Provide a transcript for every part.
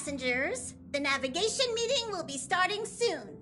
passengers. The navigation meeting will be starting soon.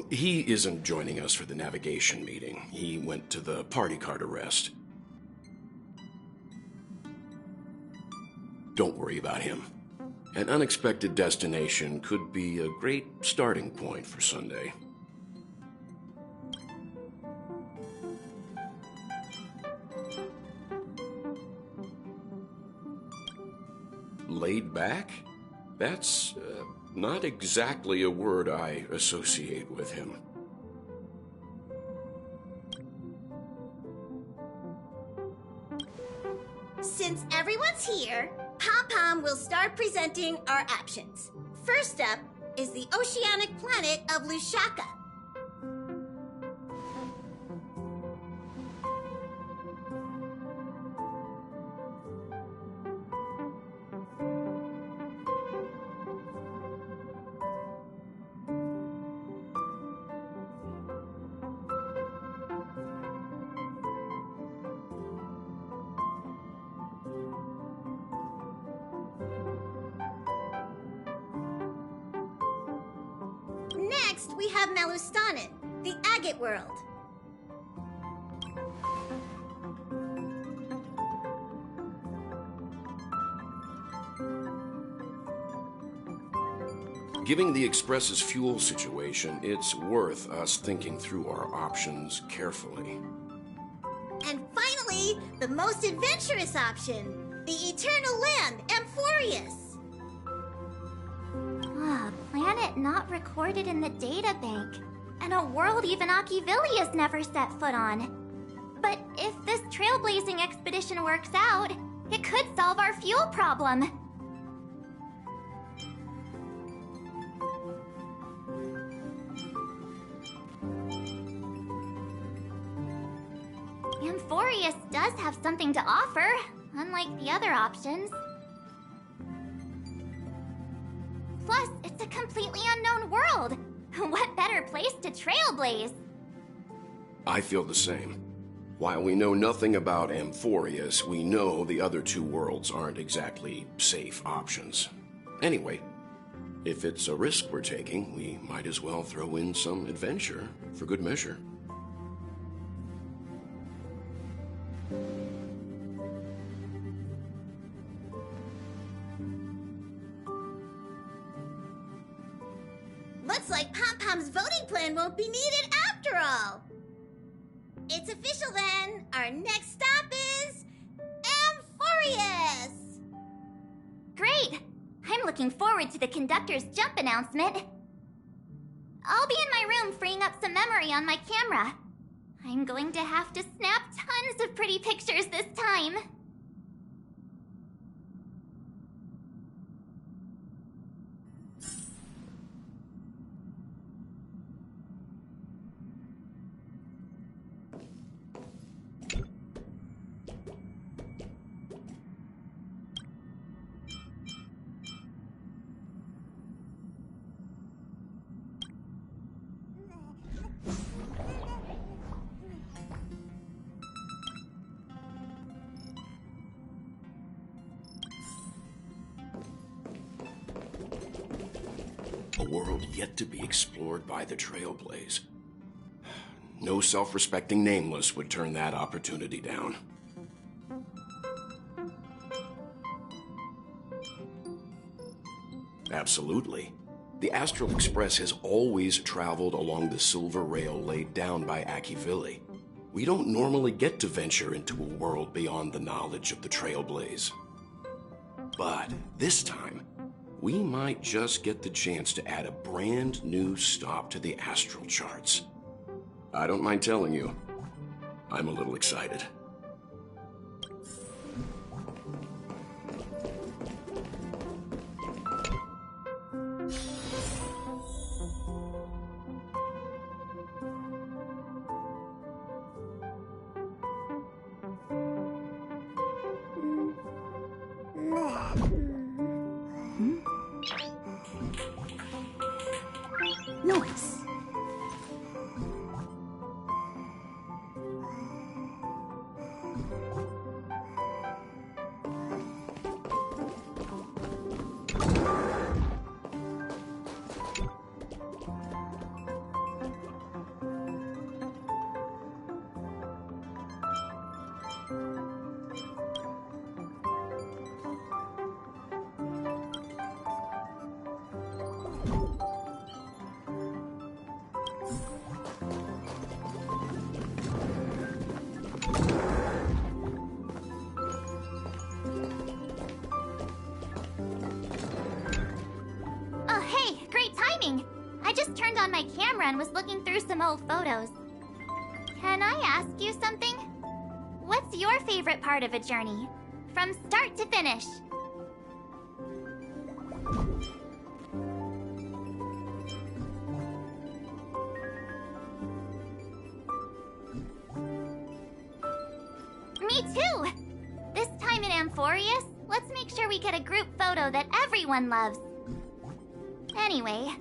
He isn't joining us for the navigation meeting. He went to the party card arrest. Don't worry about him. An unexpected destination could be a great starting point for Sunday. Laid back? That's not exactly a word I associate with him. Since everyone's here, Pom-Pom will start presenting our options. First up is the oceanic planet of Lushaka. Next, we have Melustanin, the agate world. Given the Express's fuel situation, it's worth us thinking through our options carefully. And finally, the most adventurous option, the eternal land, Amphoreus. Planet not recorded in the databank, and a world even Achivilius never set foot on. But if this trailblazing expedition works out, it could solve our fuel problem. Amphoreus does have something to offer, unlike the other options. Plus, it's a completely unknown world. What better place to trailblaze? I feel the same. While we know nothing about Amphoreus, we know the other two worlds aren't exactly safe options. Anyway, if it's a risk we're taking, we might as well throw in some adventure for good measure. Looks like Pom-Pom's voting plan won't be needed after all. It's official then. Our next stop is Amphoreus. Great! I'm looking forward to the conductor's jump announcement. I'll be in my room freeing up some memory on my camera. I'm going to have to snap tons of pretty pictures this time. A world yet to be explored by the Trailblaze. No self-respecting nameless would turn that opportunity down. Absolutely. The Astral Express has always traveled along the silver rail laid down by Achivili. We don't normally get to venture into a world beyond the knowledge of the Trailblaze. But this time, we might just get the chance to add a brand new stop to the astral charts. I don't mind telling you, I'm a little excited. Noise. Oh, hey, great timing! I just turned on my camera and was looking through some old photos. Can I ask you something? What's your favorite part of a journey? From start to finish? Me too! This time in Amphoreus, let's make sure we get a group photo that everyone loves. Anyway,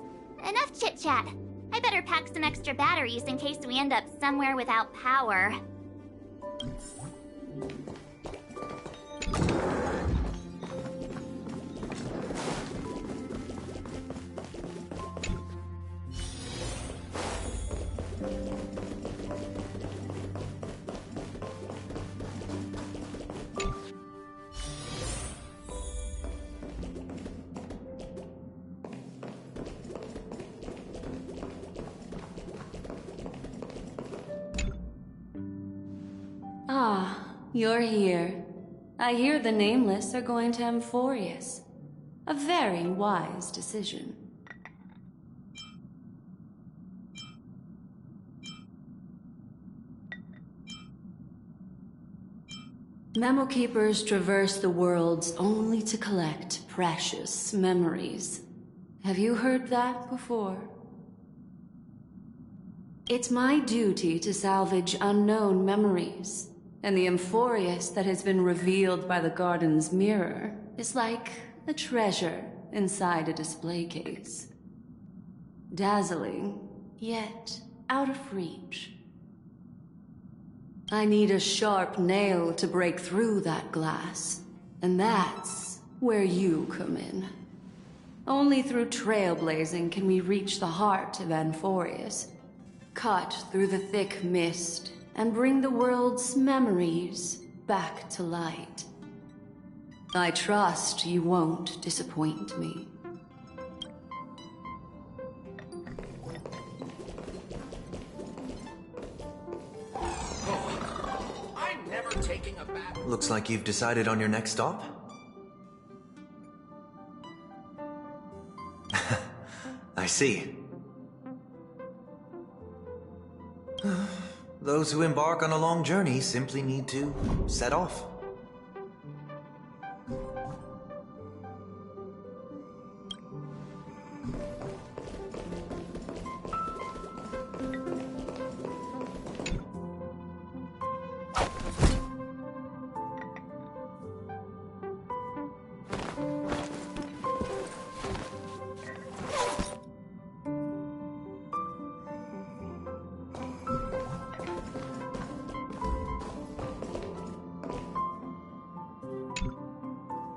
enough chit-chat. I better pack some extra batteries in case we end up somewhere without power. Ah, you're here. I hear the Nameless are going to Amphoreus. A very wise decision. Memo Keepers traverse the worlds only to collect precious memories. Have you heard that before? It's my duty to salvage unknown memories, and the Amphoreus that has been revealed by the garden's mirror is like a treasure inside a display case. Dazzling, yet out of reach. I need a sharp nail to break through that glass, and that's where you come in. Only through trailblazing can we reach the heart of Amphoreus, cut through the thick mist, and bring the world's memories back to light. I trust you won't disappoint me. I'm never taking a bath. Looks like you've decided on your next stop. I see. Those who embark on a long journey simply need to set off.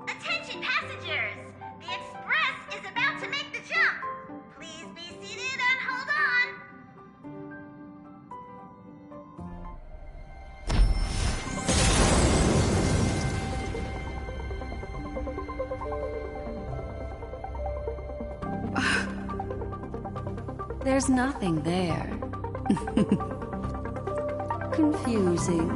Attention passengers! The express is about to make the jump. Please be seated and hold on. There's nothing there. Confusing.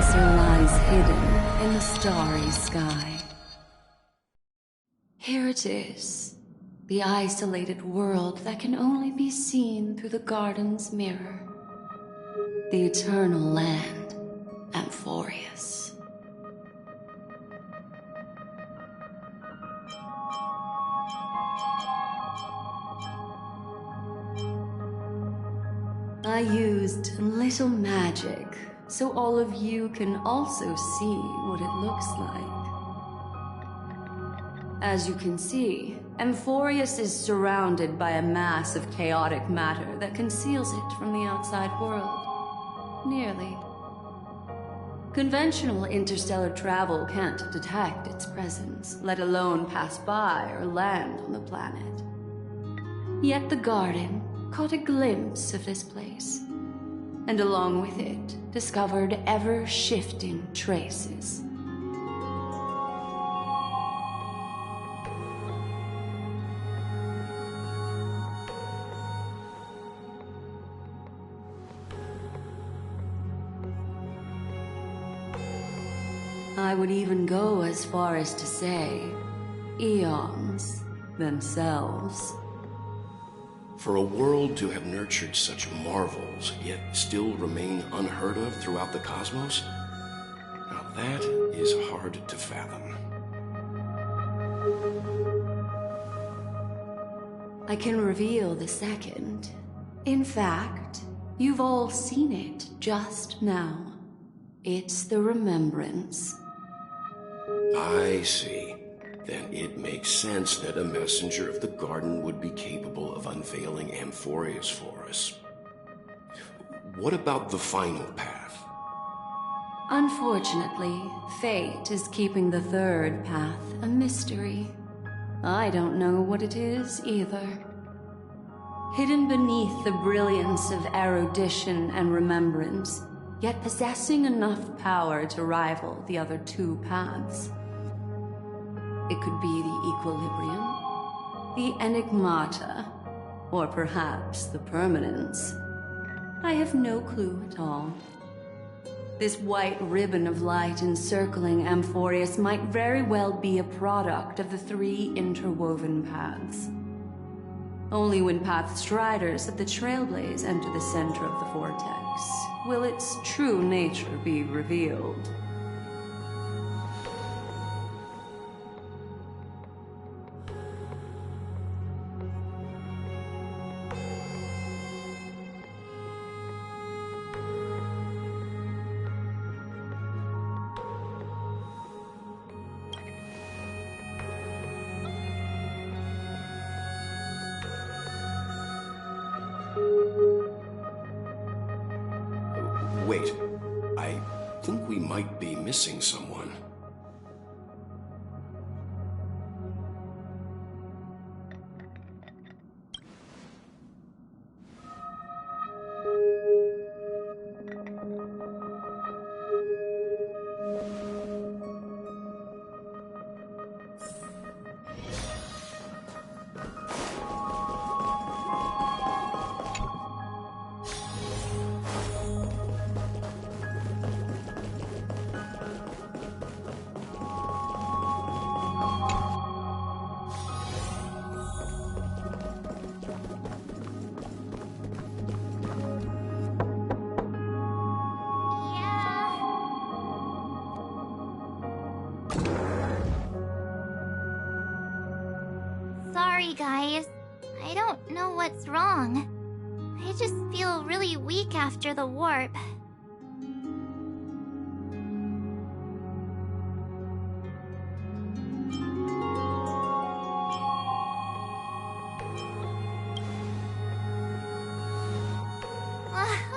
answer lies hidden in the starry sky. Here it is, the isolated world that can only be seen through the garden's mirror. The eternal land, Amphoreus. I used a little magic so all of you can also see what it looks like. As you can see, Amphoreus is surrounded by a mass of chaotic matter that conceals it from the outside world. Nearly. Conventional interstellar travel can't detect its presence, let alone pass by or land on the planet. Yet the garden caught a glimpse of this place, and along with it, discovered ever-shifting traces. I would even go as far as to say, eons themselves. For a world to have nurtured such marvels, yet still remain unheard of throughout the cosmos? Now that is hard to fathom. I can reveal the second. In fact, you've all seen it just now. It's the remembrance. I see. Then it makes sense that a messenger of the garden would be capable of unveiling Amphoreus for us. What about the final path? Unfortunately, fate is keeping the third path a mystery. I don't know what it is either. Hidden beneath the brilliance of erudition and remembrance, yet possessing enough power to rival the other two paths. It could be the equilibrium, the enigmata, or perhaps the permanence. I have no clue at all. This white ribbon of light encircling Amphoreus might very well be a product of the three interwoven paths. Only when Path Striders of the Trailblaze enter the center of the vortex will its true nature be revealed. Wait, I think we might be missing someone. Sorry, guys. I don't know what's wrong. I just feel really weak after the warp.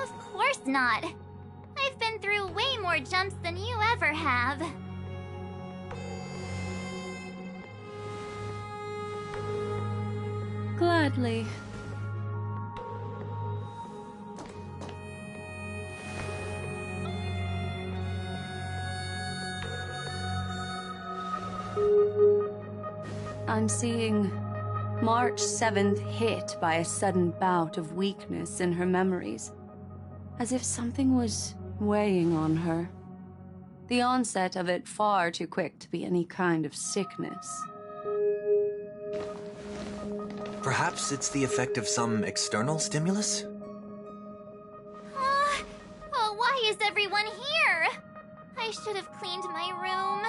Of course not. I've been through way more jumps than you ever have. Gladly. I'm seeing March 7th hit by a sudden bout of weakness in her memories, as if something was weighing on her. The onset of it far too quick to be any kind of sickness. Perhaps it's the effect of some external stimulus? Oh, why is everyone here? I should have cleaned my room.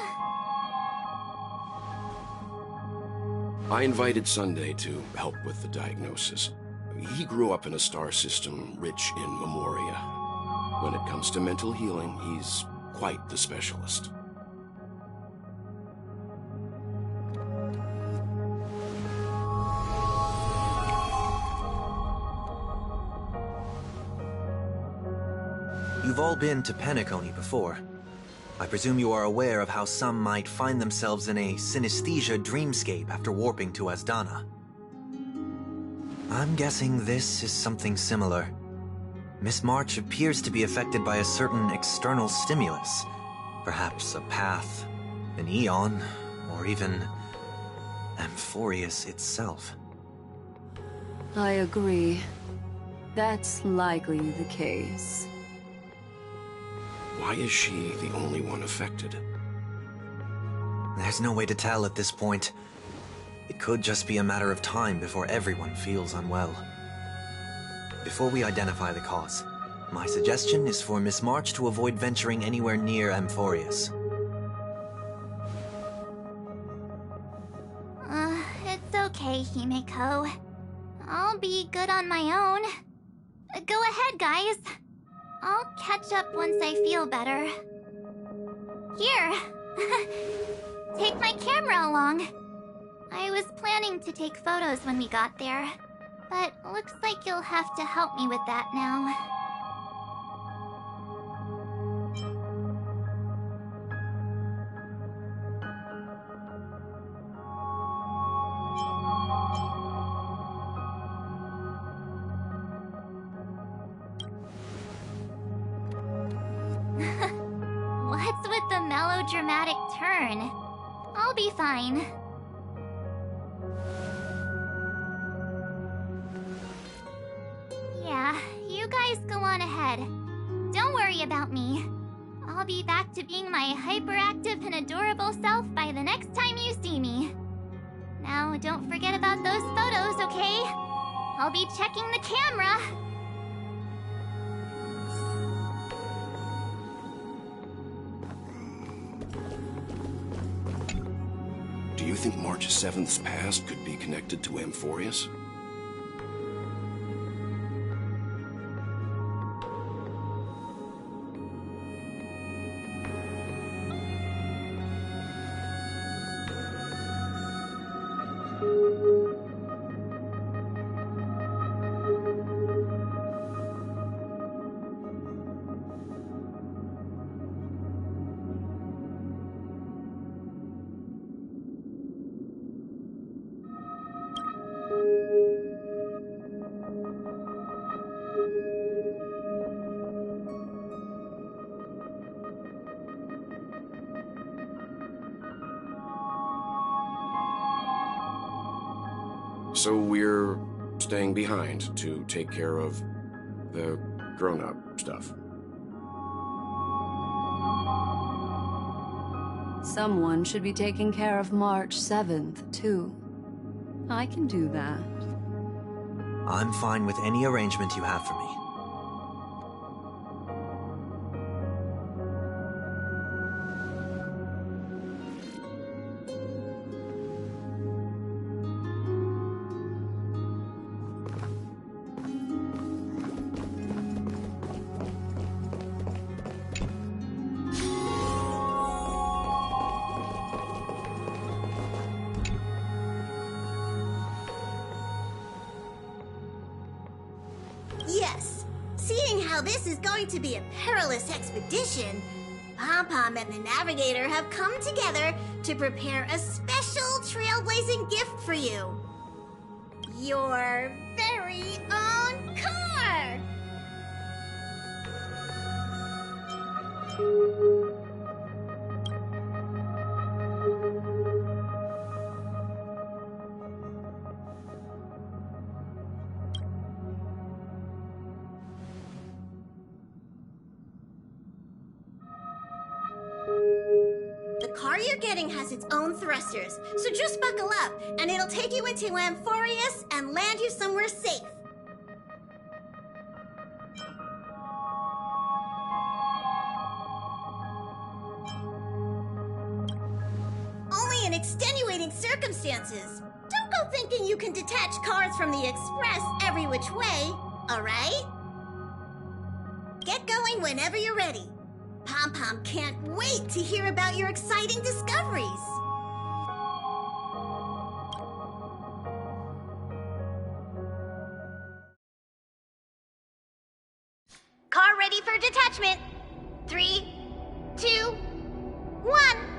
I invited Sunday to help with the diagnosis. He grew up in a star system rich in memoria. When it comes to mental healing, he's quite the specialist. You've all been to Penacony before. I presume you are aware of how some might find themselves in a synesthesia dreamscape after warping to Asdana. I'm guessing this is something similar. Miss March appears to be affected by a certain external stimulus. Perhaps a path, an eon, or even Amphoreus itself. I agree. That's likely the case. Why is she the only one affected? There's no way to tell at this point. It could just be a matter of time before everyone feels unwell. Before we identify the cause, my suggestion is for Miss March to avoid venturing anywhere near Amphoreus. It's okay, Himeko. I'll be good on my own. Go ahead, guys. I'll catch up once I feel better. Here. Take my camera along. I was planning to take photos when we got there, but looks like you'll have to help me with that now. What's with the melodramatic turn? I'll be fine. Yeah, you guys go on ahead. Don't worry about me. I'll be back to being my hyperactive and adorable self by the next time you see me. Now, don't forget about those photos, okay? I'll be checking the camera. Do you think March 7th's past could be connected to Amphoreus? So we're staying behind to take care of the grown-up stuff. Someone should be taking care of March 7th, too. I can do that. I'm fine with any arrangement you have for me. Yes. Seeing how this is going to be a perilous expedition, Pom-Pom and the Navigator have come together to prepare a special trailblazing gift for you. Your very own car! The car you're getting has its own thrusters, so just buckle up, and it'll take you into Amphoreus and land you somewhere safe. Only in extenuating circumstances. Don't go thinking you can detach cars from the express every which way, alright? Get going whenever you're ready. Pom-Pom can't wait to hear about your exciting discoveries. Car ready for detachment. 3, 2, 1.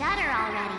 shudder already.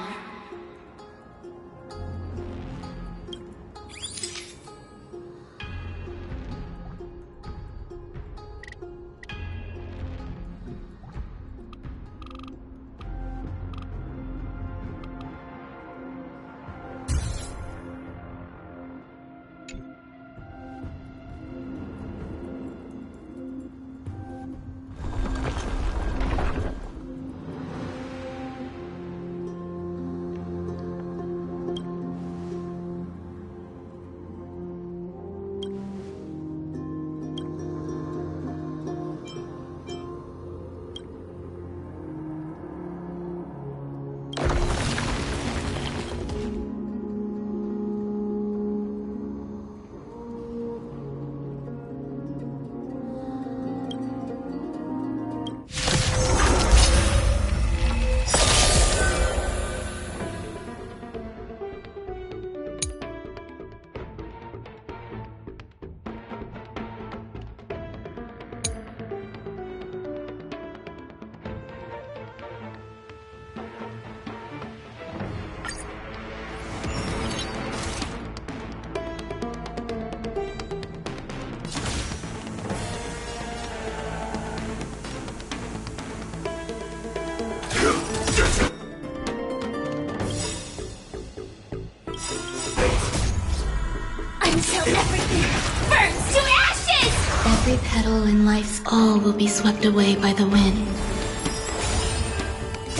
Every petal in life's all will be swept away by the wind.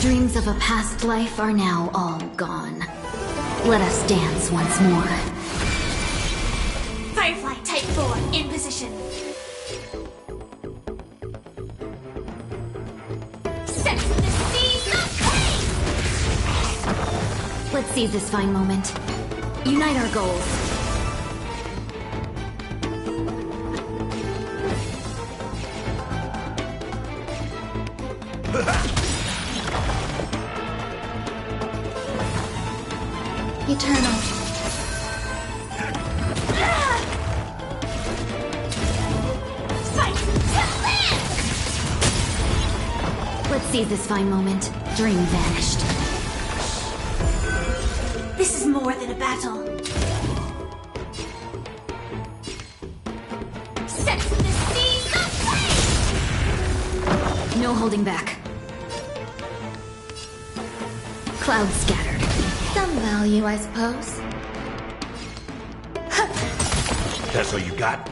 Dreams of a past life are now all gone. Let us dance once more. Firefly Type 4 in position. Sense the seas of pain! Let's seize this fine moment. Unite our goals. Eternal. Fight to live! Let's seize this fine moment. Dream vanished. This is more than a battle. Sense the seas of pain! No holding back. Clouds scattered. Some value, I suppose. That's all you got?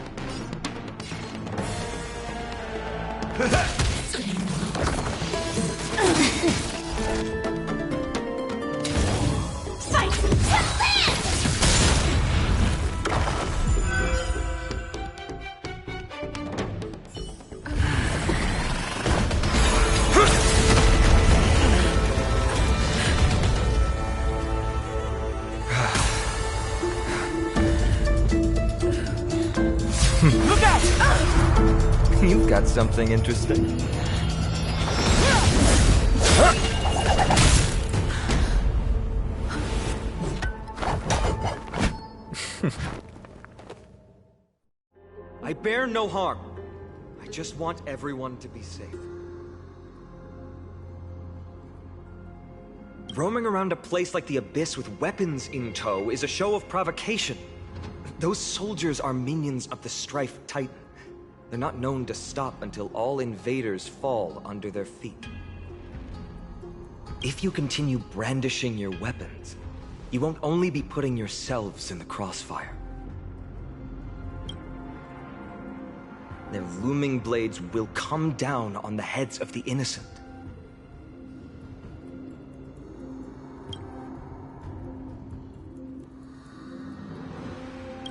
Fight to live! Look out! You've got something interesting. I bear no harm. I just want everyone to be safe. Roaming around a place like the Abyss with weapons in tow is a show of provocation. Those soldiers are minions of the Strife Titan. They're not known to stop until all invaders fall under their feet. If you continue brandishing your weapons, you won't only be putting yourselves in the crossfire. Their looming blades will come down on the heads of the innocent.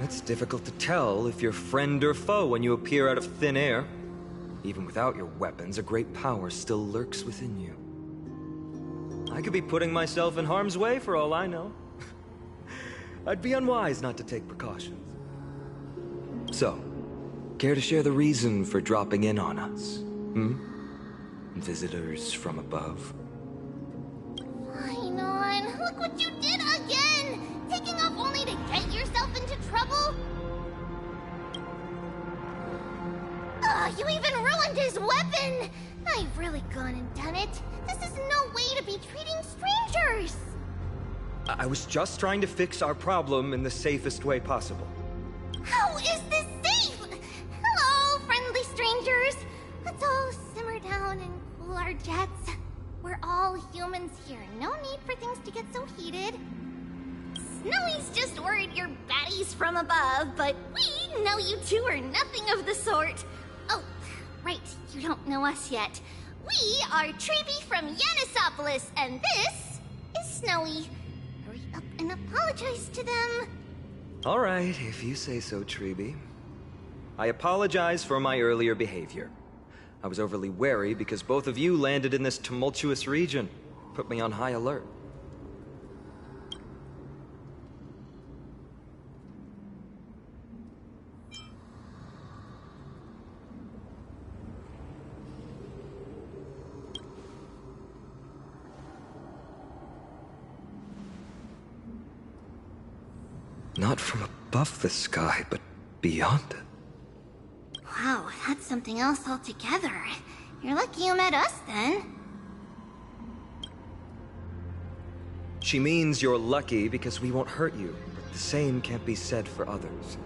It's difficult to tell if you're friend or foe when you appear out of thin air. Even without your weapons, a great power still lurks within you. I could be putting myself in harm's way for all I know. I'd be unwise not to take precautions. So, care to share the reason for dropping in on us? Visitors from above? Fine on. Look what you did again! Taking off only to get yourself into trouble? Ugh, you even ruined his weapon! I've really gone and done it. This is no way to be treating strangers! I was just trying to fix our problem in the safest way possible. How is this safe? Hello, friendly strangers. Let's all simmer down and cool our jets. We're all humans here. No need for things to get so heated. Snowy's just worried you're baddies from above, but we know you two are nothing of the sort. Oh, right, you don't know us yet. We are Treeby from Yanisopolis, and this is Snowy. Hurry up and apologize to them. All right, if you say so, Treeby. I apologize for my earlier behavior. I was overly wary because both of you landed in this tumultuous region. Put me on high alert. Not from above the sky, but beyond it. Wow, that's something else altogether. You're lucky you met us, then. She means you're lucky because we won't hurt you, but the same can't be said for others.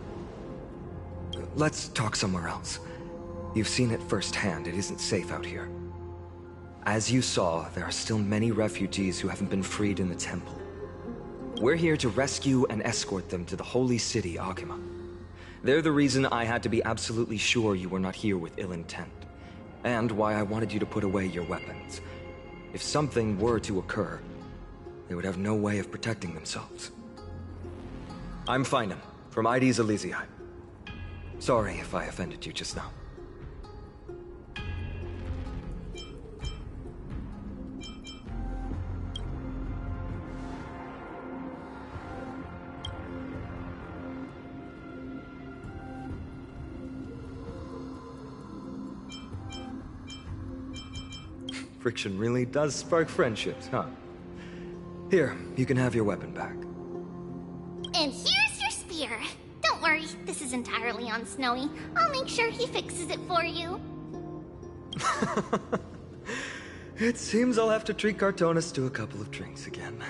Let's talk somewhere else. You've seen it firsthand, it isn't safe out here. As you saw, there are still many refugees who haven't been freed in the temple. We're here to rescue and escort them to the holy city, Akima. They're the reason I had to be absolutely sure you were not here with ill intent, and why I wanted you to put away your weapons. If something were to occur, they would have no way of protecting themselves. I'm Finan, from ID's Elysiae. Sorry if I offended you just now. Friction really does spark friendships, huh? Here, you can have your weapon back. And here's your spear. Don't worry, this is entirely on Snowy. I'll make sure he fixes it for you. It seems I'll have to treat Cartonis to a couple of drinks again.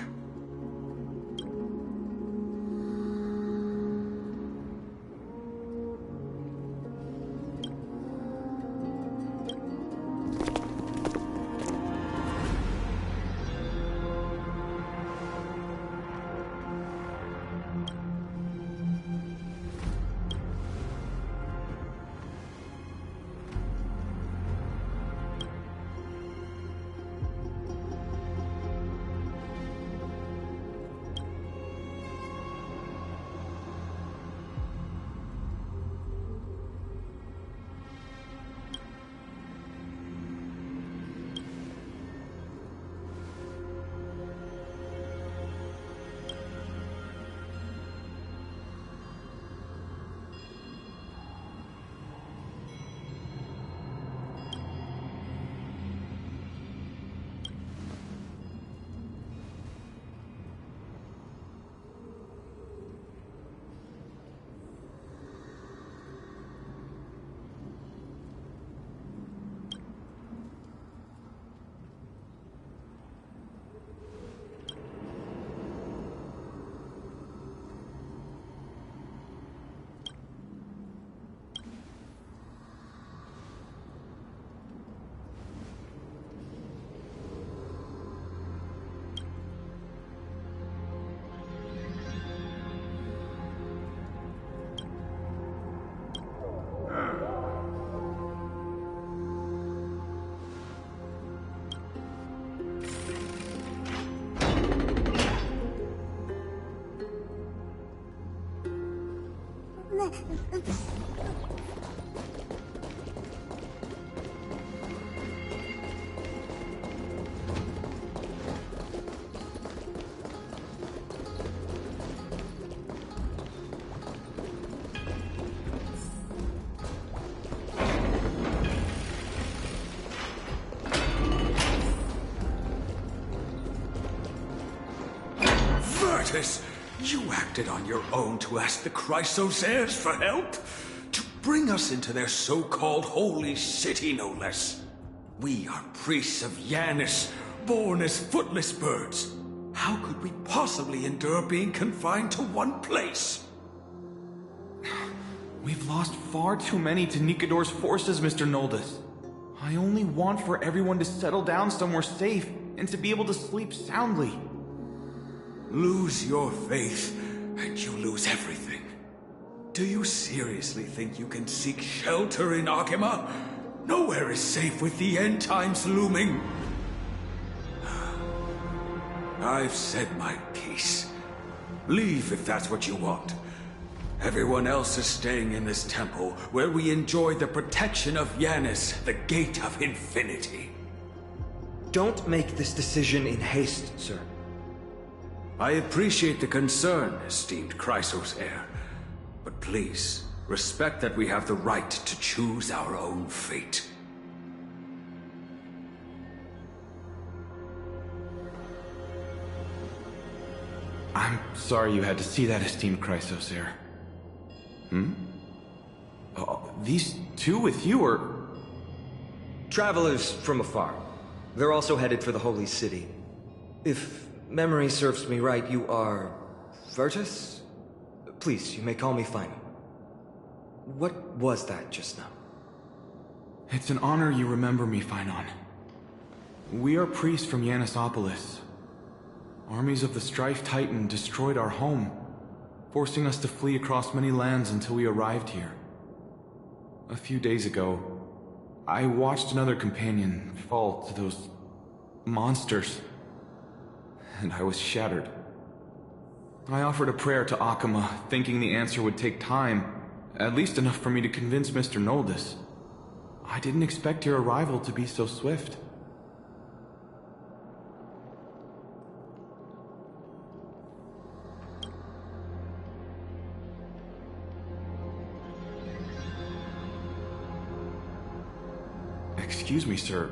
You acted on your own to ask the Chrysosaurs for help? To bring us into their so-called holy city, no less. We are priests of Yanis, born as footless birds. How could we possibly endure being confined to one place? We've lost far too many to Nikador's forces, Mr. Noldus. I only want for everyone to settle down somewhere safe and to be able to sleep soundly. Lose your faith, and you lose everything. Do you seriously think you can seek shelter in Akima? Nowhere is safe with the end times looming. I've said my piece. Leave if that's what you want. Everyone else is staying in this temple, where we enjoy the protection of Yanis, the Gate of Infinity. Don't make this decision in haste, sir. I appreciate the concern, esteemed Chrysos heir. But please, respect that we have the right to choose our own fate. I'm sorry you had to see that, esteemed Chrysos heir. These two with you are... Travelers from afar. They're also headed for the Holy City. If memory serves me right, you are... Virtus? Please, you may call me Phino. What was that just now? It's an honor you remember me, Phynon. We are priests from Yanisopolis. Armies of the Strife Titan destroyed our home, forcing us to flee across many lands until we arrived here. A few days ago, I watched another companion fall to those monsters, and I was shattered. I offered a prayer to Akima, thinking the answer would take time, at least enough for me to convince Mr. Noldus. I didn't expect your arrival to be so swift. Excuse me, sir.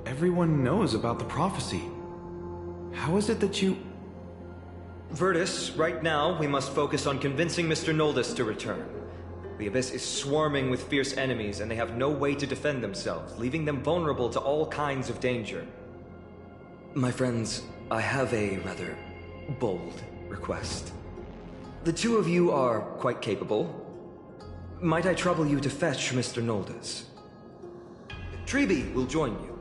Everyone knows about the prophecy. How is it that you... Virtus, right now, we must focus on convincing Mr. Noldus to return. The Abyss is swarming with fierce enemies, and they have no way to defend themselves, leaving them vulnerable to all kinds of danger. My friends, I have a rather bold request. The two of you are quite capable. Might I trouble you to fetch Mr. Noldus? Treeby will join you.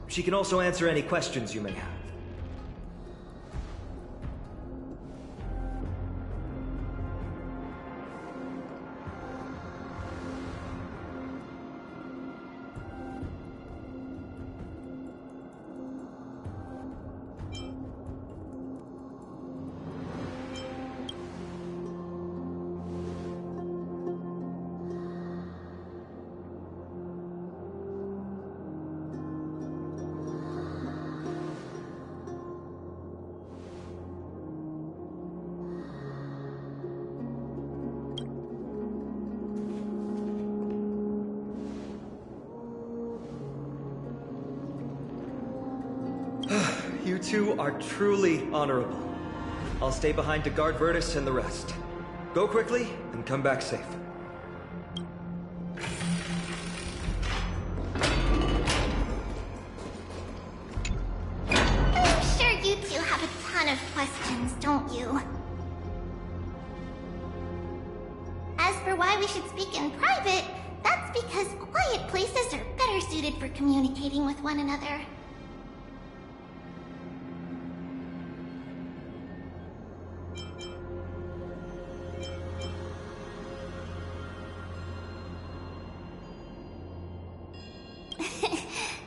She can also answer any questions you may have. You two are truly honorable. I'll stay behind to guard Virtus and the rest. Go quickly and come back safe. I'm sure you two have a ton of questions, don't you? As for why we should speak in private, that's because quiet places are better suited for communicating with one another.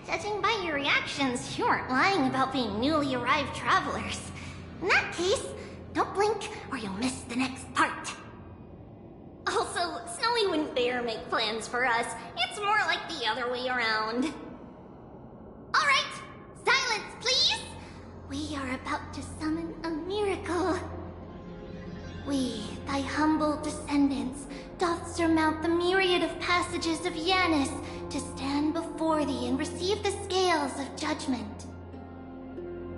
Judging by your reactions, you aren't lying about being newly arrived travelers. In that case, don't blink or you'll miss the next part. Also, Snowy wouldn't dare make plans for us. It's more like the other way around. Alright, silence please! We are about to summon a miracle. We, thy humble descendants, doth surmount the myriad of passages of Yanis to stand before thee and receive the scales of judgment.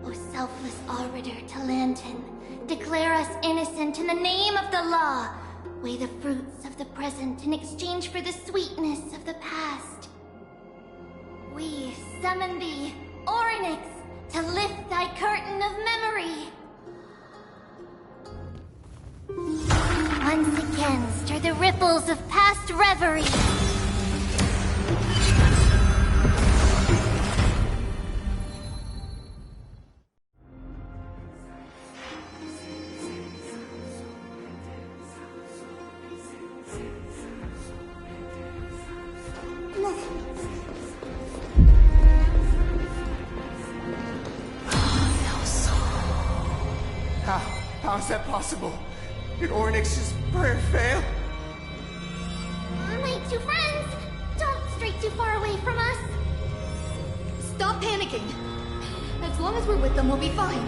O selfless arbiter Talantin, declare us innocent in the name of the law. Weigh the fruits of the present in exchange for the sweetness of the past. We summon thee, Orynyx, to lift thy curtain of memory. Once again, stir the ripples of past reverie. How is that possible? Did Ornyx's prayer fail? My two friends, don't stray too far away from us. Stop panicking. As long as we're with them, we'll be fine.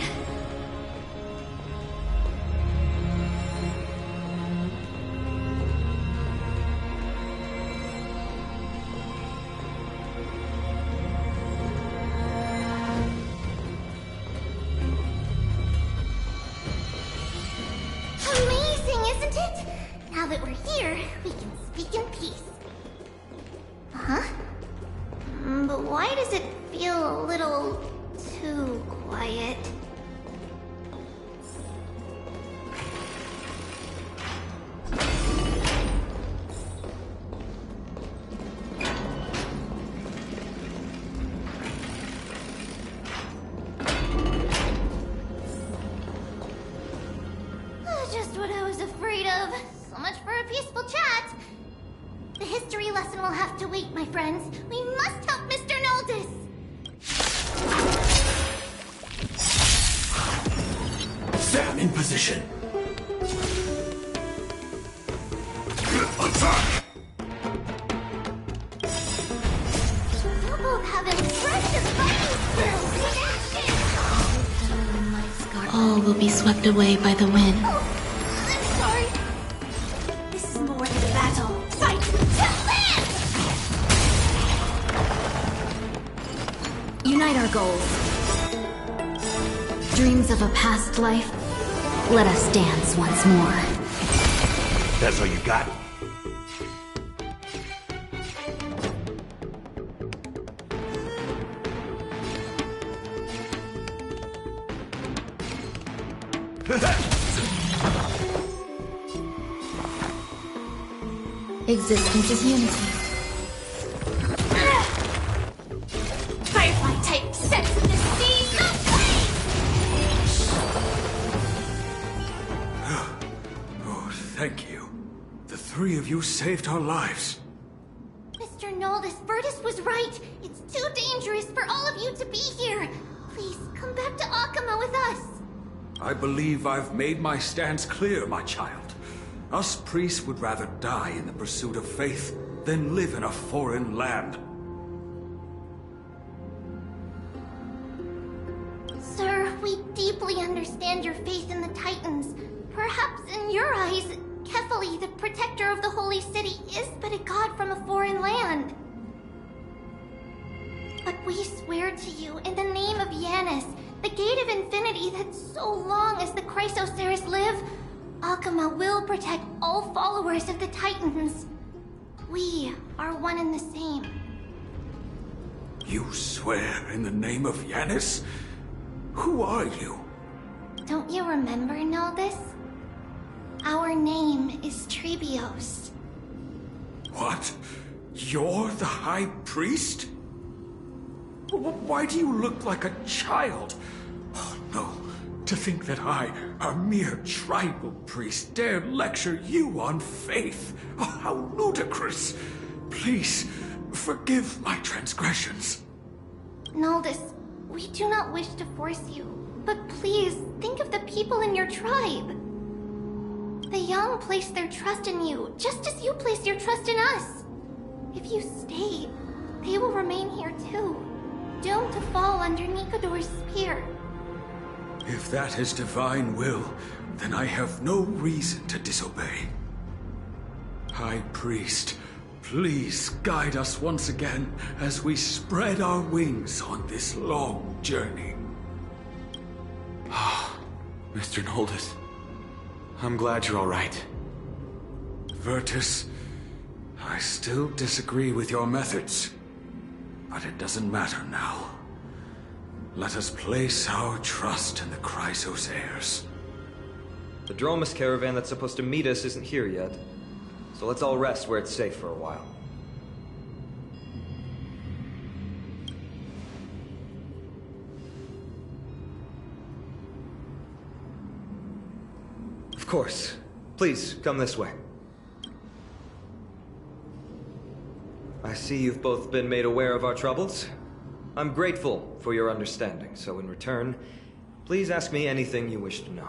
Amazing, isn't it? Now that we're here, we can speak in peace. Huh? But why does it feel a little too quiet? Just what I was afraid of. So much for a peaceful chat. The history lesson will have to wait, my friends. We must help Mr. Noldus. Sam in position. Attack! You both have impressive fighting skills in action. All will be swept away by the wind. I'm sorry. This is more than a battle. Fight to live! Unite our goals. Dreams of a past life. Let us dance once more. That's all you got. Existence is unity. Firefly type sensitivity, no Oh, thank you. The three of you saved our lives. Mr. Noldus, Virtus was right. It's too dangerous for all of you to be here. Please, come back to Akama with us. I believe I've made my stance clear, my child. Us priests would rather die in the pursuit of faith than live in a foreign land. Sir, we deeply understand your faith in the Titans. Perhaps in your eyes, Kefali, the protector of the Holy City, is but a god from a foreign land. But we swear to you, in the name of Yanis, the Gate of Infinity that so long as the Chrysoceres live, Akama will protect all followers of the Titans. We are one and the same. You swear in the name of Yanis? Who are you? Don't you remember, Noldus? Our name is Trebios. What? You're the High Priest? Why do you look like a child? Oh, no. To think that I, a mere tribal priest, dare lecture you on faith. Oh, how ludicrous. Please, forgive my transgressions. Noldus, we do not wish to force you, but please think of the people in your tribe. The young place their trust in you, just as you place your trust in us. If you stay, they will remain here too, doomed to fall under Nikodor's spear. If that is divine will, then I have no reason to disobey. High Priest, please guide us once again as we spread our wings on this long journey. Ah, Mr. Noldus. I'm glad you're all right. Virtus, I still disagree with your methods, but it doesn't matter now. Let us place our trust in the Chrysos heirs. The Dromus caravan that's supposed to meet us isn't here yet. So let's all rest where it's safe for a while. Of course. Please, come this way. I see you've both been made aware of our troubles. I'm grateful for your understanding, so in return, please ask me anything you wish to know.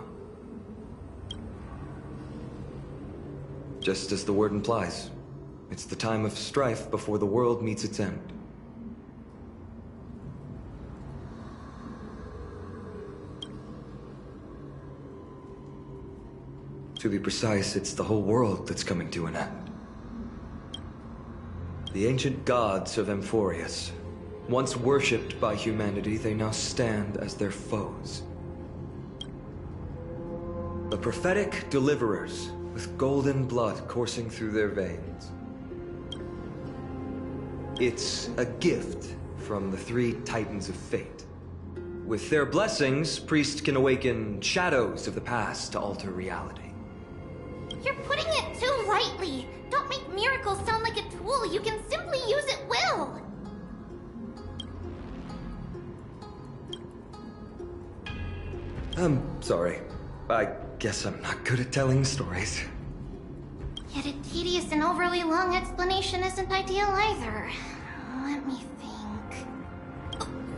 Just as the word implies, it's the time of strife before the world meets its end. To be precise, it's the whole world that's coming to an end. The ancient gods of Amphoreus, once worshipped by humanity, they now stand as their foes. The prophetic deliverers, with golden blood coursing through their veins. It's a gift from the three Titans of Fate. With their blessings, priests can awaken shadows of the past to alter reality. You're putting it too lightly. Don't make miracles sound like a tool you can simply use at will. I'm sorry. I guess I'm not good at telling stories. Yet a tedious and overly long explanation isn't ideal either. Let me think.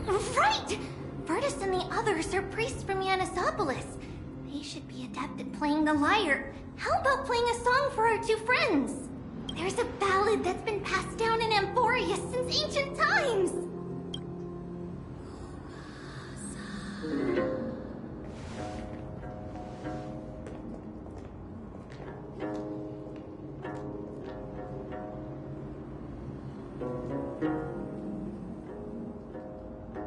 Oh, right! Virtus and the others are priests from Yanisopolis. They should be adept at playing the lyre. How about playing a song for our two friends? There's a ballad that's been passed down in Amphoreus since ancient times.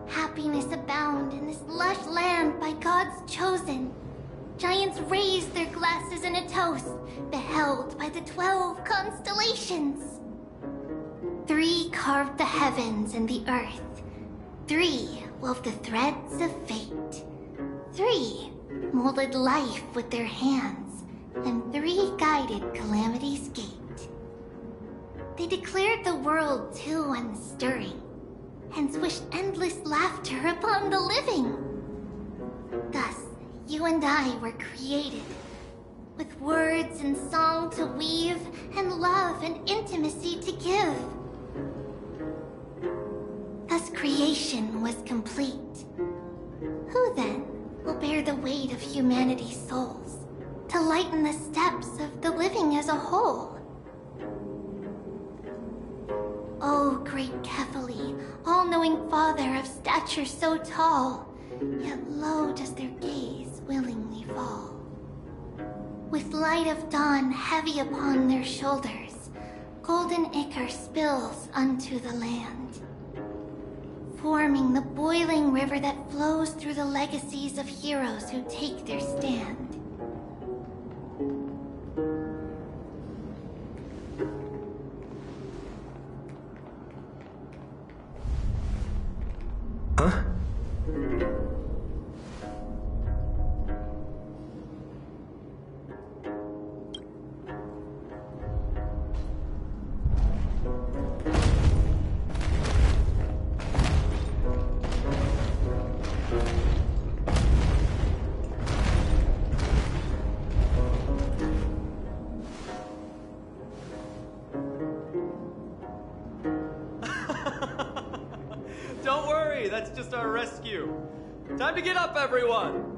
Happiness abound in this lush land by God's chosen. Giants raise their glasses in a toast, beheld by the 12 constellations. 3 carved the heavens and the earth. 3 wove the threads of fate. 3 molded life with their hands, and 3 guided Calamity's gate. They declared the world too unstirring, hence wished endless laughter upon the living. Thus, you and I were created, with words and song to weave, and love and intimacy to give. Thus creation was complete. Who then will bear the weight of humanity's souls, to lighten the steps of the living as a whole? O great Kephali, all-knowing Father of stature so tall, yet low does their gaze willingly fall. With light of dawn heavy upon their shoulders, golden ichor spills unto the land, forming the boiling river that flows through the legacies of heroes who take their stand. Huh? Don't worry, that's just our rescue. Time to get up, everyone!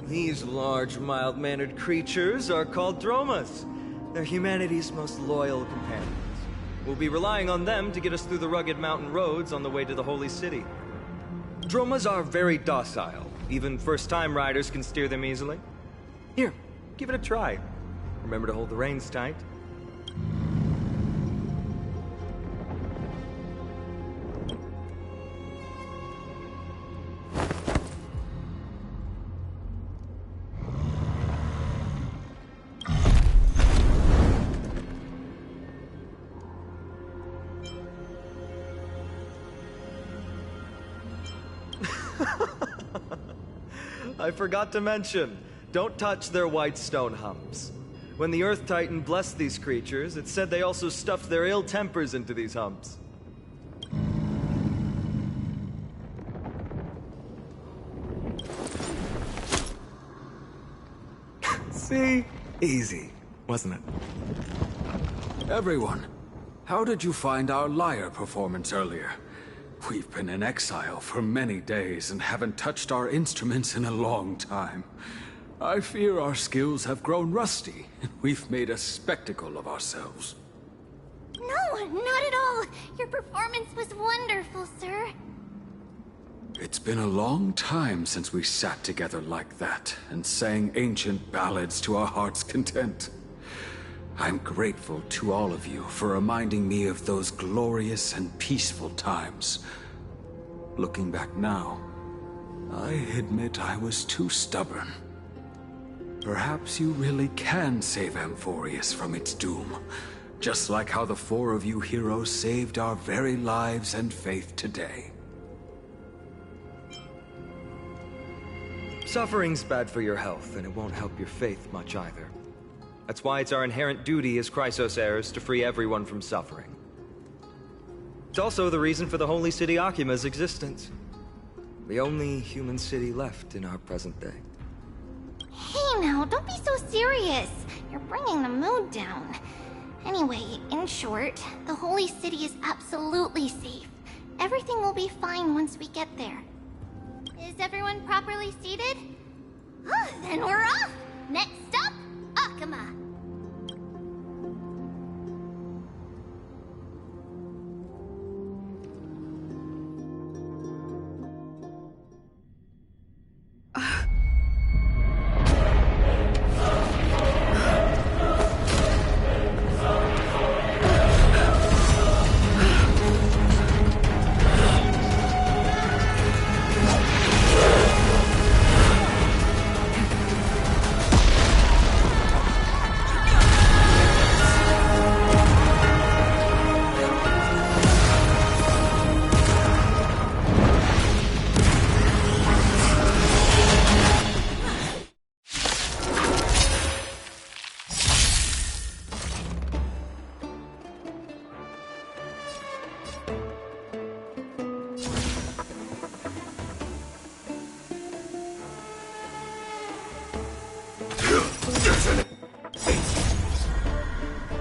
These large, mild-mannered creatures are called Dromas. They're humanity's most loyal companions. We'll be relying on them to get us through the rugged mountain roads on the way to the Holy City. Dromas are very docile, Even first-time riders can steer them easily. Here, give it a try. Remember to hold the reins tight. I forgot to mention, don't touch their white stone humps. When the Earth Titan blessed these creatures, it said they also stuffed their ill tempers into these humps. See? Easy, wasn't it? Everyone, how did you find our lyre performance earlier? We've been in exile for many days and haven't touched our instruments in a long time. I fear our skills have grown rusty, and we've made a spectacle of ourselves. No, not at all. Your performance was wonderful, sir. It's been a long time since we sat together like that and sang ancient ballads to our heart's content. I'm grateful to all of you for reminding me of those glorious and peaceful times. Looking back now, I admit I was too stubborn. Perhaps you really can save Amphoreus from its doom, just like how the four of you heroes saved our very lives and faith today. Suffering's bad for your health, and it won't help your faith much either. That's why it's our inherent duty as Chrysos heirs to free everyone from suffering. It's also the reason for the Holy City Akima's existence. The only human city left in our present day. Hey now, don't be so serious. You're bringing the mood down. Anyway, in short, the Holy City is absolutely safe. Everything will be fine once we get there. Is everyone properly seated? Then we're off! Next stop, Akima!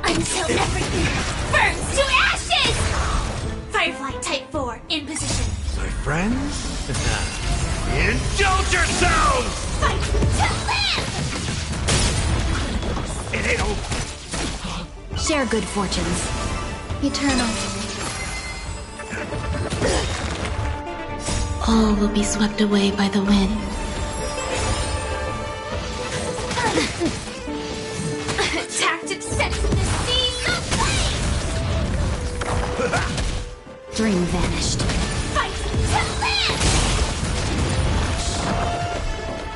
Until everything burns to ashes! Firefly Type 4, in position. My friends? Indulge yourselves! Fight to live! It ain't over. Share good fortunes. Eternal. All will be swept away by the wind. Tactic sets in the sea, no place! Dream vanished. Fight to live!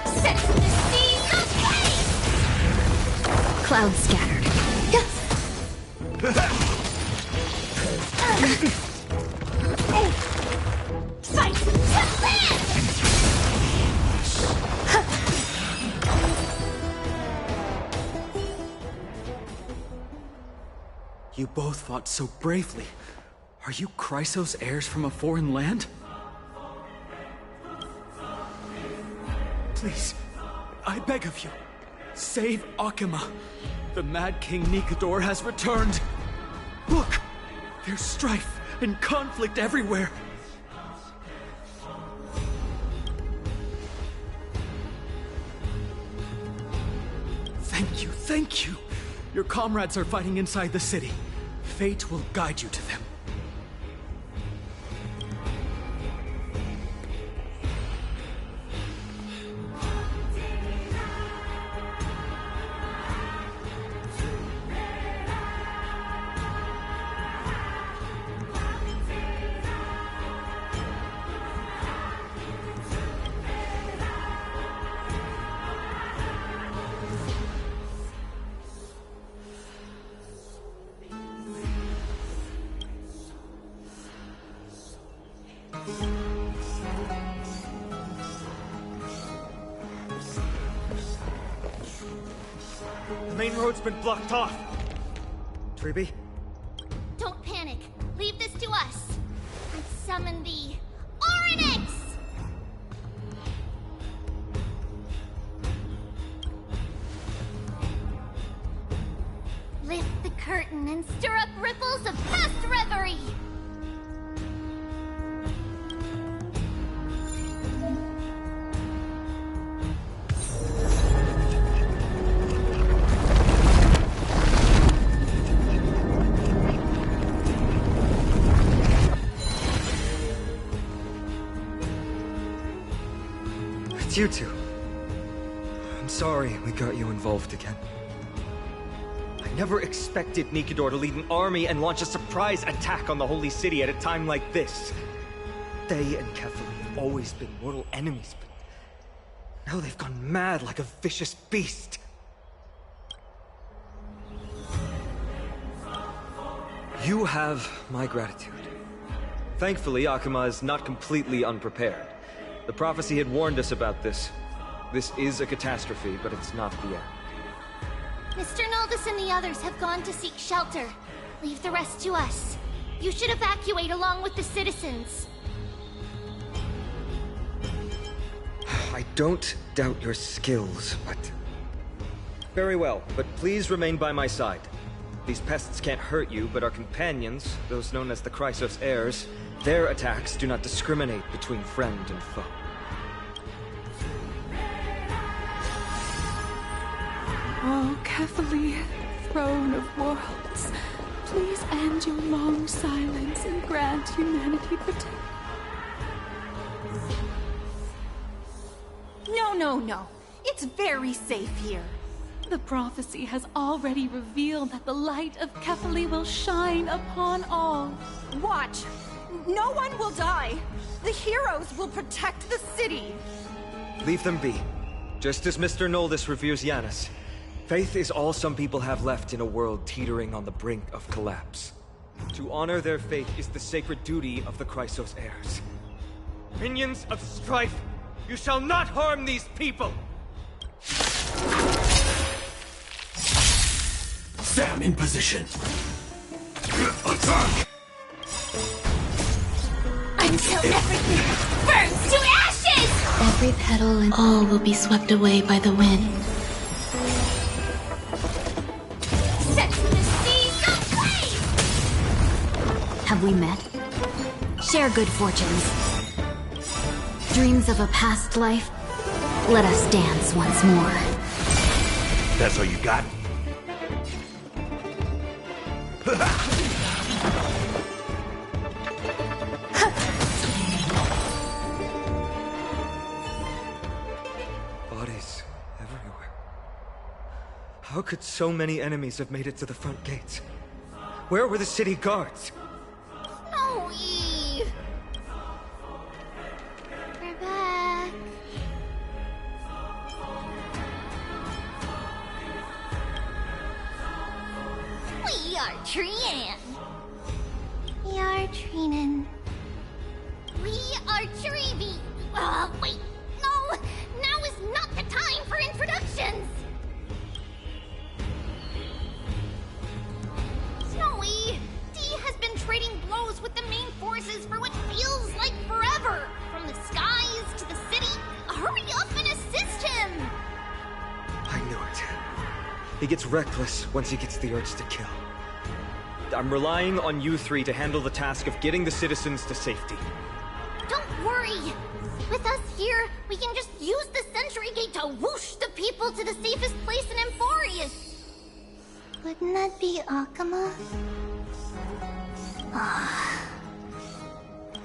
Sets in the sea, no place! Clouds scattered. Fight to live! You both fought so bravely. Are you Chrysos heirs from a foreign land? Please, I beg of you, save Akima. The Mad King Nikador has returned. Look, there's strife and conflict everywhere. Thank you, thank you. Your comrades are fighting inside the city. Fate will guide you to them. main road's been blocked off. Treeby? Don't panic. Leave this to us. And summon the Oryx! Lift the curtain and stir up ripples of past reverie! It's you two. I'm sorry we got you involved again. I never expected Nikador to lead an army and launch a surprise attack on the Holy City at a time like this. They and Kefali have always been mortal enemies, but now they've gone mad like a vicious beast. You have my gratitude. Thankfully, Akuma is not completely unprepared. The prophecy had warned us about this. This is a catastrophe, but it's not the end. Mr. Naldus and the others have gone to seek shelter. Leave the rest to us. You should evacuate along with the citizens. I don't doubt your skills, but... Very well, but please remain by my side. These pests can't hurt you, but our companions, those known as the Chrysos heirs, their attacks do not discriminate between friend and foe. Oh, Kefali, throne of worlds, please end your long silence and grant humanity protection. No. It's very safe here. The prophecy has already revealed that the light of Kefali will shine upon all. Watch! No one will die! The heroes will protect the city! Leave them be. Just as Mr. Naldus reveres Yanis, faith is all some people have left in a world teetering on the brink of collapse. To honor their faith is the sacred duty of the Chrysos heirs. Minions of strife, you shall not harm these people! Sam in position. Attack! Until everything burns to ashes! Every petal and all will be swept away by the wind. Set the seas aflame! Have we met? Share good fortunes. Dreams of a past life? Let us dance once more. That's all you got? Bodies everywhere. How could so many enemies have made it to the front gates? Where were the city guards? Snowy! We're back. We are Trian. We are Trinan. We are Treeby. Wait. No! Now is not the time for introductions! Snowy! D has been trading blows with the main forces for what feels like forever! From the skies to the city! Hurry up and assist him! I knew it. He gets reckless once he gets the urge to kill. I'm relying on you three to handle the task of getting the citizens to safety. Don't worry! With us here, we can just use the sentry gate to whoosh the people to the safest place in Amphoreus! Wouldn't that be Akuma?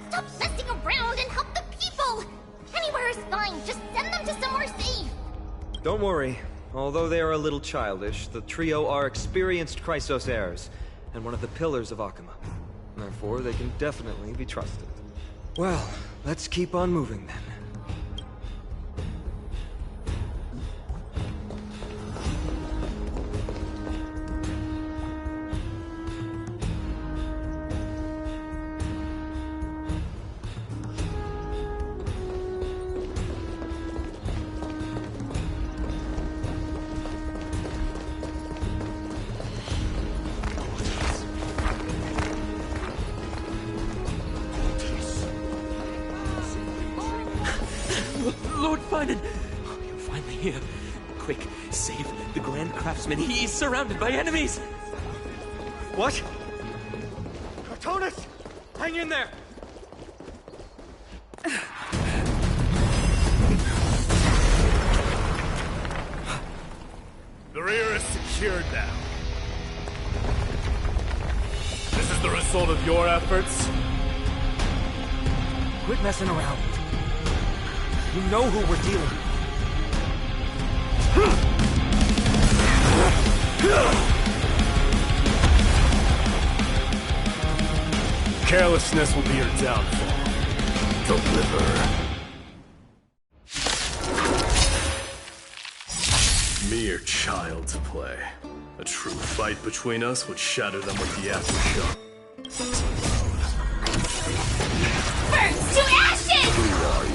Stop messing around and help the people! Anywhere is fine, just send them to somewhere safe! Don't worry. Although they are a little childish, the trio are experienced Chrysos heirs, and one of the pillars of Akuma. Therefore, they can definitely be trusted. Well, let's keep on moving then. craftsman. He's surrounded by enemies! What? Cartonus! Hang in there! The rear is secured now. This is the result of your efforts? Quit messing around. You know who we're dealing with. Carelessness will be your downfall. Deliver. Mere child's play. A true fight between us would shatter them with the aftershock. Burns to ashes! Who are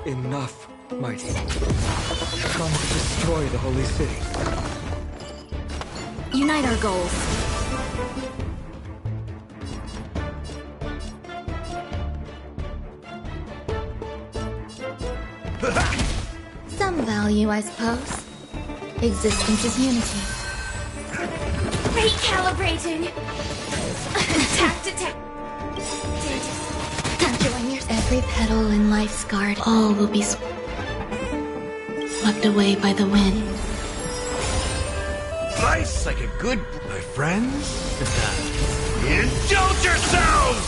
you? Enough, mighty. Come to destroy the holy city. Unite our goals. Some value, I suppose. Existence is unity. Recalibrating. Attack. Join your every petal in life's garden. All will be swept away by the wind. Nice, like a good... My friends? Indulge yourselves!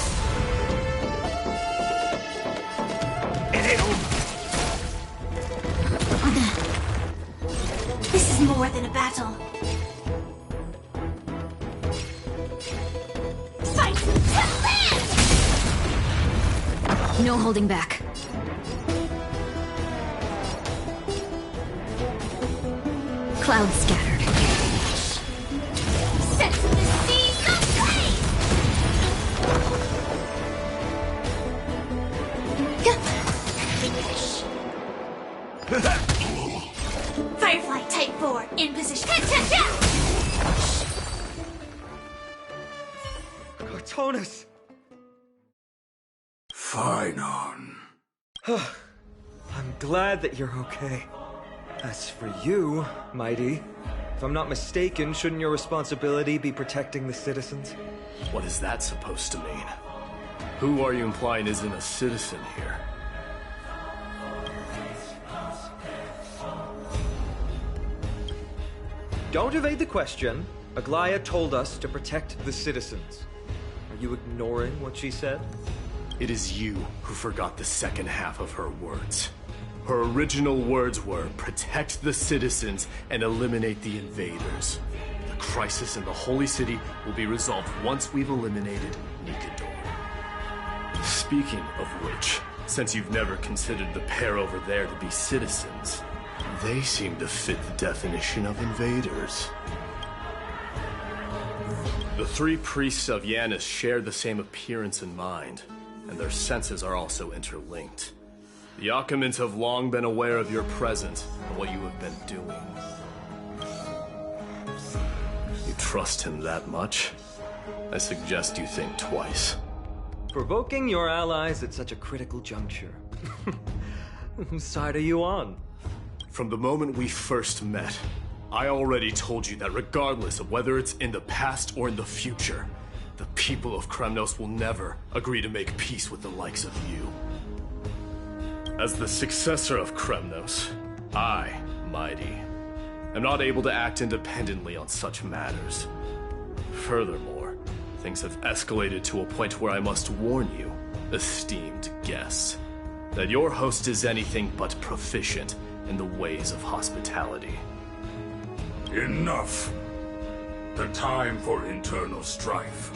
It ain't over. This is more than a battle. Fight to live! No holding back. Clouds scattered. Set to the seas of Firefly Type 4 in position. Cartonus! Phynon. I'm glad that you're okay. As for you, mighty, if I'm not mistaken, shouldn't your responsibility be protecting the citizens? What is that supposed to mean? Who are you implying isn't a citizen here? Don't evade the question. Aglaia told us to protect the citizens. Are you ignoring what she said? It is you who forgot the second half of her words. Her original words were, protect the citizens and eliminate the invaders. The crisis in the Holy City will be resolved once we've eliminated Nikador. Speaking of which, since you've never considered the pair over there to be citizens, they seem to fit the definition of invaders. The three priests of Yanis share the same appearance in mind, and their senses are also interlinked. The Achaemins have long been aware of your presence and what you have been doing. You trust him that much? I suggest you think twice. Provoking your allies at such a critical juncture. Whose side are you on? From the moment we first met, I already told you that regardless of whether it's in the past or in the future, the people of Kremnos will never agree to make peace with the likes of you. As the successor of Kremnos, I, Mighty, am not able to act independently on such matters. Furthermore, things have escalated to a point where I must warn you, esteemed guests, that your host is anything but proficient in the ways of hospitality. Enough. The time for internal strife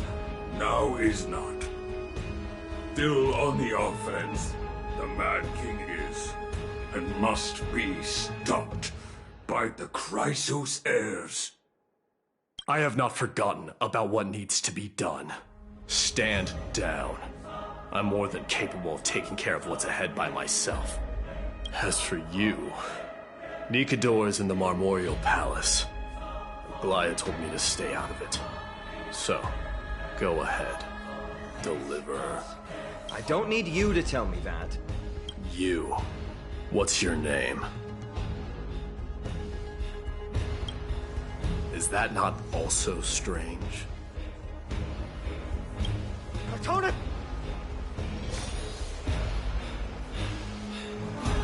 now is not. Still on the offense, the Mad King is, and must be stopped by the Chrysos heirs. I have not forgotten about what needs to be done. Stand down. I'm more than capable of taking care of what's ahead by myself. As for you, Nikador is in the Marmorial Palace. Aglaia told me to stay out of it. So, go ahead. Deliver. I don't need you to tell me that. You. What's your name? Is that not also strange? Cartona!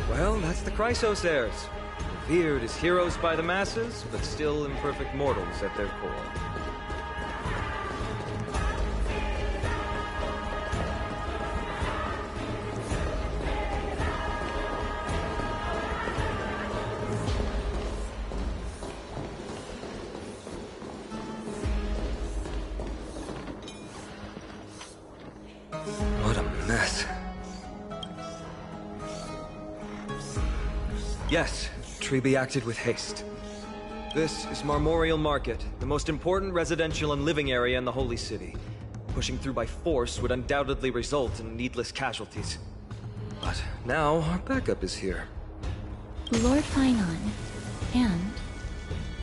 Well, that's the Chrysos heirs. Revered as heroes by the masses, but still imperfect mortals at their core. What a mess. Yes, Treby acted with haste. This is Marmorial Market, the most important residential and living area in the Holy City. Pushing through by force would undoubtedly result in needless casualties. But now our backup is here. Lord Finon and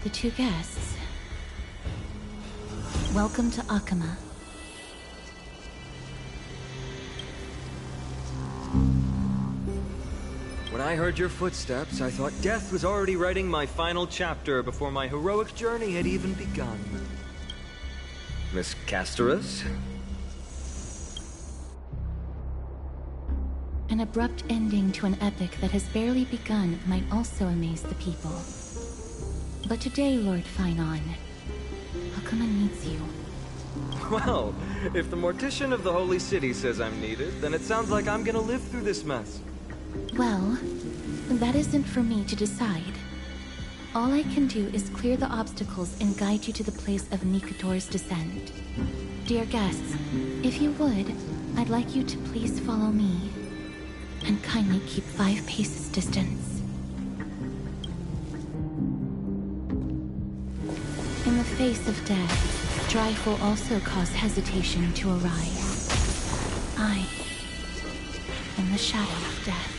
the two guests. Welcome to Akama. When I heard your footsteps, I thought death was already writing my final chapter before my heroic journey had even begun. Miss Castorus? An abrupt ending to an epic that has barely begun might also amaze the people. But today, Lord Finon, Akama needs you. Well, if the Mortician of the Holy City says I'm needed, then it sounds like I'm gonna live through this mess. Well, that isn't for me to decide. All I can do is clear the obstacles and guide you to the place of Nikator's descent. Dear guests, if you would, I'd like you to please follow me. And kindly keep 5 paces distance. In the face of death, strife will also cause hesitation to arise. I am the shadow of death.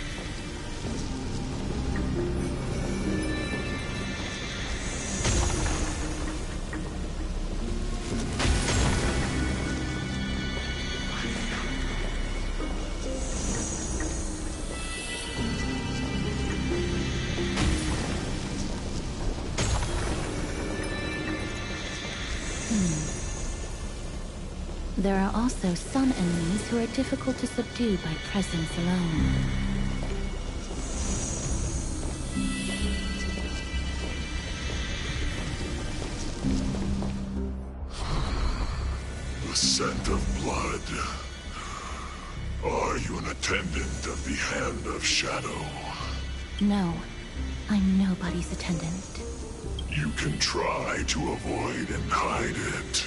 There are also some enemies who are difficult to subdue by presence alone. The scent of blood. Are you an attendant of the Hand of Shadow? No, I'm nobody's attendant. You can try to avoid and hide it.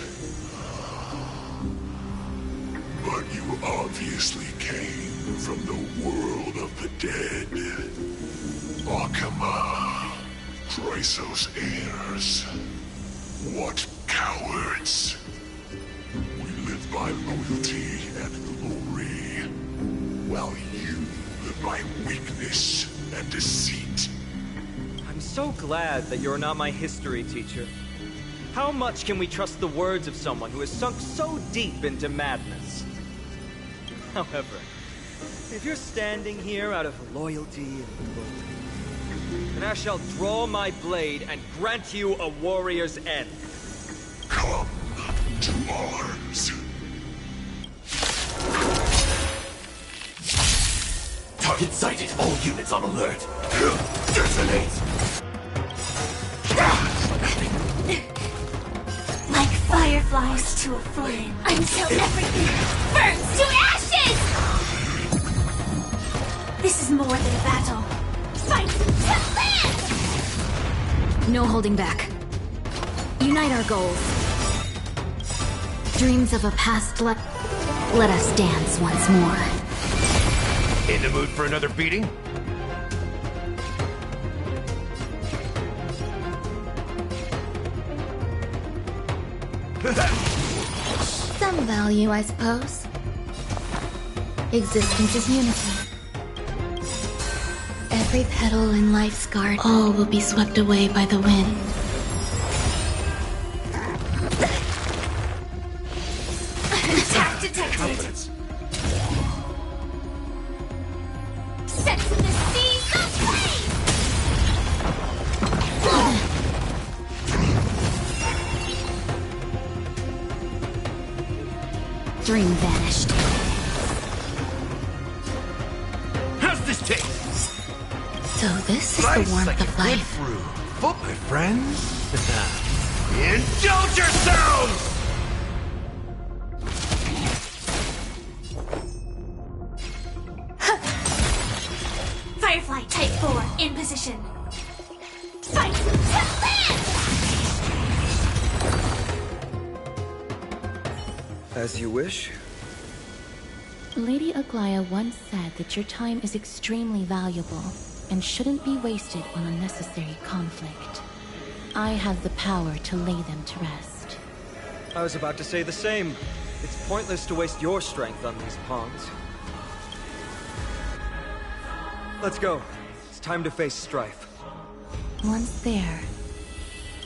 But you obviously came from the world of the dead. Akama, Chrysos heirs. What cowards! We live by loyalty and glory, while you live by weakness and deceit. I'm so glad that you're not my history teacher. How much can we trust the words of someone who has sunk so deep into madness? However, if you're standing here out of loyalty and glory, then I shall draw my blade and grant you a warrior's end. Come to arms. Target sighted. All units on alert. Detonate. Like fireflies to a flame, until everything burns to ashes! This is more than a battle. Fight to live! No holding back. Unite our goals. Dreams of a past let us dance once more. In the mood for another beating? Some value, I suppose. Existence is unity. Every petal in life's garden, all will be swept away by the wind. Attack detected! Sense in the sea, go play! Dream vanished. How's this taste? So this is Life's the warmth like of a good life. fruit. But my friends, indulge yourselves! Firefly Type 4 in position. Fight! As you wish. Lady Aglaya once said that your time is extremely valuable and shouldn't be wasted on unnecessary conflict. I have the power to lay them to rest. I was about to say the same. It's pointless to waste your strength on these pawns. Let's go. It's time to face Strife. Once there,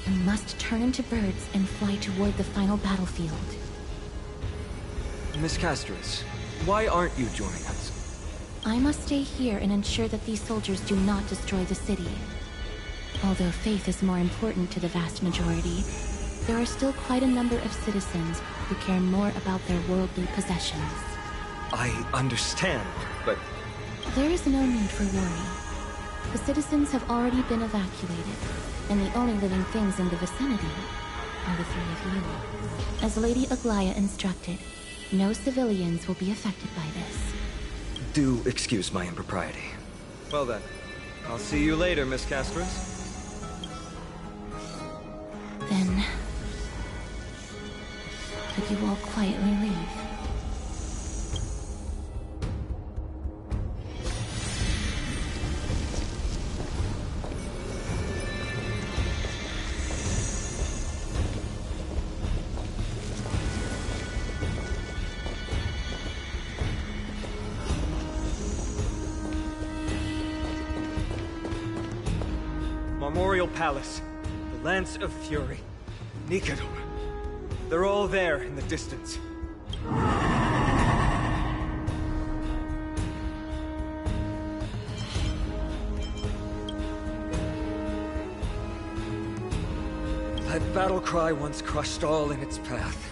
I must turn into birds and fly toward the final battlefield. Miss Castris, why aren't you joining us? I must stay here and ensure that these soldiers do not destroy the city. Although faith is more important to the vast majority, there are still quite a number of citizens who care more about their worldly possessions. I understand, but... There is no need for worry. The citizens have already been evacuated, and the only living things in the vicinity are the three of you. As Lady Aglaya instructed, no civilians will be affected by this. Do excuse my impropriety. Well then, I'll see you later, Miss Castris. Then... could you all quietly leave? Memorial Palace, the Lance of Fury, Nicanor. They're all there in the distance. That battle cry once crushed all in its path.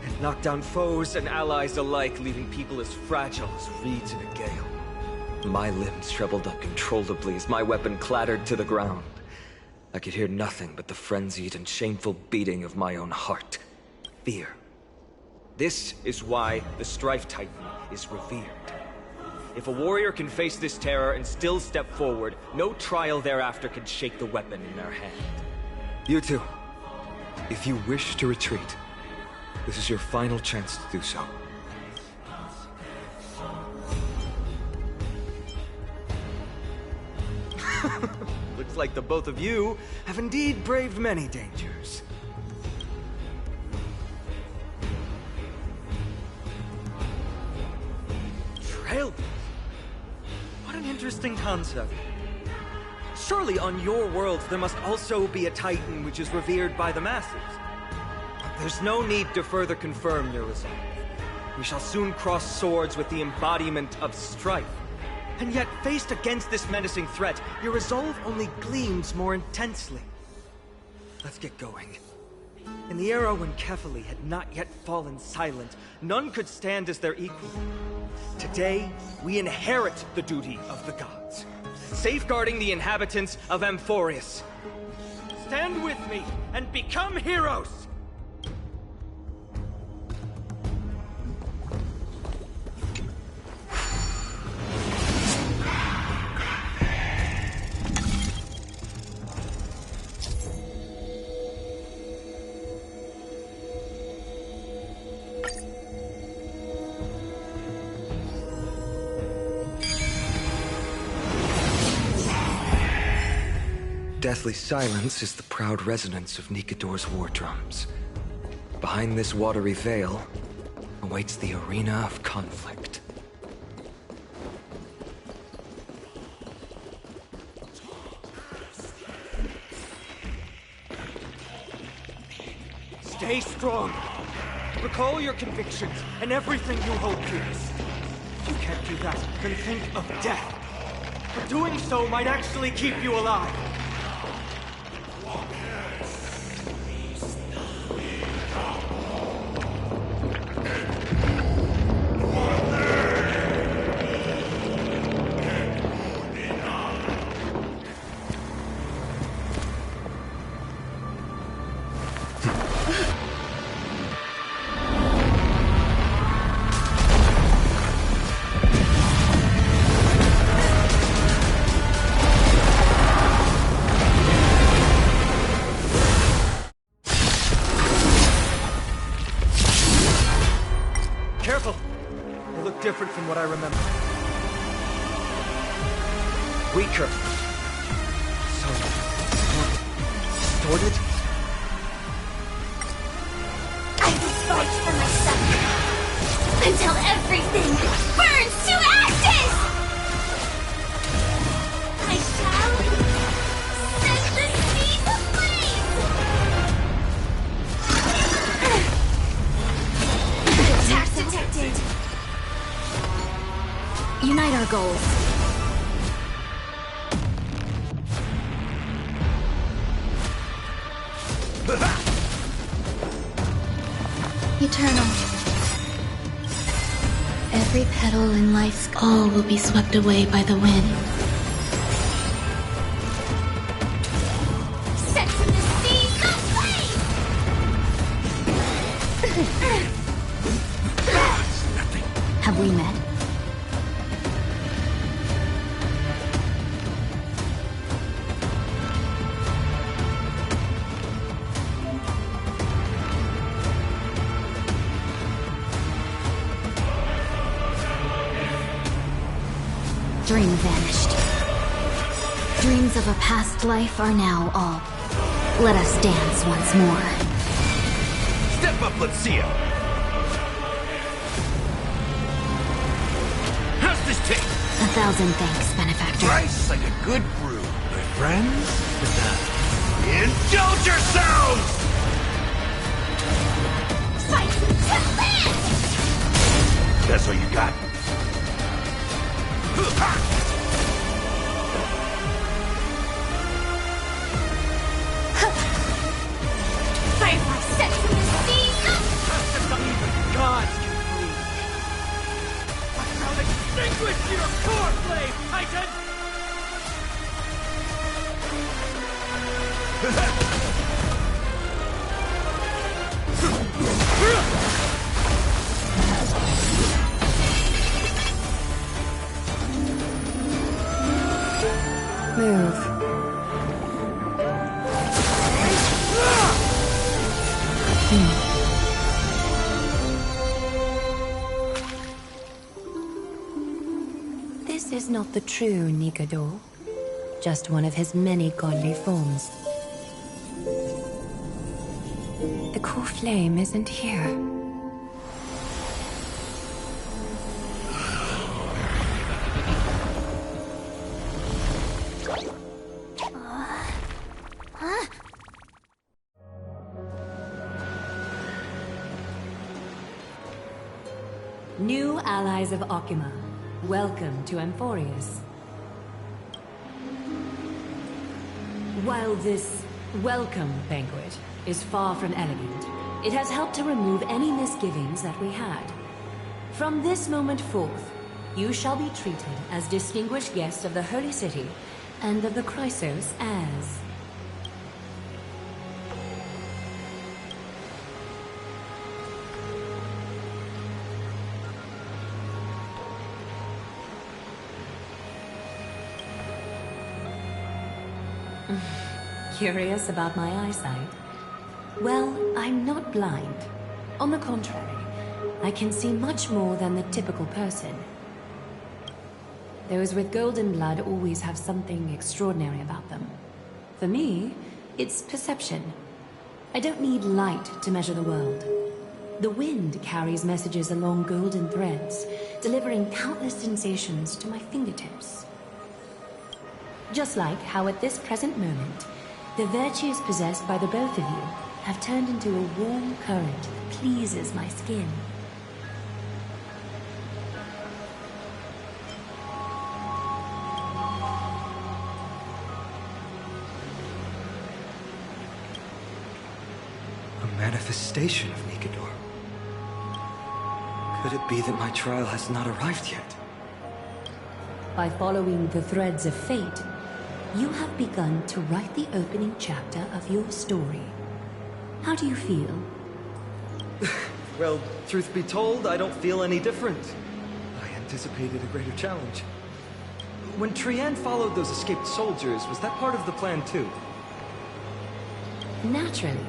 It knocked down foes and allies alike, leaving people as fragile as reeds in a gale. My limbs shriveled up uncontrollably as my weapon clattered to the ground. I could hear nothing but the frenzied and shameful beating of my own heart. Fear. This is why the Strife Titan is revered. If a warrior can face this terror and still step forward, no trial thereafter can shake the weapon in their hand. You two, if you wish to retreat, this is your final chance to do so. Looks like the both of you have indeed braved many dangers. Trail? What an interesting concept. Surely on your worlds there must also be a Titan which is revered by the masses. There's no need to further confirm your resolve. We shall soon cross swords with the embodiment of strife. And yet, faced against this menacing threat, your resolve only gleams more intensely. Let's get going. In the era when Kefali had not yet fallen silent, none could stand as their equal. Today, we inherit the duty of the gods, safeguarding the inhabitants of Amphoreus. Stand with me and become heroes! Deathly silence is the proud resonance of Nicanor's war drums. Behind this watery veil awaits the arena of conflict. Stay strong. Recall your convictions and everything you hold dearest. If you can't do that, then think of death. But doing so might actually keep you alive. different from what I remember. Weaker. So... distorted? I will fight for myself until everything burns to ashes! I shall set the seas ablaze! Attack detected! Unite our goals. Eternal. Every petal in life's all will be swept away by the wind. Set the seas ablaze! Have we met? Dream vanished. Dreams of a past life are now all. Let us dance once more. Step up, let's see it. How's this taste? 1,000 thanks, benefactor. Rice like a good brew, my friends. Indulge yourselves! Fight to land! That's all you got? Firefly sets in the seas! Even gods can breathe. I'll extinguish your core flame, Titan! Move. This is not the true Nikador, just one of his many godly forms. The core flame isn't here. New allies of Okima, welcome to Amphoreus. While this welcome banquet is far from elegant, it has helped to remove any misgivings that we had. From this moment forth, you shall be treated as distinguished guests of the Holy City and of the Chrysos as... Curious about my eyesight? Well, I'm not blind. On the contrary, I can see much more than the typical person. Those with golden blood always have something extraordinary about them. For me, it's perception. I don't need light to measure the world. The wind carries messages along golden threads, delivering countless sensations to my fingertips. Just like how at this present moment, the virtues possessed by the both of you have turned into a warm current that pleases my skin. A manifestation of Nikador. Could it be that my trial has not arrived yet? By following the threads of fate, you have begun to write the opening chapter of your story. How do you feel? Well, truth be told, I don't feel any different. I anticipated a greater challenge. When Trienne followed those escaped soldiers, was that part of the plan too? Naturally.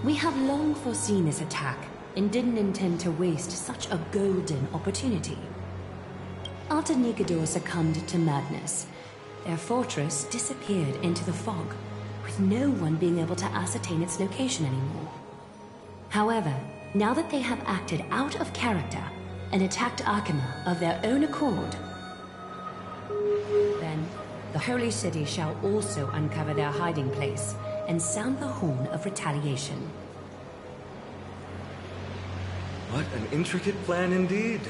We have long foreseen this attack, and didn't intend to waste such a golden opportunity. After Nikador succumbed to madness, their fortress disappeared into the fog, with no one being able to ascertain its location anymore. However, now that they have acted out of character and attacked Arkema of their own accord, then the Holy City shall also uncover their hiding place and sound the horn of retaliation. What an intricate plan indeed.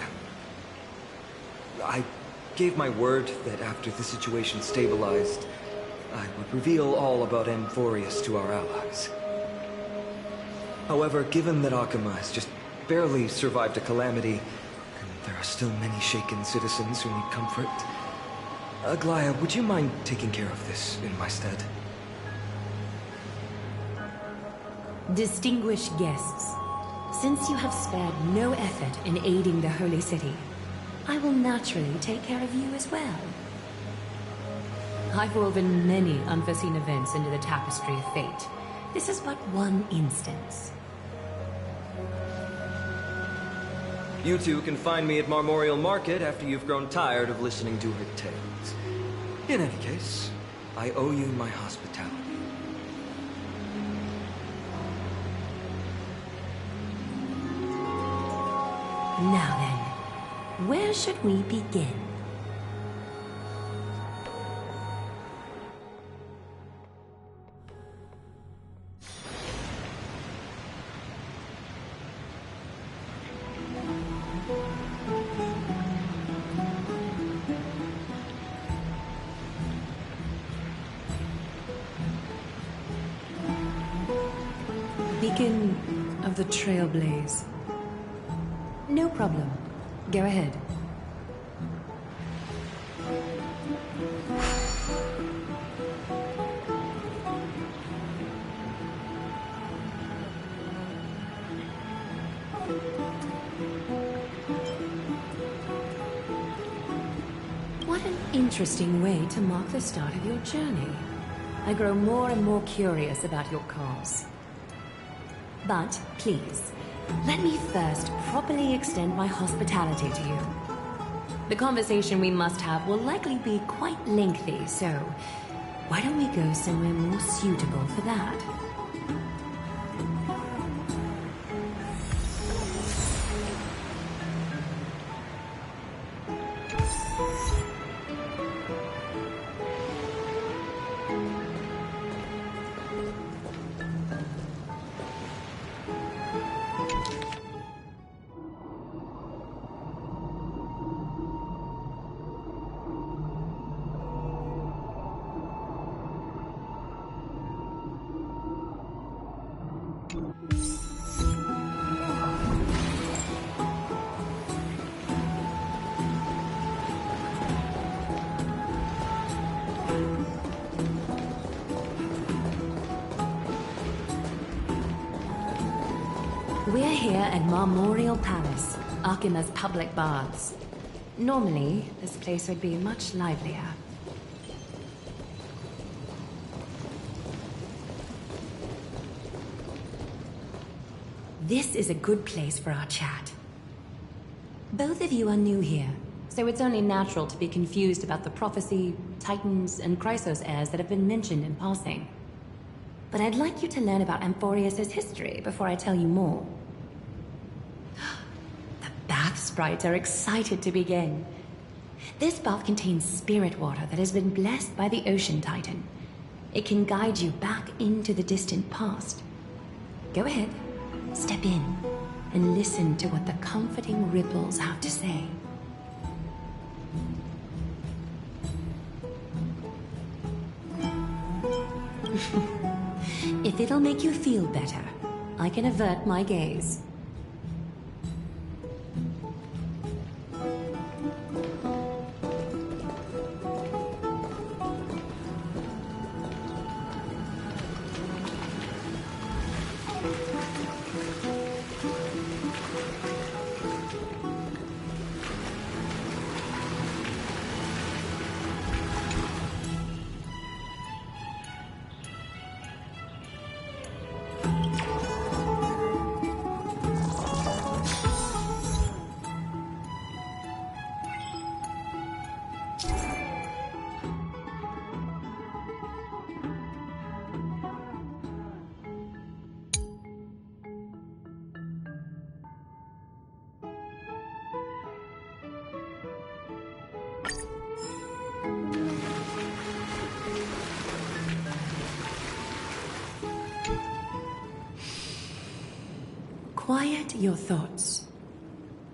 I gave my word that after the situation stabilized, I would reveal all about Amphoreus to our allies. However, given that Arkema has just barely survived a calamity, and there are still many shaken citizens who need comfort, Aglaya, would you mind taking care of this in my stead? Distinguished guests, since you have spared no effort in aiding the Holy City, I will naturally take care of you as well. I've woven many unforeseen events into the tapestry of fate. This is but one instance. You two can find me at Marmorial Market after you've grown tired of listening to her tales. In any case, I owe you my hospitality. Now then, where should we begin? Beacon of the Trailblaze. No problem. Go ahead. What an interesting way to mark the start of your journey. I grow more and more curious about your cause. But please, let me first properly extend my hospitality to you. The conversation we must have will likely be quite lengthy, so why don't we go somewhere more suitable for that? We're here at Marmorial Palace, Arkema's public baths. Normally, this place would be much livelier. This is a good place for our chat. Both of you are new here, so it's only natural to be confused about the prophecy, titans, and Chrysos heirs that have been mentioned in passing. But I'd like you to learn about Amphoreus' history before I tell you more. The bath sprites are excited to begin. This bath contains spirit water that has been blessed by the Ocean Titan. It can guide you back into the distant past. Go ahead, step in, and listen to what the comforting ripples have to say. If it'll make you feel better, I can avert my gaze. Quiet your thoughts.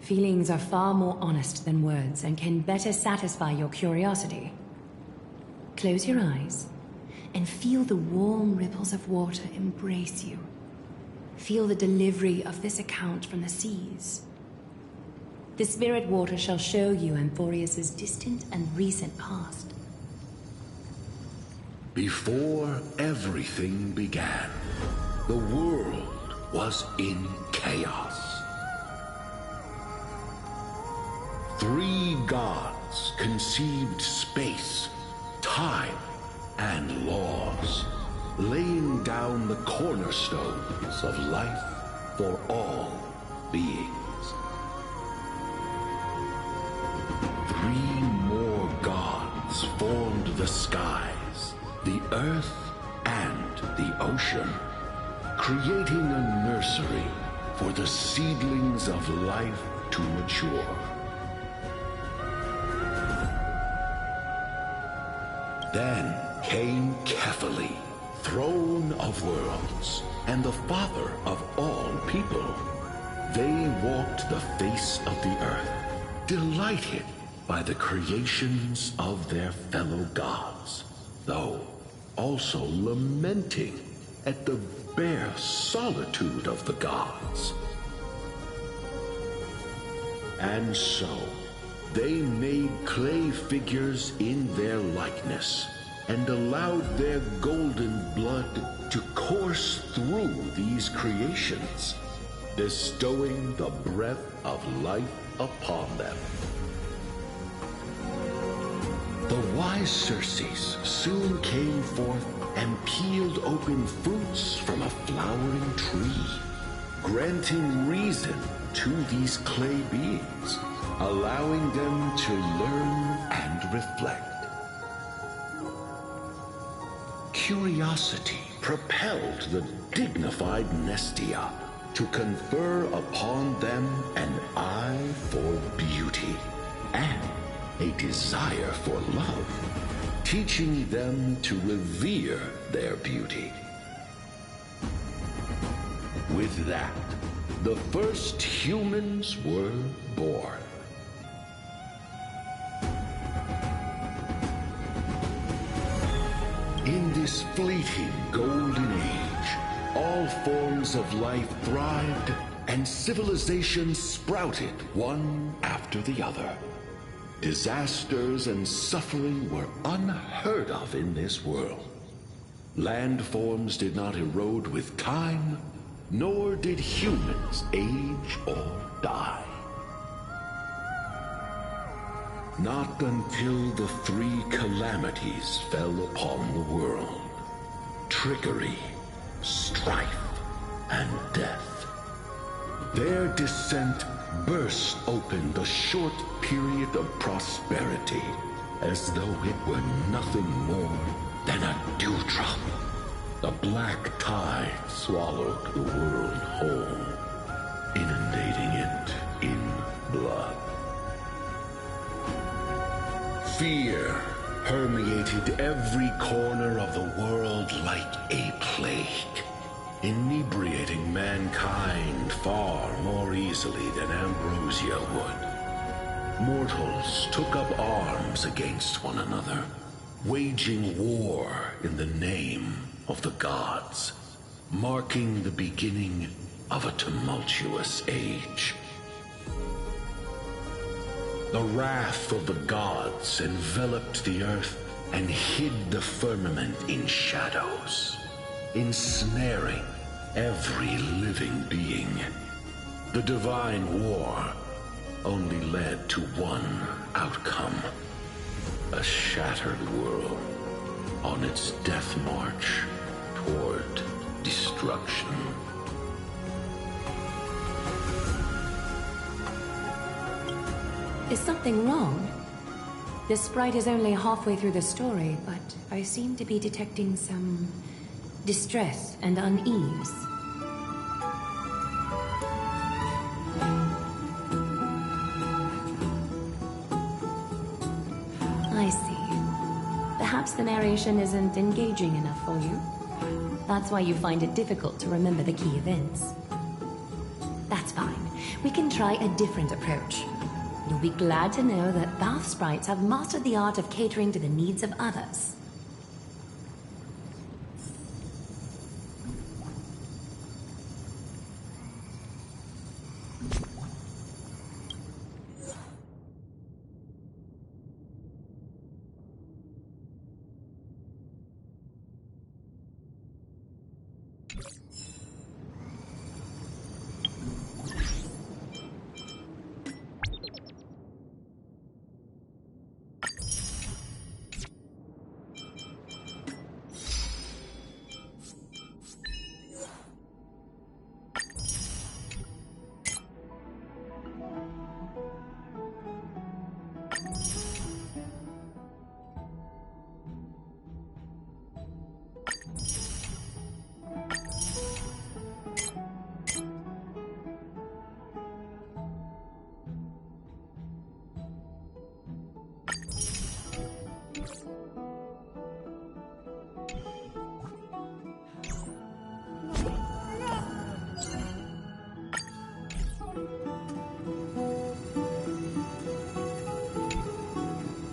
Feelings are far more honest than words and can better satisfy your curiosity. Close your eyes and feel the warm ripples of water embrace you. Feel the delivery of this account from the seas. The spirit water shall show you Amphoreus' distant and recent past. Before everything began, the world was in chaos. 3 gods conceived space, time, and laws, laying down the cornerstones of life for all beings. 3 more gods formed the skies, the earth, and the ocean, creating a nursery for the seedlings of life to mature. Then came Kefali, throne of worlds, and the father of all people. They walked the face of the earth, delighted by the creations of their fellow gods, though also lamenting at the bare solitude of the gods. And so, they made clay figures in their likeness, and allowed their golden blood to course through these creations, bestowing the breath of life upon them. The wise Circes soon came forth and peeled open fruits from a flowering tree, granting reason to these clay beings, allowing them to learn and reflect. Curiosity propelled the dignified Nestia to confer upon them an eye for beauty and a desire for love, teaching them to revere their beauty. With that, the first humans were born. In this fleeting golden age, all forms of life thrived and civilizations sprouted one after the other. Disasters and suffering were unheard of in this world. Landforms did not erode with time, nor did humans age or die. Not until the 3 calamities fell upon the world: trickery, strife, and death. Their descent burst open the short period of prosperity, as though it were nothing more than a dewdrop. The black tide swallowed the world whole, inundating it in blood. Fear permeated every corner of the world like a plague, inebriating mankind far more easily than ambrosia would. Mortals took up arms against one another, waging war in the name of the gods, marking the beginning of a tumultuous age. The wrath of the gods enveloped the earth and hid the firmament in shadows, ensnaring every living being. The divine war only led to one outcome: a shattered world on its death march toward destruction. Is something wrong? This sprite is only halfway through the story, but I seem to be detecting some distress and unease. I see. Perhaps the narration isn't engaging enough for you. That's why you find it difficult to remember the key events. That's fine. We can try a different approach. You'll be glad to know that bath sprites have mastered the art of catering to the needs of others.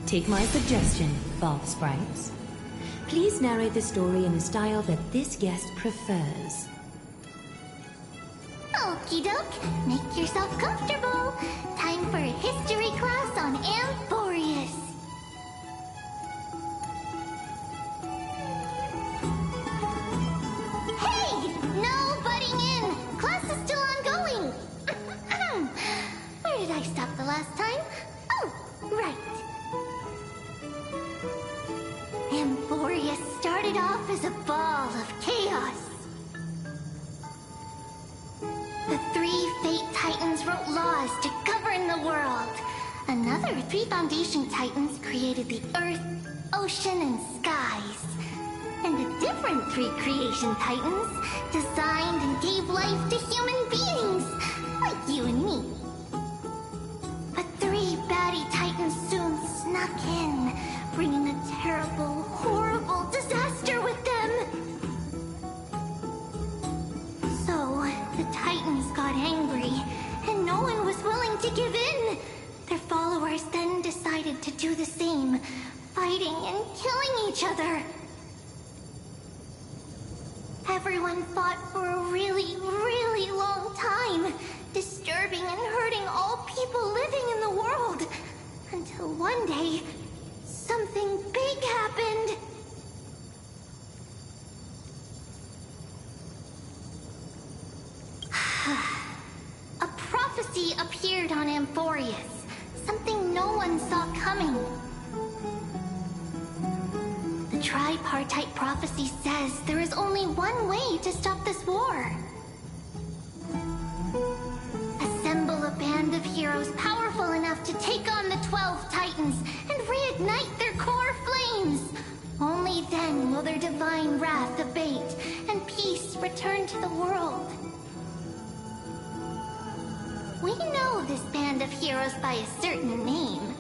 Take my suggestion, bath sprites. Please narrate the story in a style that this guest prefers. Okie doke, make yourself comfortable. Time for a history class on Amphoreus. Hey, no butting in. Class is still ongoing. Where did I stop the last time? Oh, right. Amphoreus started off as a ball of chaos. The 3 Fate Titans wrote laws to govern the world. Another 3 Foundation Titans created the earth, ocean, and skies. And the different 3 Creation Titans designed and gave life to human beings, like you and me. But 3 baddie Titans soon snuck in, bringing a terrible, horrible disaster with them. So, the Titans got angry, and no one was willing to give in. Their followers then decided to do the same, fighting and killing each other. Everyone fought for a really, really long time, disturbing and hurting all people living in the world. Until one day, something big happened. A prophecy appeared on Amphoreus, something no one saw coming. The tripartite prophecy says there is only one way to stop this war. Assemble a band of heroes powerful enough to take on the 12 Titans and reignite their core flames. Only then will their divine wrath abate and peace return to the world. We know this band of heroes by a certain name.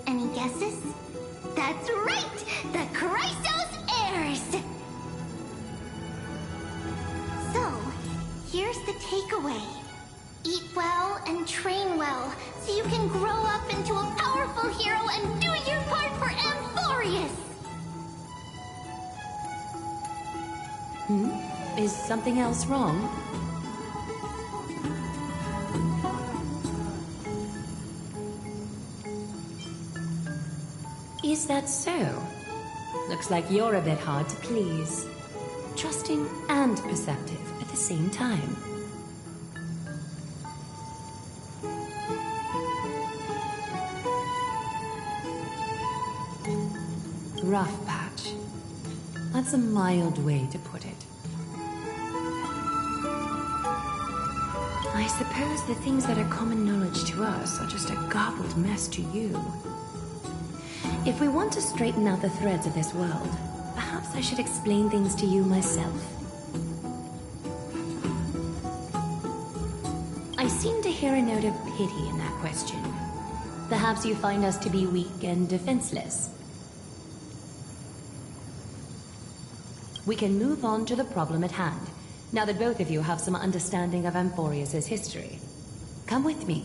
Any guesses? That's right! The Chrysos Heirs! So, here's the takeaway. Eat well and train well, so you can grow up into a powerful hero and do your part for Amphoreus! Is something else wrong? Is that so? Looks like you're a bit hard to please. Trusting and perceptive at the same time. Rough patch. That's a mild way to put it. I suppose the things that are common knowledge to us are just a garbled mess to you. If we want to straighten out the threads of this world, perhaps I should explain things to you myself. I seem to hear a note of pity in that question. Perhaps you find us to be weak and defenseless. We can move on to the problem at hand. now that both of you have some understanding of Amphoreus' history. Come with me.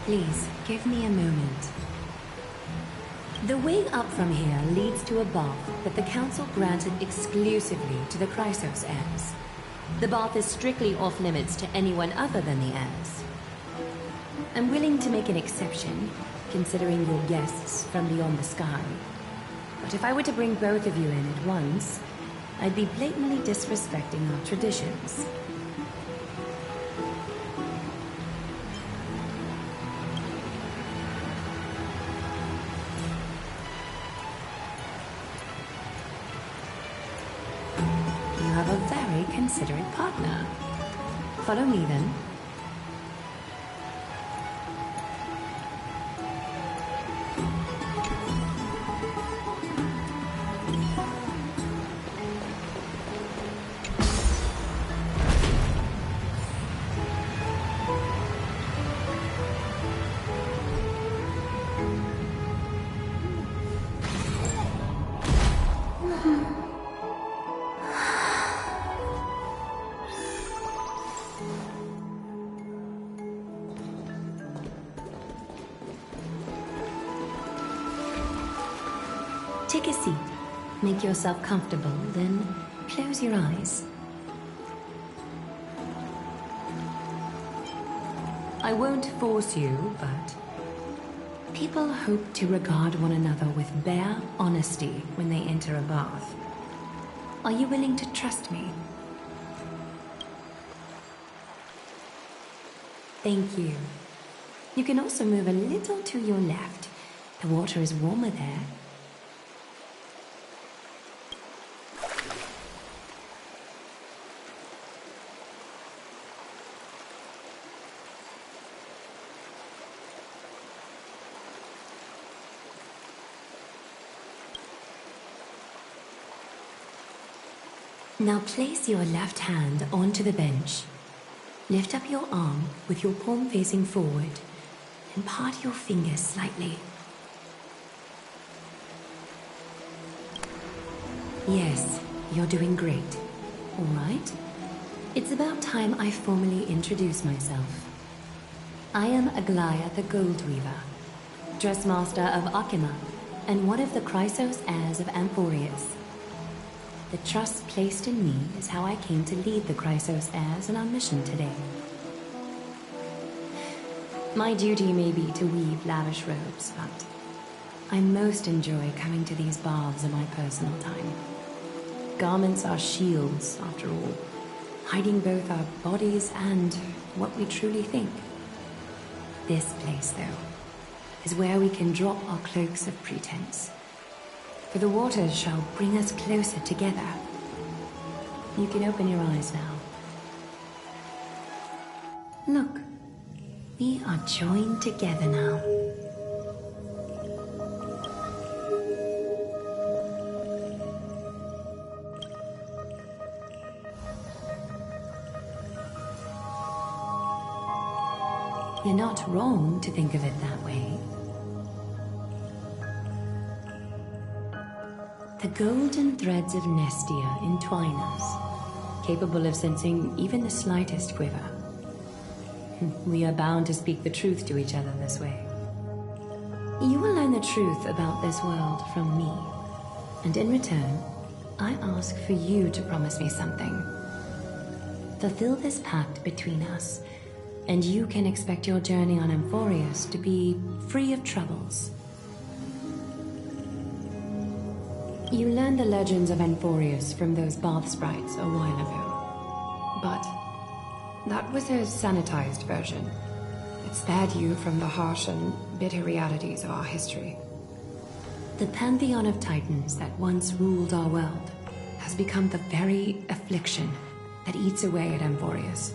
Please, give me a moment. The way up from here leads to a bath that the Council granted exclusively to the Chrysos heirs. The bath is strictly off-limits to anyone other than the heirs. I'm willing to make an exception, considering your guests from beyond the sky. But if I were to bring both of you in at once, I'd be blatantly disrespecting our traditions. Considerate partner. Follow me then. Take a seat. Make yourself comfortable, then close your eyes. I won't force you, but people hope to regard one another with bare honesty when they enter a bath. Are you willing to trust me? Thank you. You can also move a little to your left. The water is warmer there. Now place your left hand onto the bench. Lift up your arm with your palm facing forward and part your fingers slightly. Yes, you're doing great. All right. It's about time I formally introduce myself. I am Aglaya the Gold Weaver, Dressmaster of Akima, and one of the Chrysos heirs of Amphoreus. The trust placed in me is how I came to lead the Chrysos heirs on our mission today. My duty may be to weave lavish robes, but I most enjoy coming to these baths in my personal time. Garments are shields, after all, hiding both our bodies and what we truly think. This place, though, is where we can drop our cloaks of pretense. For the waters shall bring us closer together. You can open your eyes now. Look, we are joined together now. You're not wrong to think of it that way. The golden threads of Nestia entwine us, capable of sensing even the slightest quiver. We are bound to speak the truth to each other this way. You will learn the truth about this world from me, and in return, I ask for you to promise me something. Fulfill this pact between us, and you can expect your journey on Amphoreus to be free of troubles. You learned the legends of Amphoreus from those bath sprites a while ago. But that was a sanitized version. It spared you from the harsh and bitter realities of our history. The pantheon of titans that once ruled our world has become the very affliction that eats away at Amphoreus.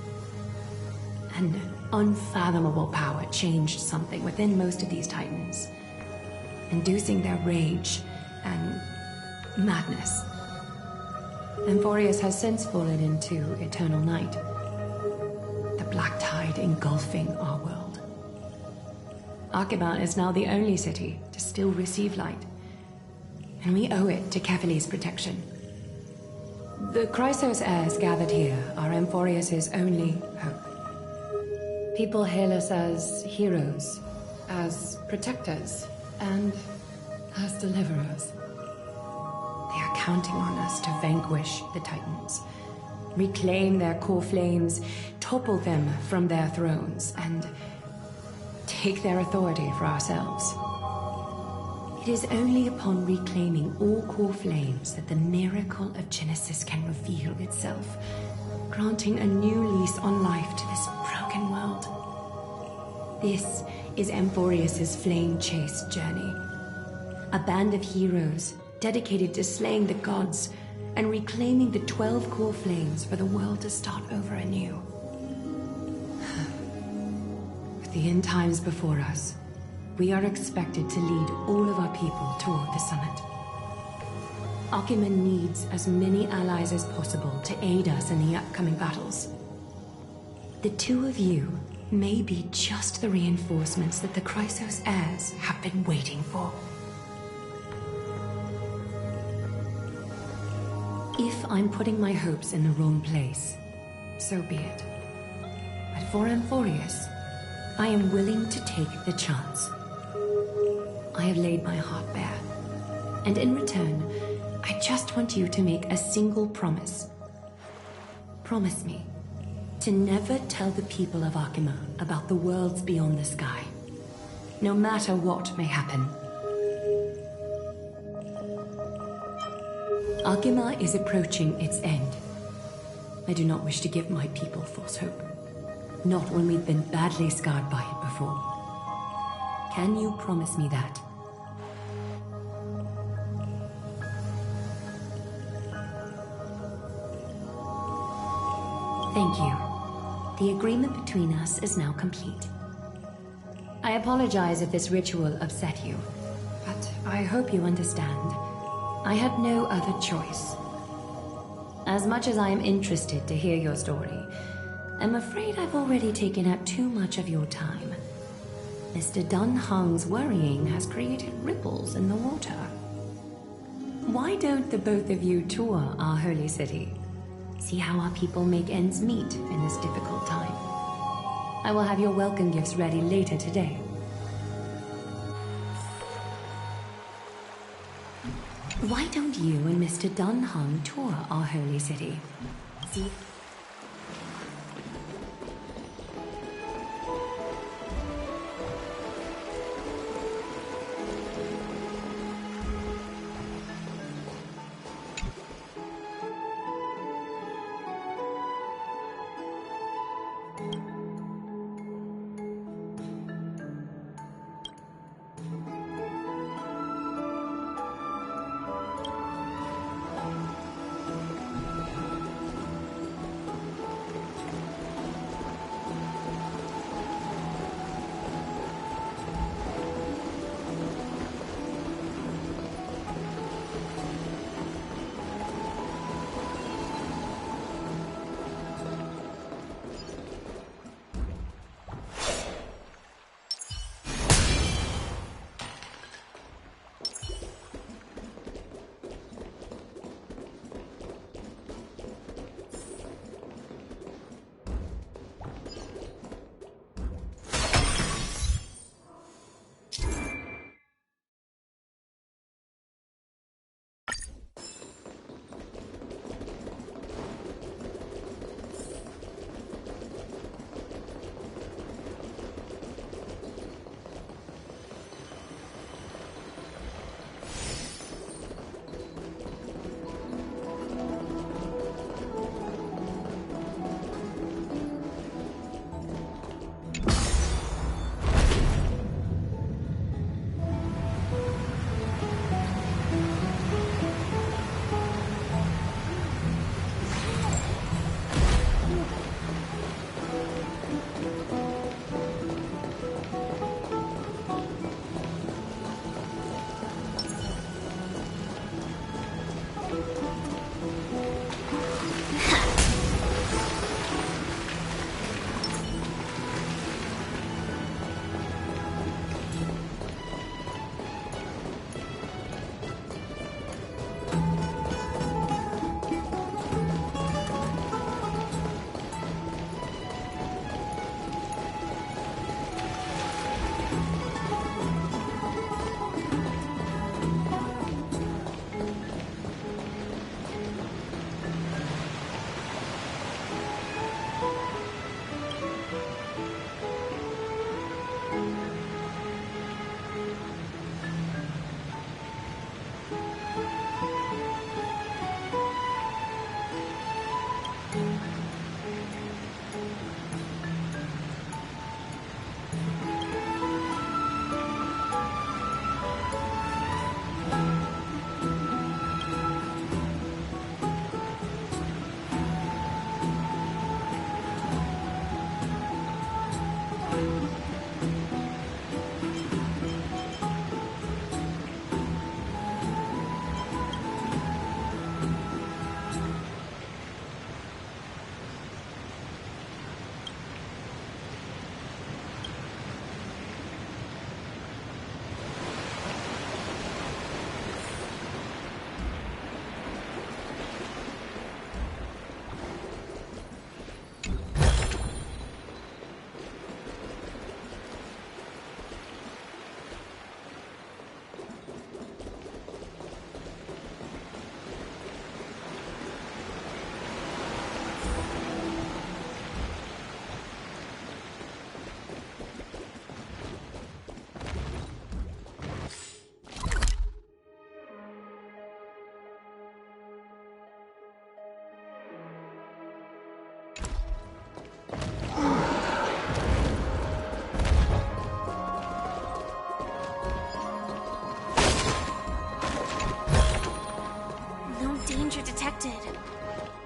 An unfathomable power changed something within most of these titans, inducing their rage and madness. Amphoreus has since fallen into eternal night, the black tide engulfing our world. Akima is now the only city to still receive light, and we owe it to Kefali's protection. The Chrysos heirs gathered here are Amphoreus' only hope. People hail us as heroes, as protectors, and as deliverers. They are counting on us to vanquish the Titans, reclaim their core flames, topple them from their thrones, and take their authority for ourselves. It is only upon reclaiming all core flames that the miracle of Genesis can reveal itself, granting a new lease on life to this broken world. This is Amphoreus' flame chase journey. A band of heroes dedicated to slaying the gods and reclaiming the 12 core flames for the world to start over anew. With the end times before us, we are expected to lead all of our people toward the summit. Akima needs as many allies as possible to aid us in the upcoming battles. The two of you may be just the reinforcements that the Chrysos heirs have been waiting for. If I'm putting my hopes in the wrong place, so be it. But for Amphoreus, I am willing to take the chance. I have laid my heart bare, and in return, I just want you to make a single promise. Promise me to never tell the people of Akima about the worlds beyond the sky, no matter what may happen. Akima is approaching its end. I do not wish to give my people false hope, not when we've been badly scarred by it before. Can you promise me that? Thank you. The agreement between us is now complete. I apologize if this ritual upset you, but I hope you understand. I had no other choice. As much as I am interested to hear your story, I'm afraid I've already taken up too much of your time. Mr. Dunhung's worrying has created ripples in the water. Why don't the both of you tour our holy city? See how our people make ends meet in this difficult time. I will have your welcome gifts ready later today. Why don't you and Mr. Dunhung tour our holy city? See?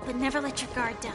But never let your guard down.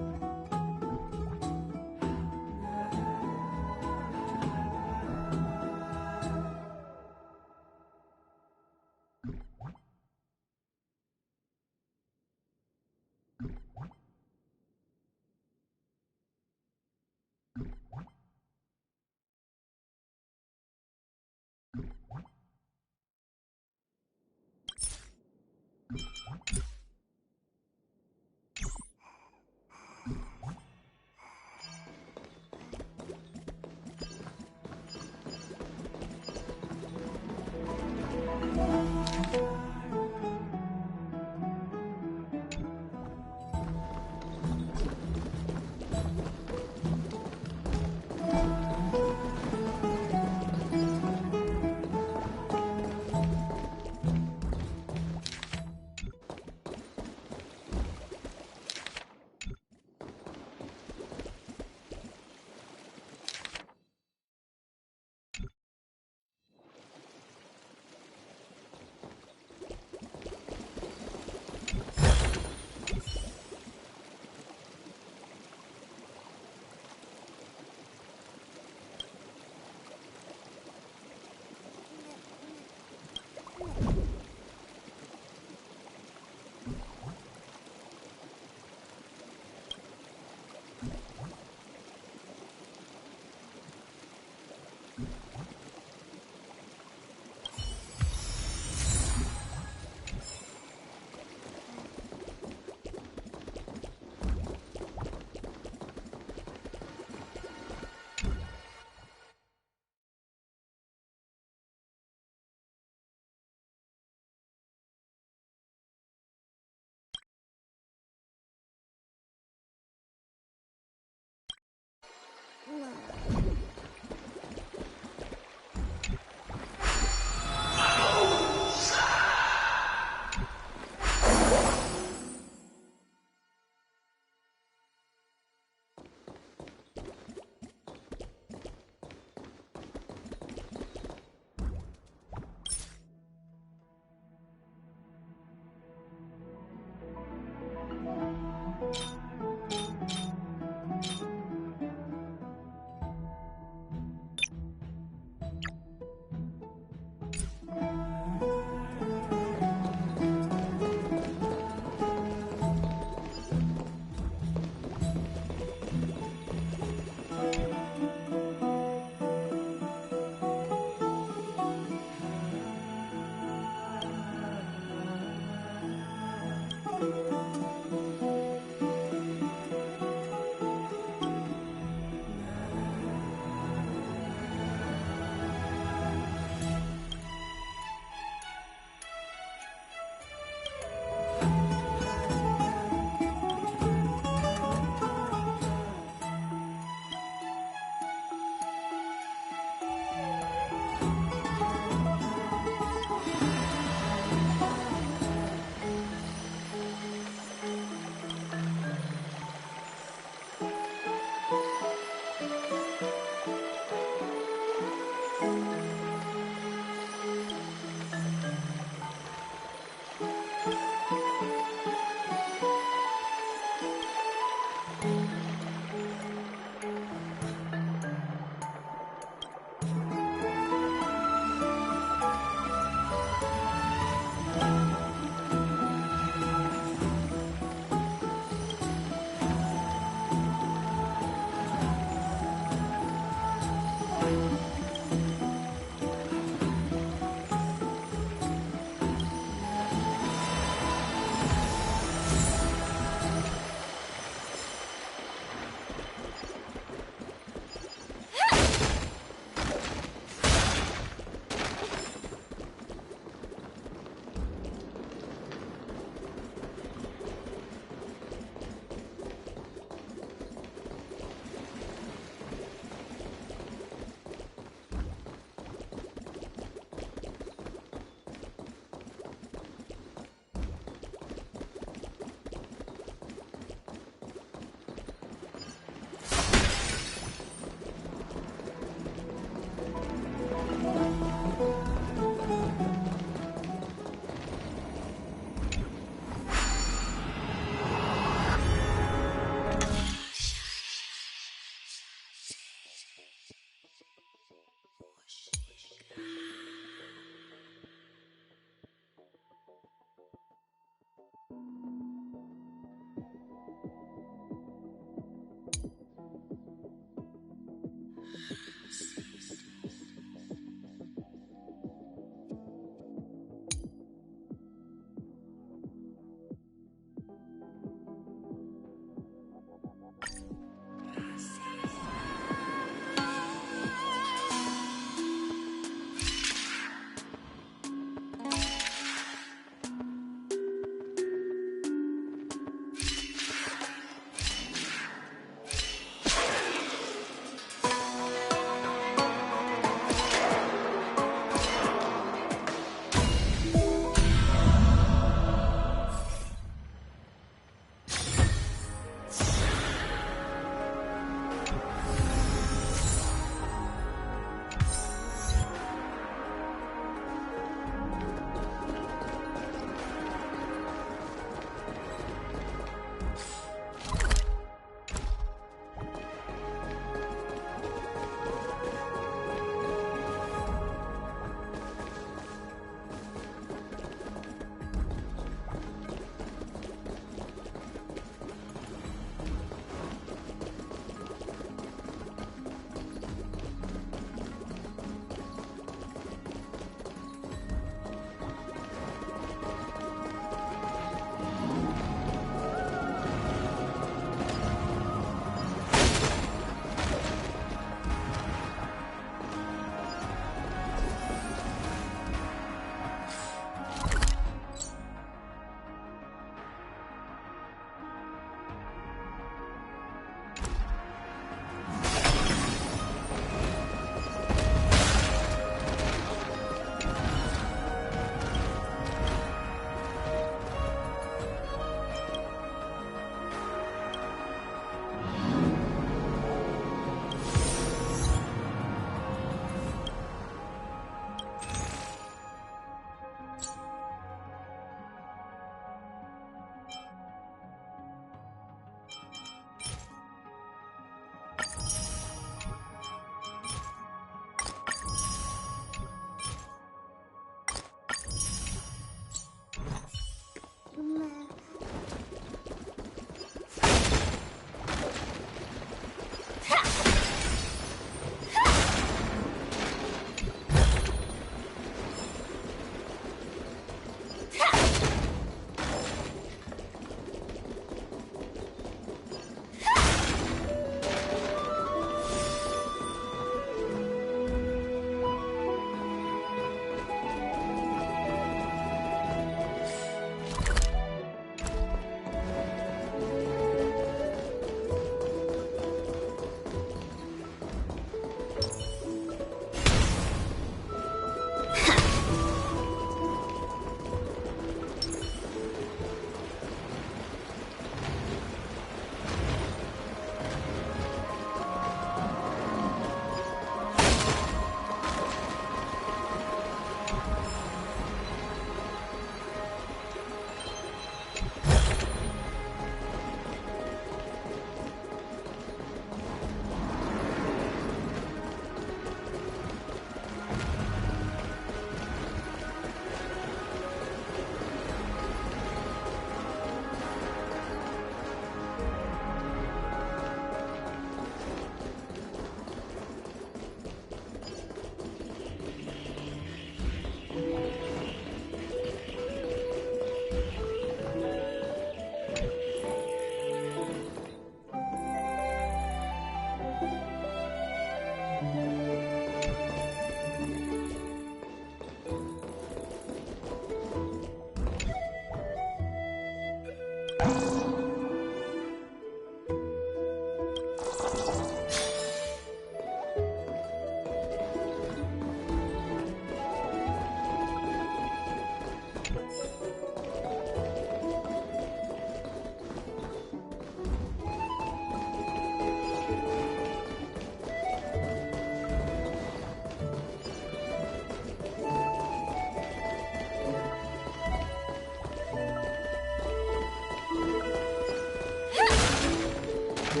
No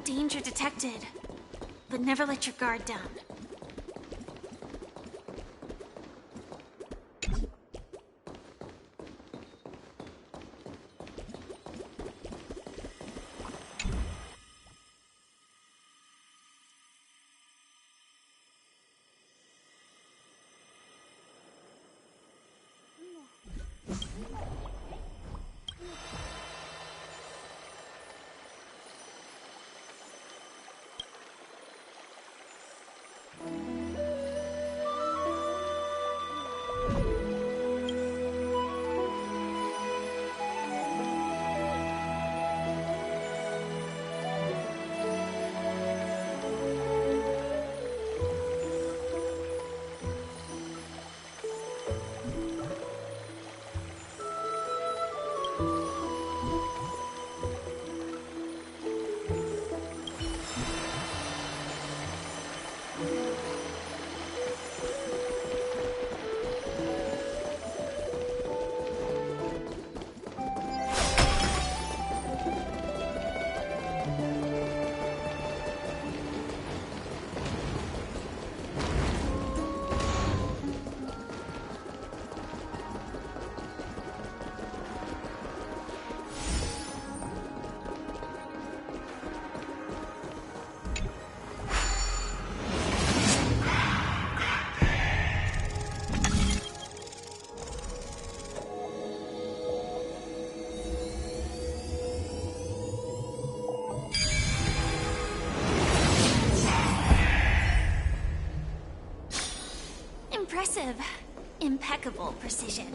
danger detected. But never let your guard down. Impressive. Impeccable precision.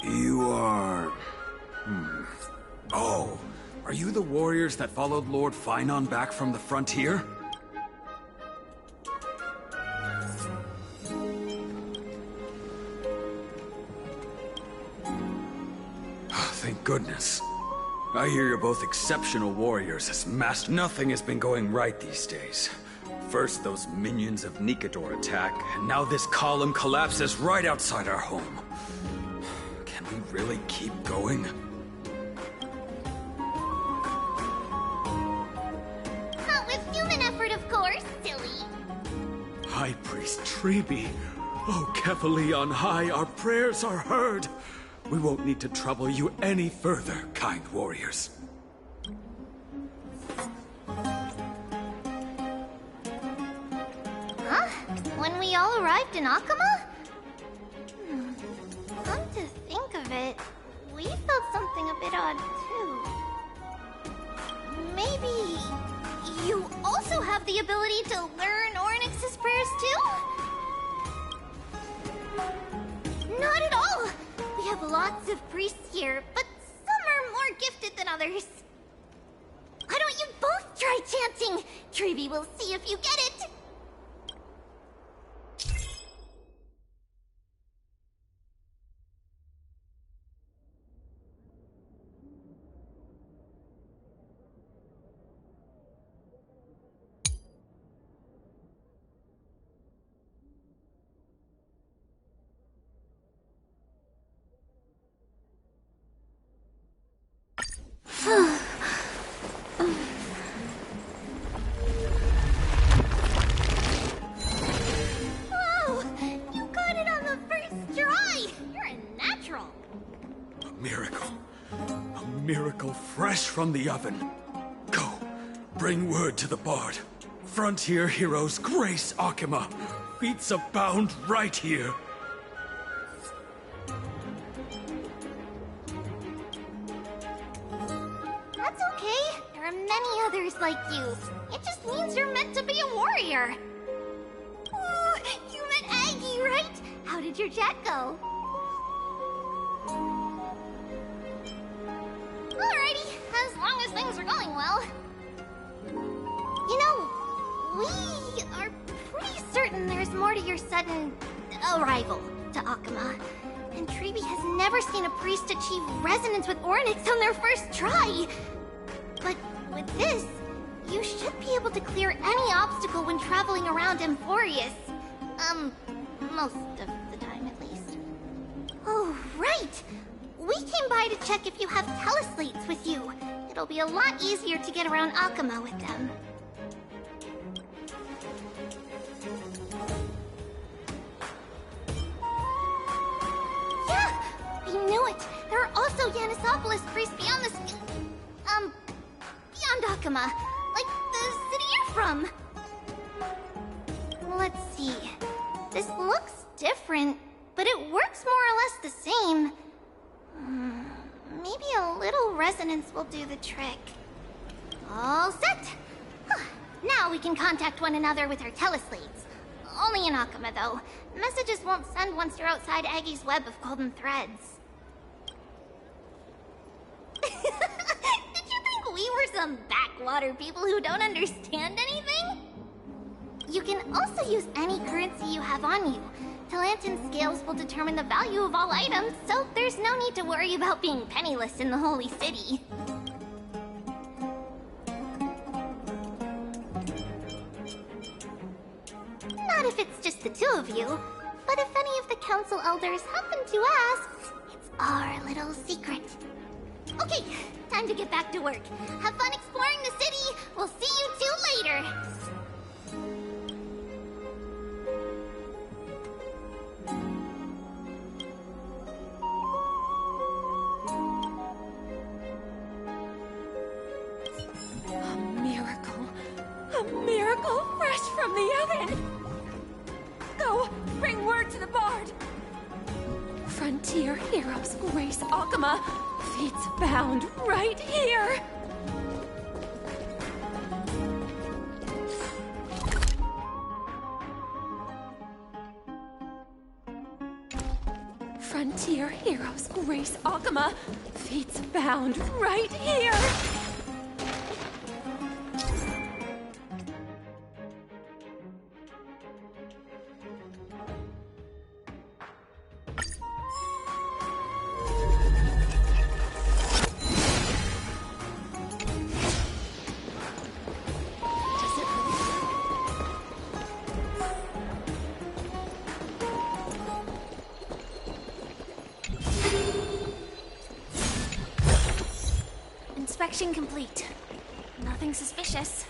You are... Oh, are you the warriors that followed Lord Finon back from the frontier? Thank goodness. I hear you're both exceptional warriors as master. Nothing has been going right these days. First those minions of Nikador attack, and now this column collapses right outside our home. Can we really keep going? Not with human effort, of course, silly. High Priest Treeby. Oh, Kefali on high, our prayers are heard. We won't need to trouble you any further, kind warriors. Huh? When we all arrived in Akama? Come to think of it, we felt something a bit odd too. Maybe you also have the ability to learn Ornyx's prayers too? Not at all! We have lots of priests here, but some are more gifted than others. Why don't you both try chanting? Treeby will see if you get it. Whoa! You got it on the first try! You're a natural! A miracle. A miracle fresh from the oven. Go, bring word to the Bard. Frontier heroes grace Akama. Feats abound right here. That's okay. There are many others like you. It just means you're meant to be a warrior. Oh, you met Aggie, right? How did your jet go? Alrighty, as long as things are going well. You know, we are pretty certain there's more to your sudden arrival to Akama. And Treeby has never seen a priest achieve resonance with Ornyx on their first try. But with this, you should be able to clear any obstacle when traveling around Amphoreus. Most of the time at least. Oh, right! We came by to check if you have teleslates with you. It'll be a lot easier to get around Akama with them. Yeah! I knew it! There are also Yanisopolis priests beyond the beyond Akama. Like the city you're from. Let's see. This looks different, but it works more or less the same. Maybe a little resonance will do the trick. All set! Huh. Now we can contact one another with our teleslates. Only in Akama, though. Messages won't send once you're outside Aggie's web of golden threads. Did you think we were some backwater people who don't understand anything? You can also use any currency you have on you. Talantan scales will determine the value of all items, so there's no need to worry about being penniless in the Holy City. Not if it's just the two of you, but if any of the council elders happen to ask, it's our little secret. Okay, time to get back to work. Have fun exploring the city. We'll see you two later. A miracle fresh from the oven! Go, bring word to the Bard! Frontier heroes grace Akama. Feats bound right here! Frontier heroes grace Akama. Feats bound right here! Inspection complete. Nothing suspicious.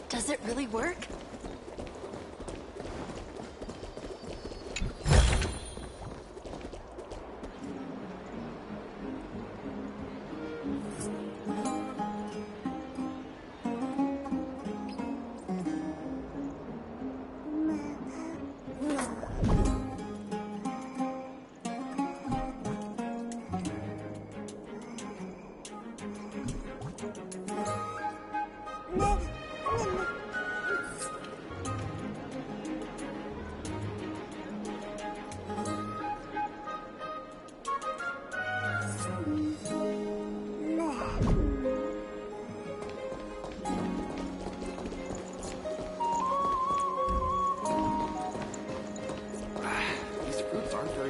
Does it really work?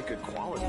Good quality.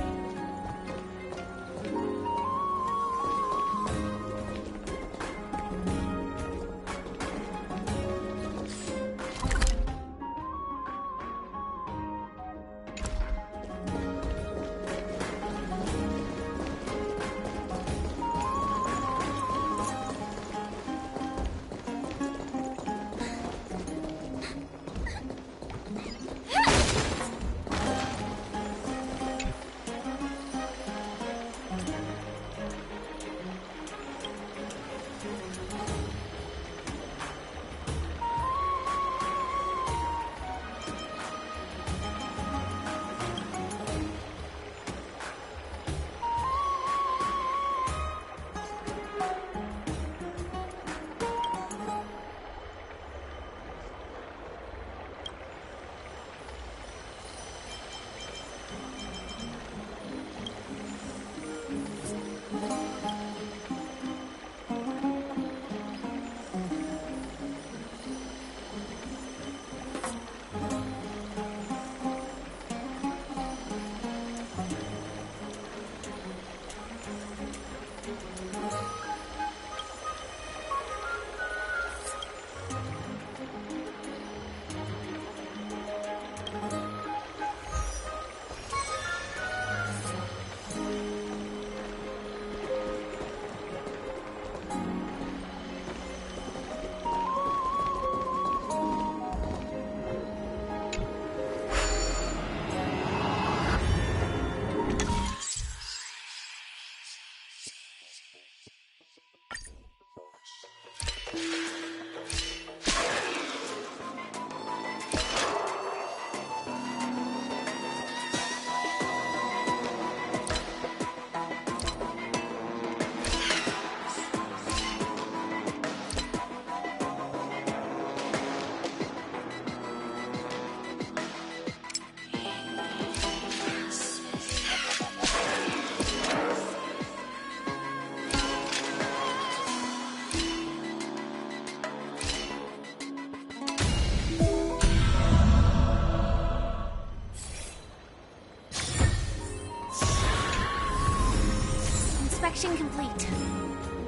complete.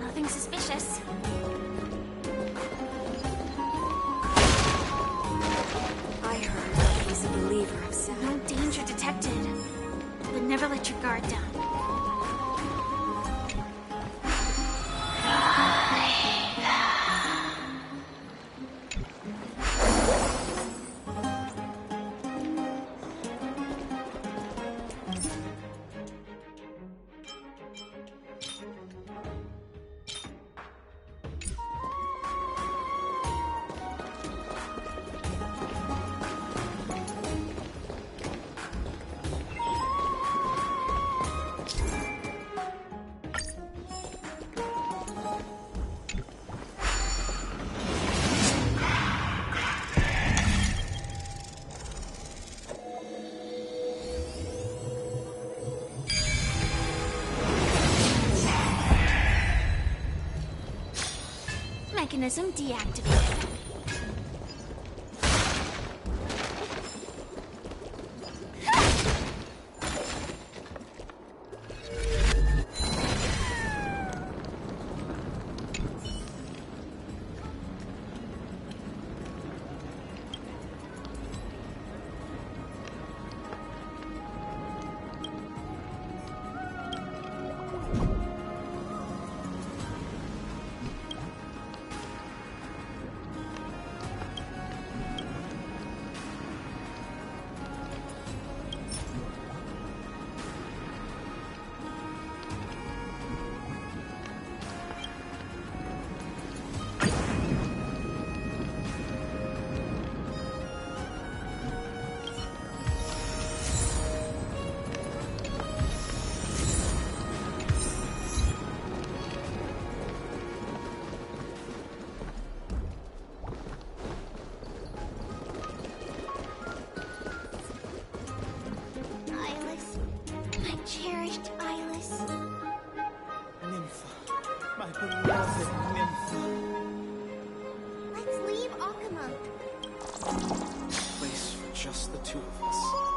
Nothing suspicious. I heard he's a believer of sound. No danger detected. But never let your guard down. Mechanism deactivated. Just the two of us.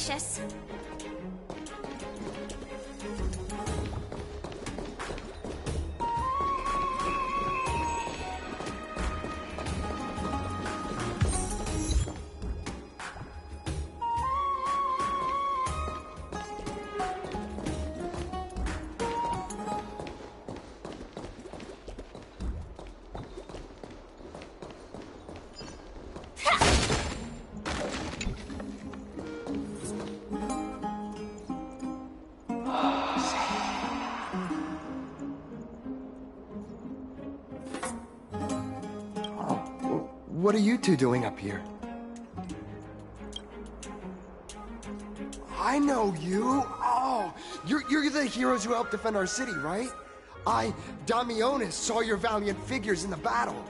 suspicious. What are you two doing up here? I know you. Oh, you're the heroes who helped defend our city, right? Damionis, saw your valiant figures in the battle.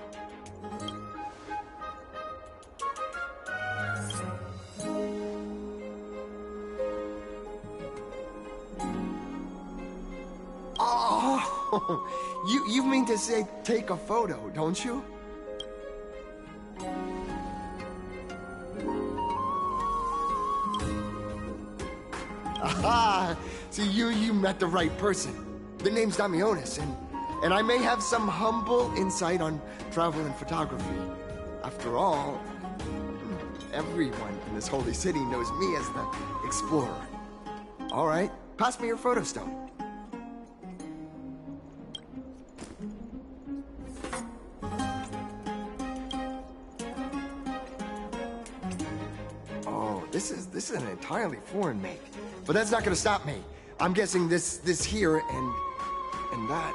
Oh, you mean to say take a photo, don't you? Aha! See, you met the right person. The name's Damionis, and I may have some humble insight on travel and photography. After all, everyone in this holy city knows me as the explorer. All right, pass me your photo stone. Oh, this is an entirely foreign make. But that's not gonna stop me. I'm guessing this here and that.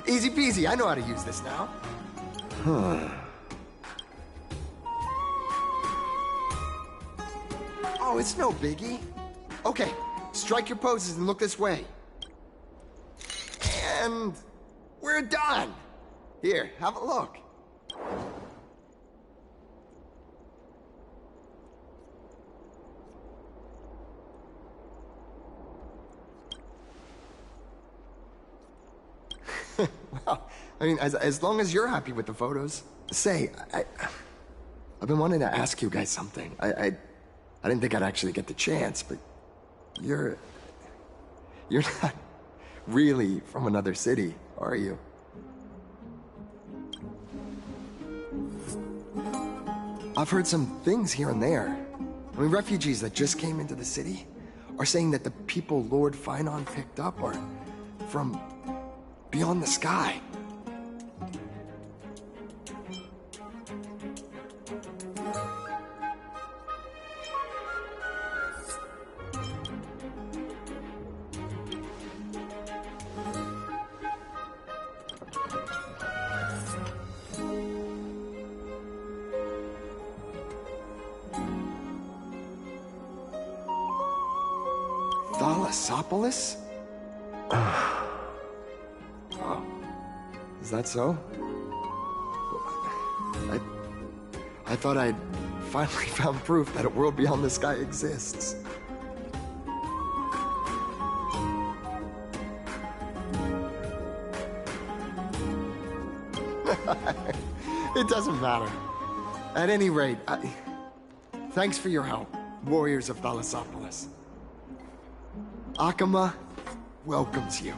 Easy peasy, I know how to use this now. Huh. Oh, it's no biggie. Okay, strike your poses and look this way. And we're done. Here, have a look. Well, I mean, as long as you're happy with the photos. Say, I've been wanting to ask you guys something. I didn't think I'd actually get the chance, but you're not really from another city, are you? I've heard some things here and there. I mean, refugees that just came into the city are saying that the people Lord Finon picked up are from beyond the sky. Thalassopolis? Oh, is that so? I thought I'd finally found proof that a world beyond the sky exists. It doesn't matter. At any rate, thanks for your help, warriors of Thalassopolis. Akama welcomes you.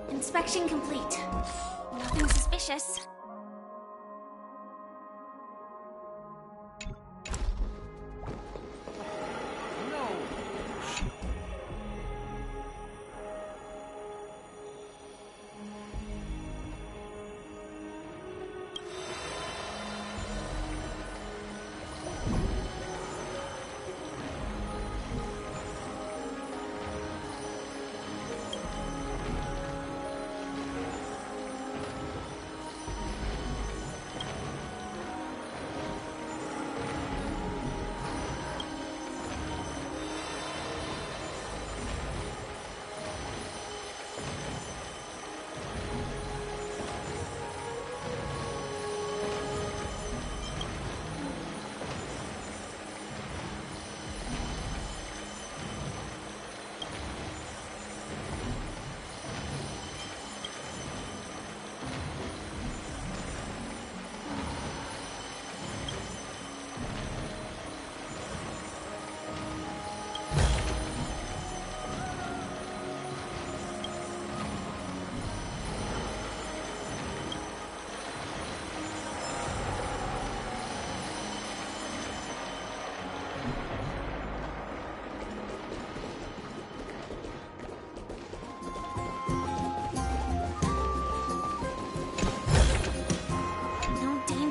Inspection complete. Nothing suspicious.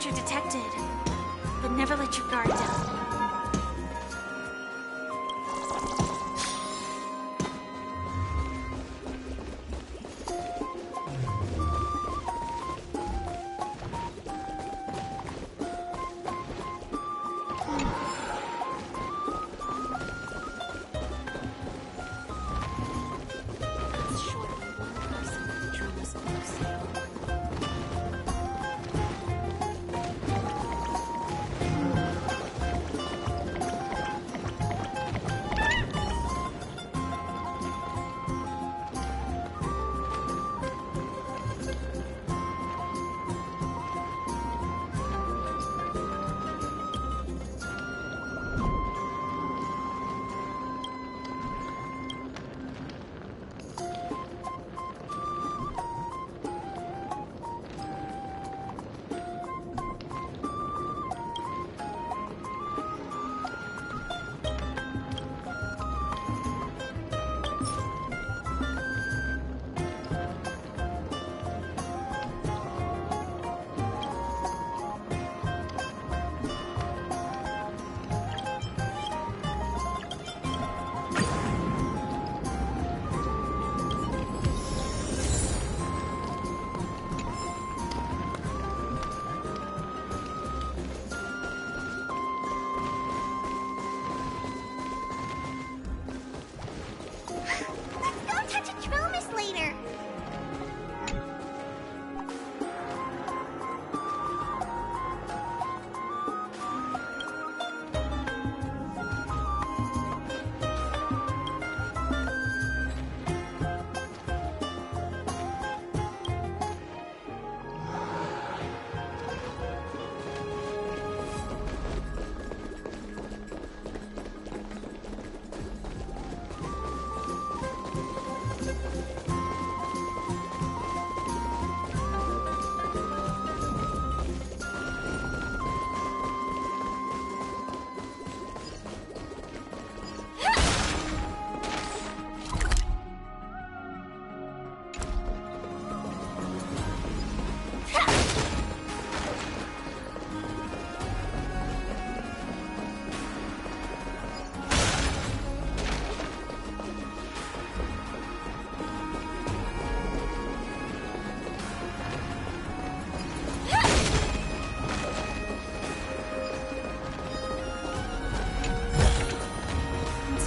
Detected, but never let your guard down.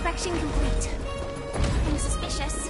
Inspection complete. Nothing suspicious.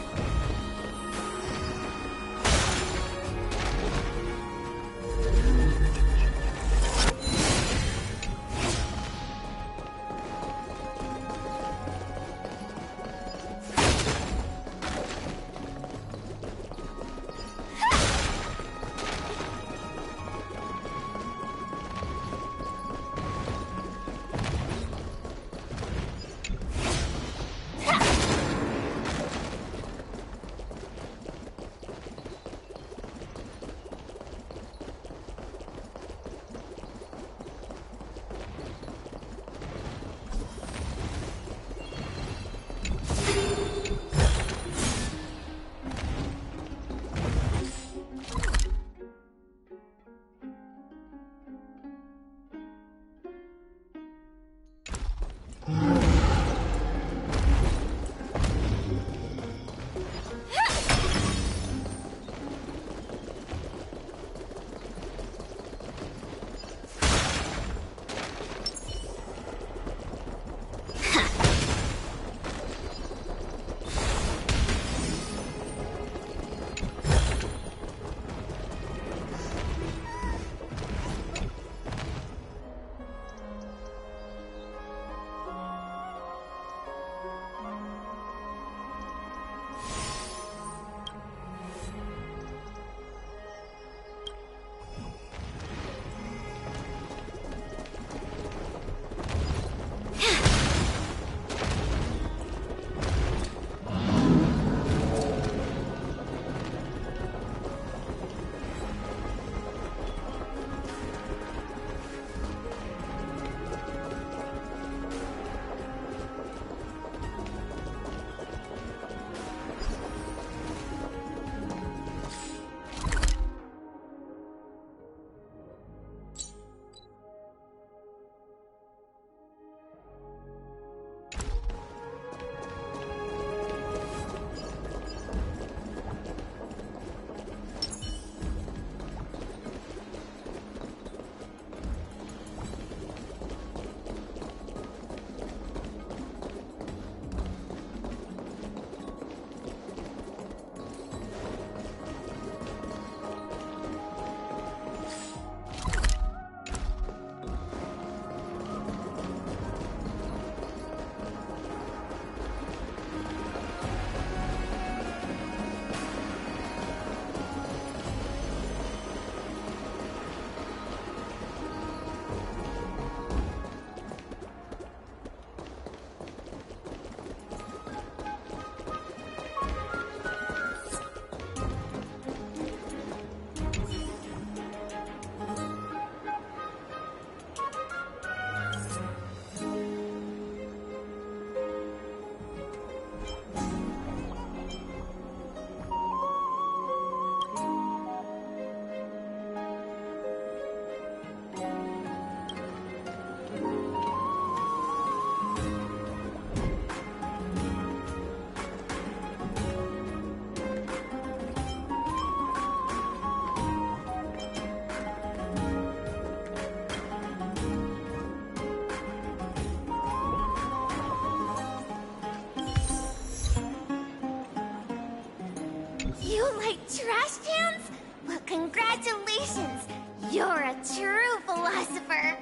You like trash cans? Well, congratulations! You're a true philosopher!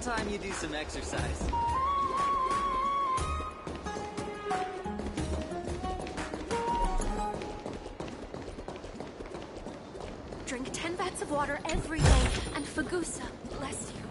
time you do some exercise. Drink 10 vats of water every day, and Fagusa, bless you.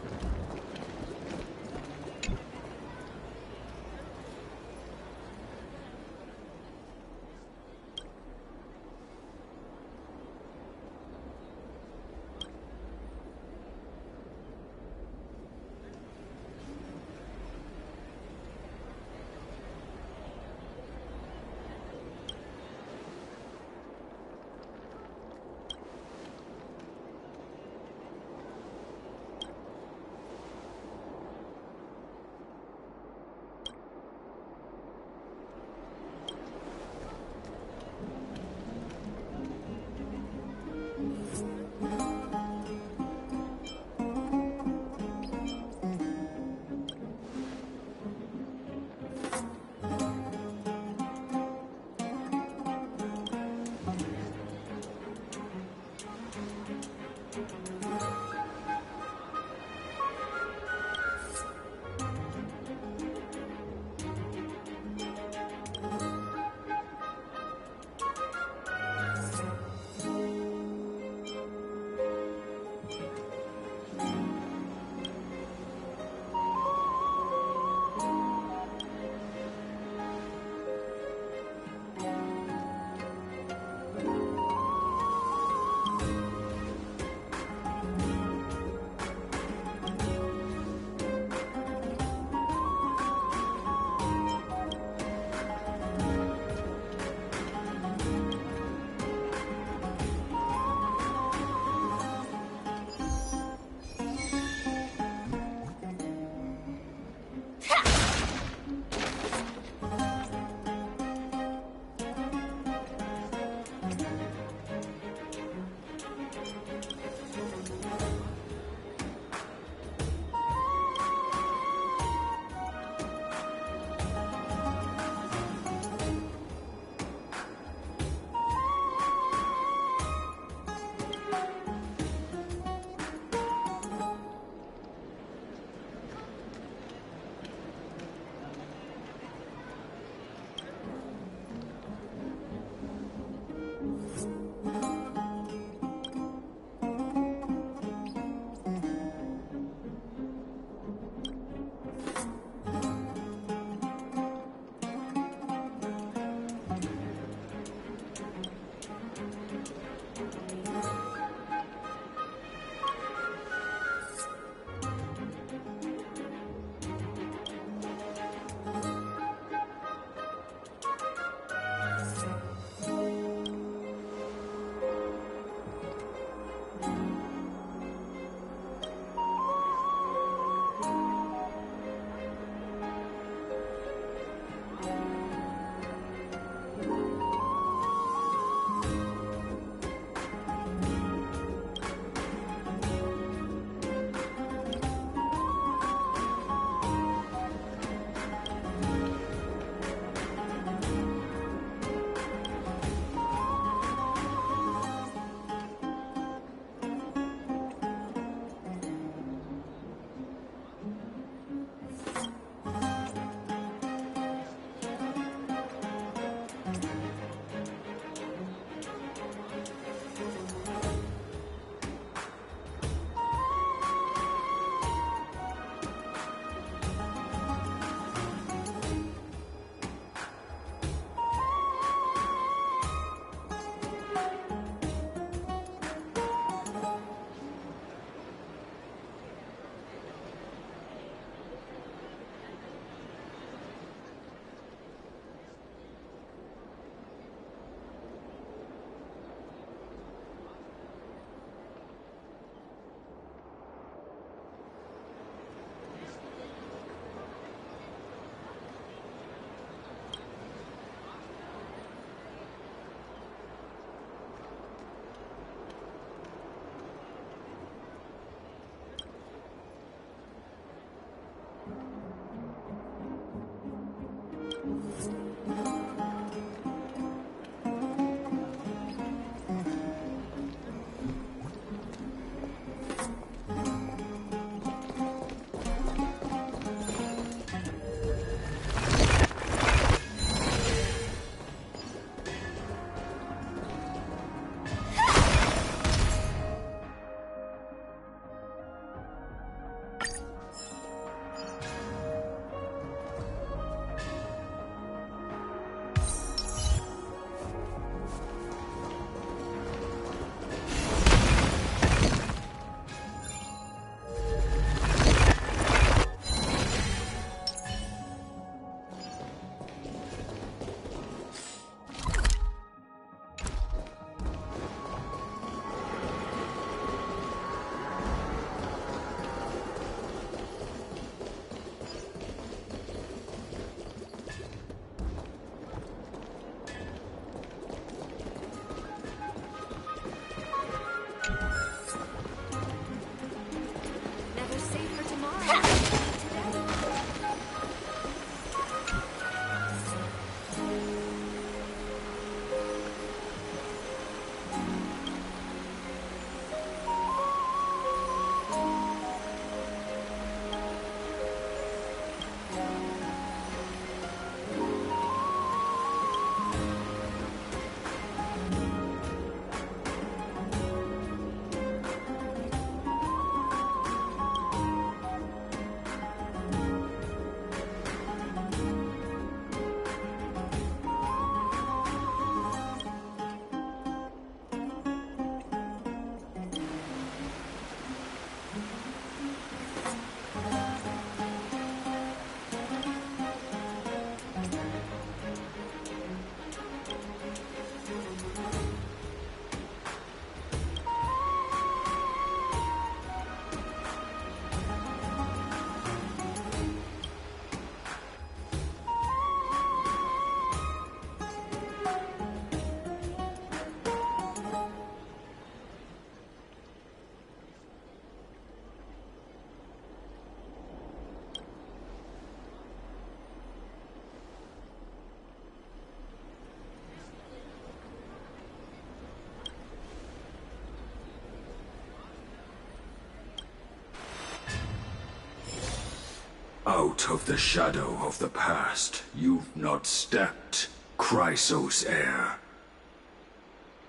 of the shadow of the past, you've not stepped Chrysos heir.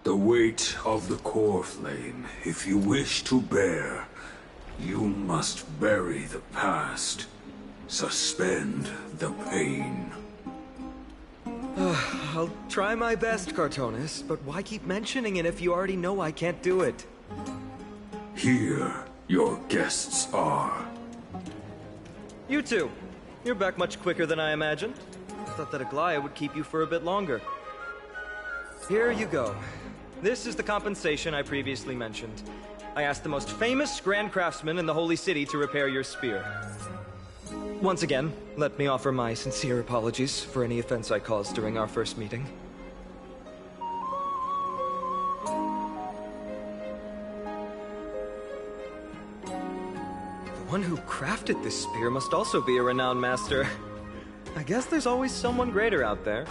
The weight of the core flame, if you wish to bear, you must bury the past. Suspend the pain. I'll try my best, Cartonis, but why keep mentioning it if you already know I can't do it? Here, your guests are. You two. You're back much quicker than I imagined. I thought that Aglaya would keep you for a bit longer. Here you go. This is the compensation I previously mentioned. I asked the most famous Grand Craftsman in the Holy City to repair your spear. Once again, let me offer my sincere apologies for any offense I caused during our first meeting. The one who crafted this spear must also be a renowned master. I guess there's always someone greater out there.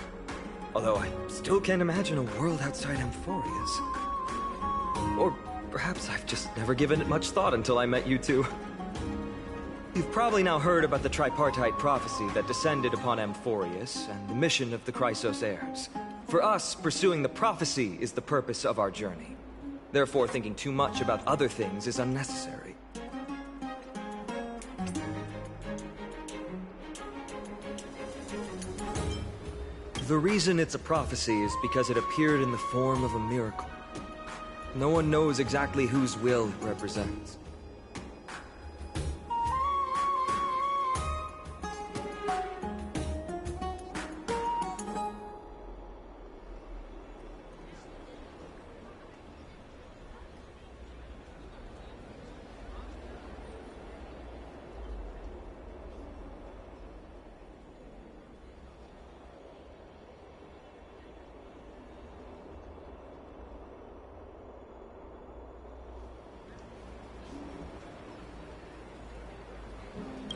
Although I still can't imagine a world outside Amphoreus. Or perhaps I've just never given it much thought until I met you two. You've probably now heard about the tripartite prophecy that descended upon Amphoreus and the mission of the Chrysos heirs. For us, pursuing the prophecy is the purpose of our journey. Therefore, thinking too much about other things is unnecessary. The reason it's a prophecy is because it appeared in the form of a miracle. No one knows exactly whose will it represents.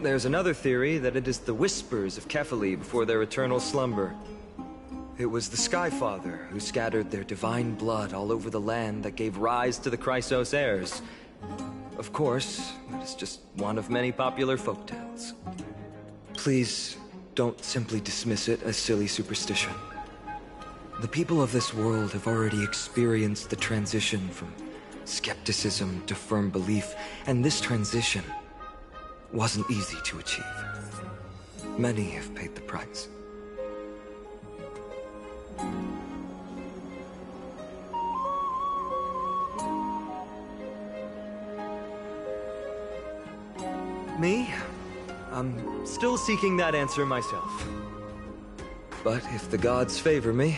There's another theory that it is the whispers of Kefali before their eternal slumber. It was the Skyfather who scattered their divine blood all over the land that gave rise to the Chrysos heirs. Of course, that is just one of many popular folktales. Please, don't simply dismiss it as silly superstition. The people of this world have already experienced the transition from skepticism to firm belief, and this transition wasn't easy to achieve. Many have paid the price. Me? I'm still seeking that answer myself. But if the gods favor me,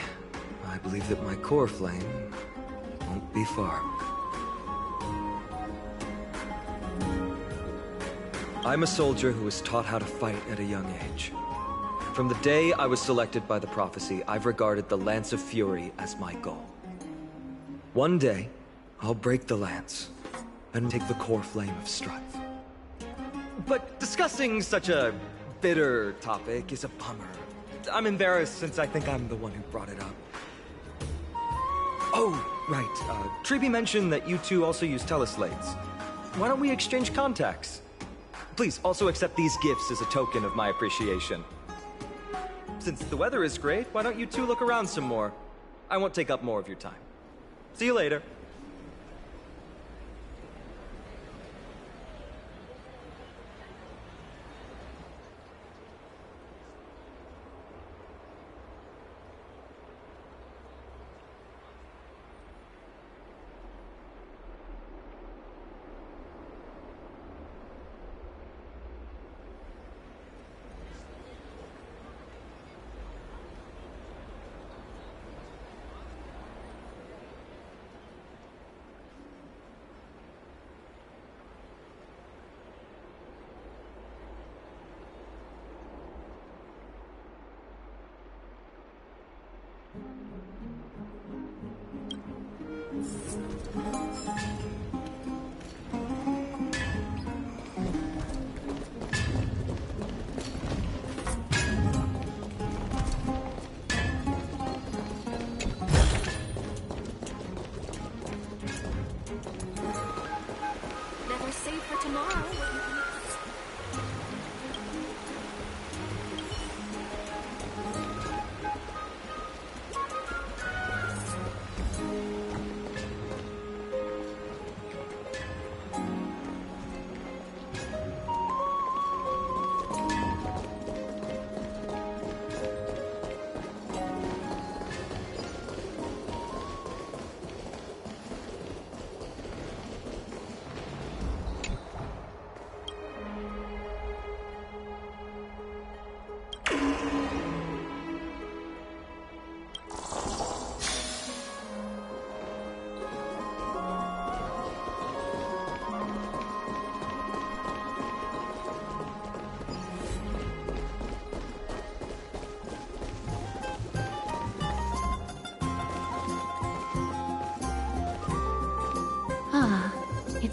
I believe that my core flame won't be far. I'm a soldier who was taught how to fight at a young age. From the day I was selected by the prophecy, I've regarded the Lance of Fury as my goal. One day, I'll break the lance and take the core flame of strife. But discussing such a bitter topic is a bummer. I'm embarrassed since I think I'm the one who brought it up. Oh, right. Treeby mentioned that you two also use teleslates. Why don't we exchange contacts? Please also accept these gifts as a token of my appreciation. Since the weather is great, why don't you two look around some more? I won't take up more of your time. See you later.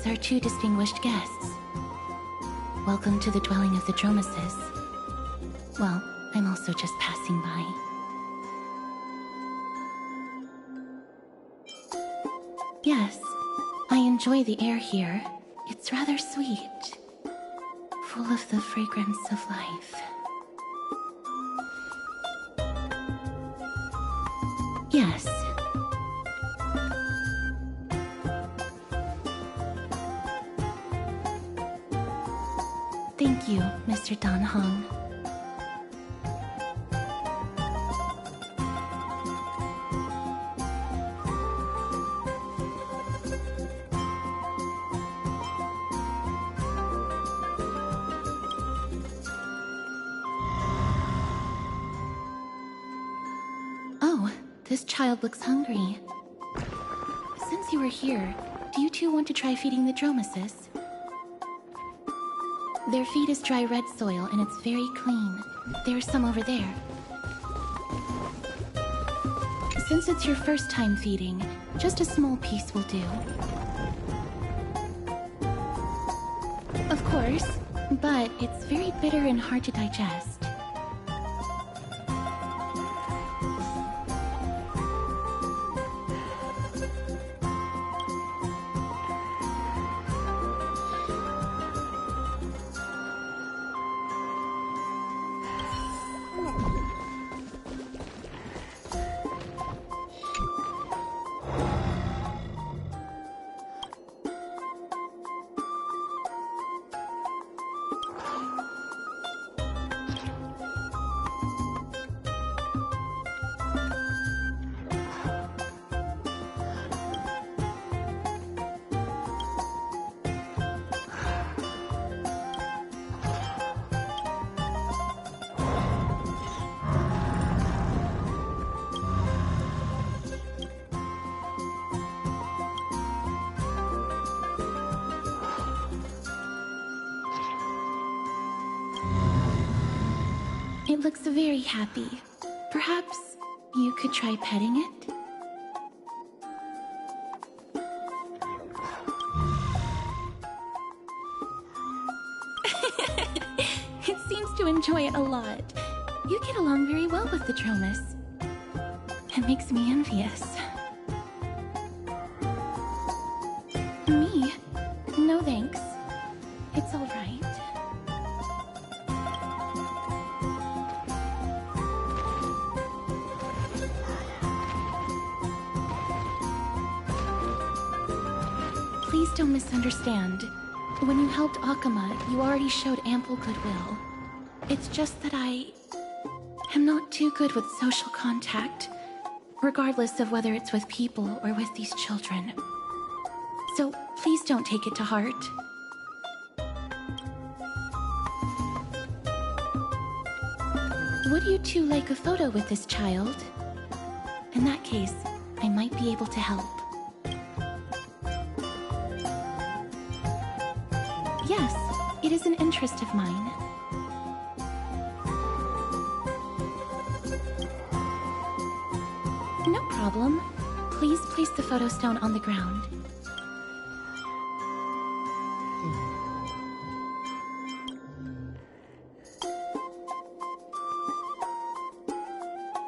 It's our two distinguished guests. Welcome to the dwelling of the Dromeses. Well, I'm also just passing by. Yes, I enjoy the air here. It's rather sweet, full of the fragrance of life. Yes. Thank you, Mr. Dan Hong. Oh, this child looks hungry. Since you are here, do you two want to try feeding the Dromeses? Their feed is dry red soil and it's very clean. There's some over there. Since it's your first time feeding, just a small piece will do. Of course, but it's very bitter and hard to digest. It looks very happy. Perhaps you could try petting it? It seems to enjoy it a lot. You get along very well with the Dromes. It makes me envious. Me? No thanks. It's all right. Please don't misunderstand. When you helped Akuma, you already showed ample goodwill. It's just that I am not too good with social contact, regardless of whether it's with people or with these children. So please don't take it to heart. Would you two like a photo with this child? In that case, I might be able to help. Yes, it is an interest of mine. No problem. Please place the photo stone on the ground.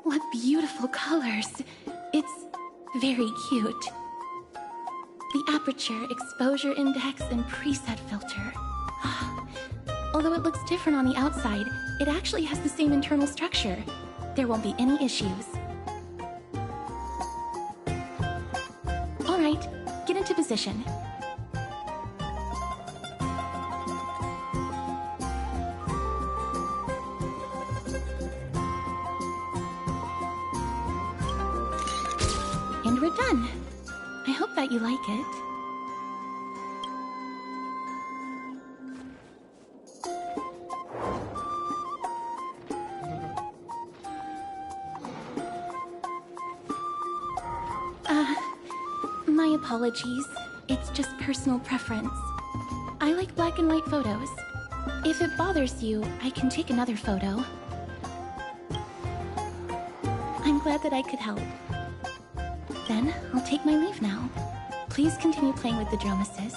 What beautiful colors. It's very cute. The aperture, exposure index, and preset filter. Although it looks different on the outside, it actually has the same internal structure. There won't be any issues. All right, get into position. And we're done. I hope that you like it. My apologies. It's just personal preference. I like black and white photos. If it bothers you, I can take another photo. I'm glad that I could help. Then, I'll take my leave now. Please continue playing with the Dromeses.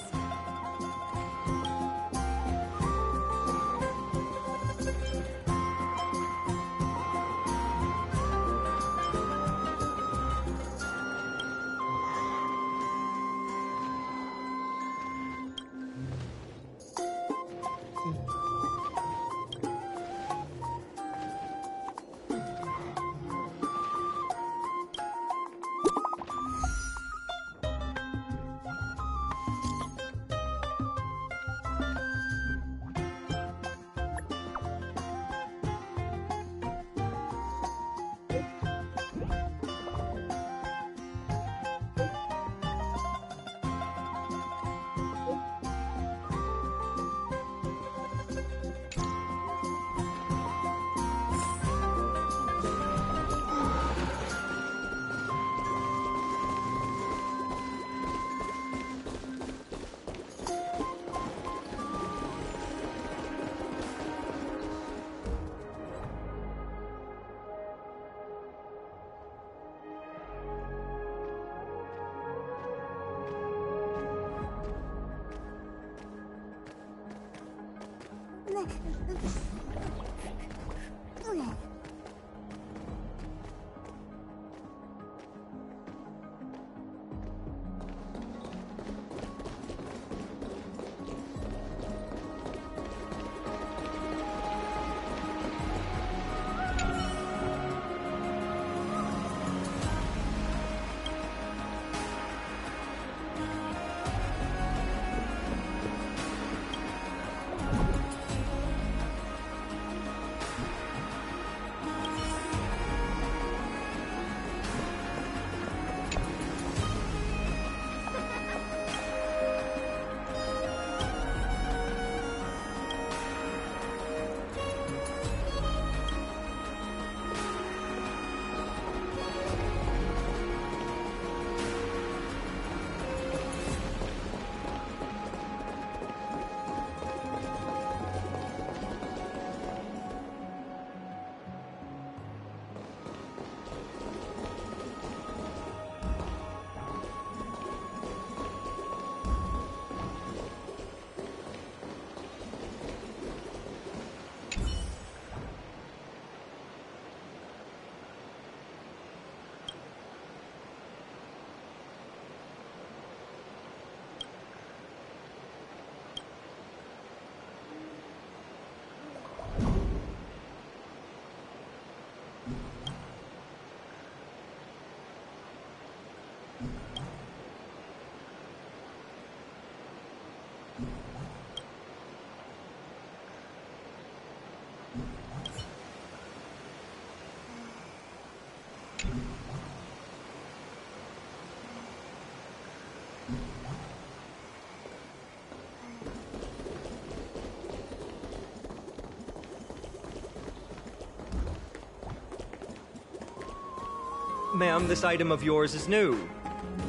Ma'am, this item of yours is new.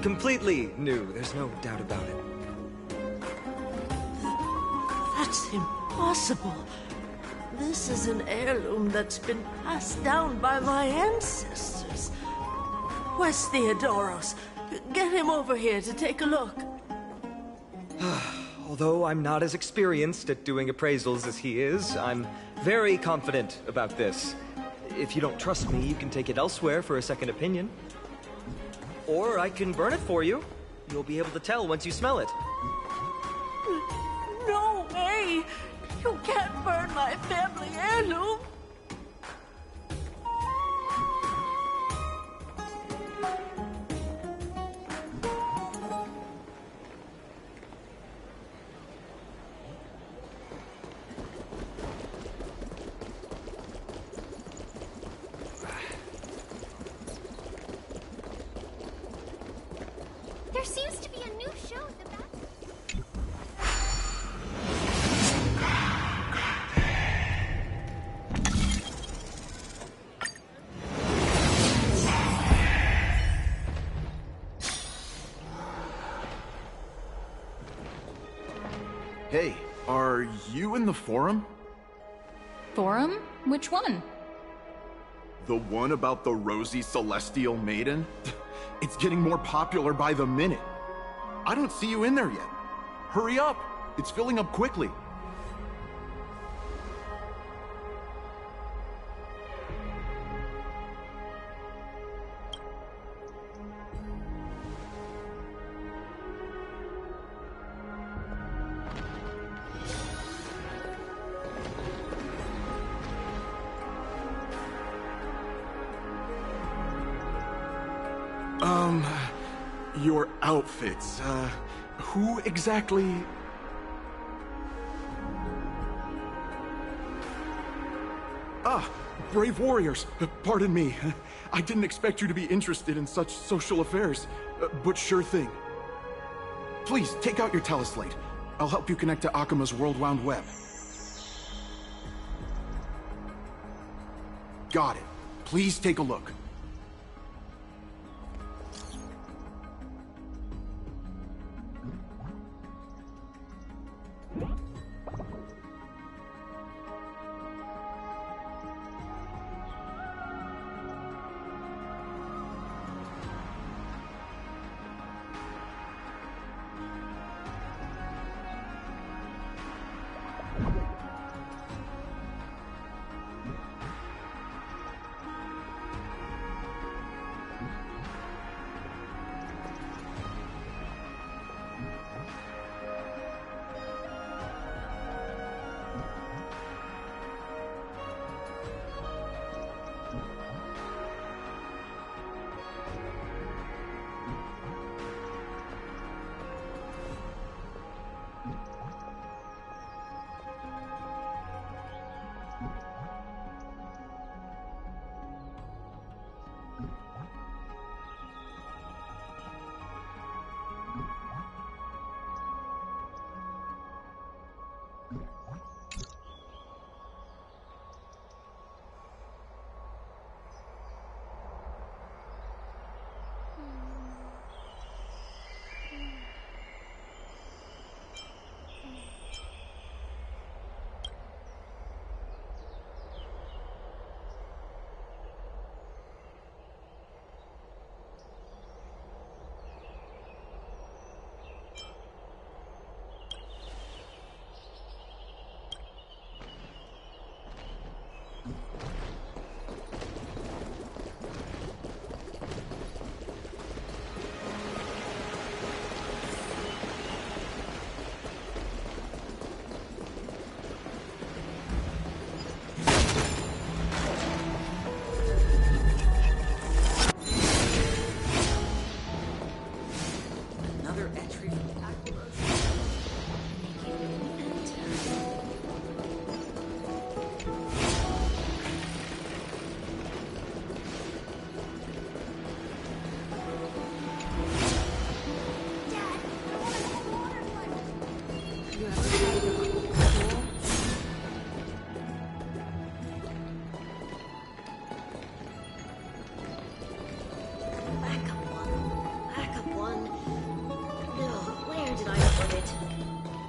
Completely new, there's no doubt about it. That's impossible. This is an heirloom that's been passed down by my ancestors. Where's Theodoros? Get him over here to take a look. Although I'm not as experienced at doing appraisals as he is, I'm very confident about this. If you don't trust me, you can take it elsewhere for a second opinion. Or I can burn it for you. You'll be able to tell once you smell it. No way! You can't burn my family heirloom! There seems to be a new show at the back. Hey, are you in the forum? Forum? Which one? The one about the rosy celestial maiden? It's getting more popular by the minute. I don't see you in there yet. Hurry up! It's filling up quickly. Your outfits, who exactly... Ah, brave warriors, pardon me. I didn't expect you to be interested in such social affairs, but sure thing. Please, take out your teleslate. I'll help you connect to Akuma's World Wound Web. Got it. Please take a look.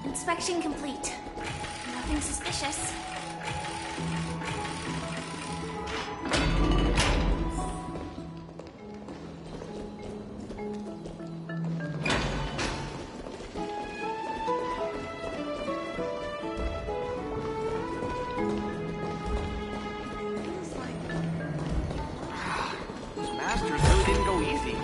Inspection complete. Nothing suspicious. Those masters really didn't go easy.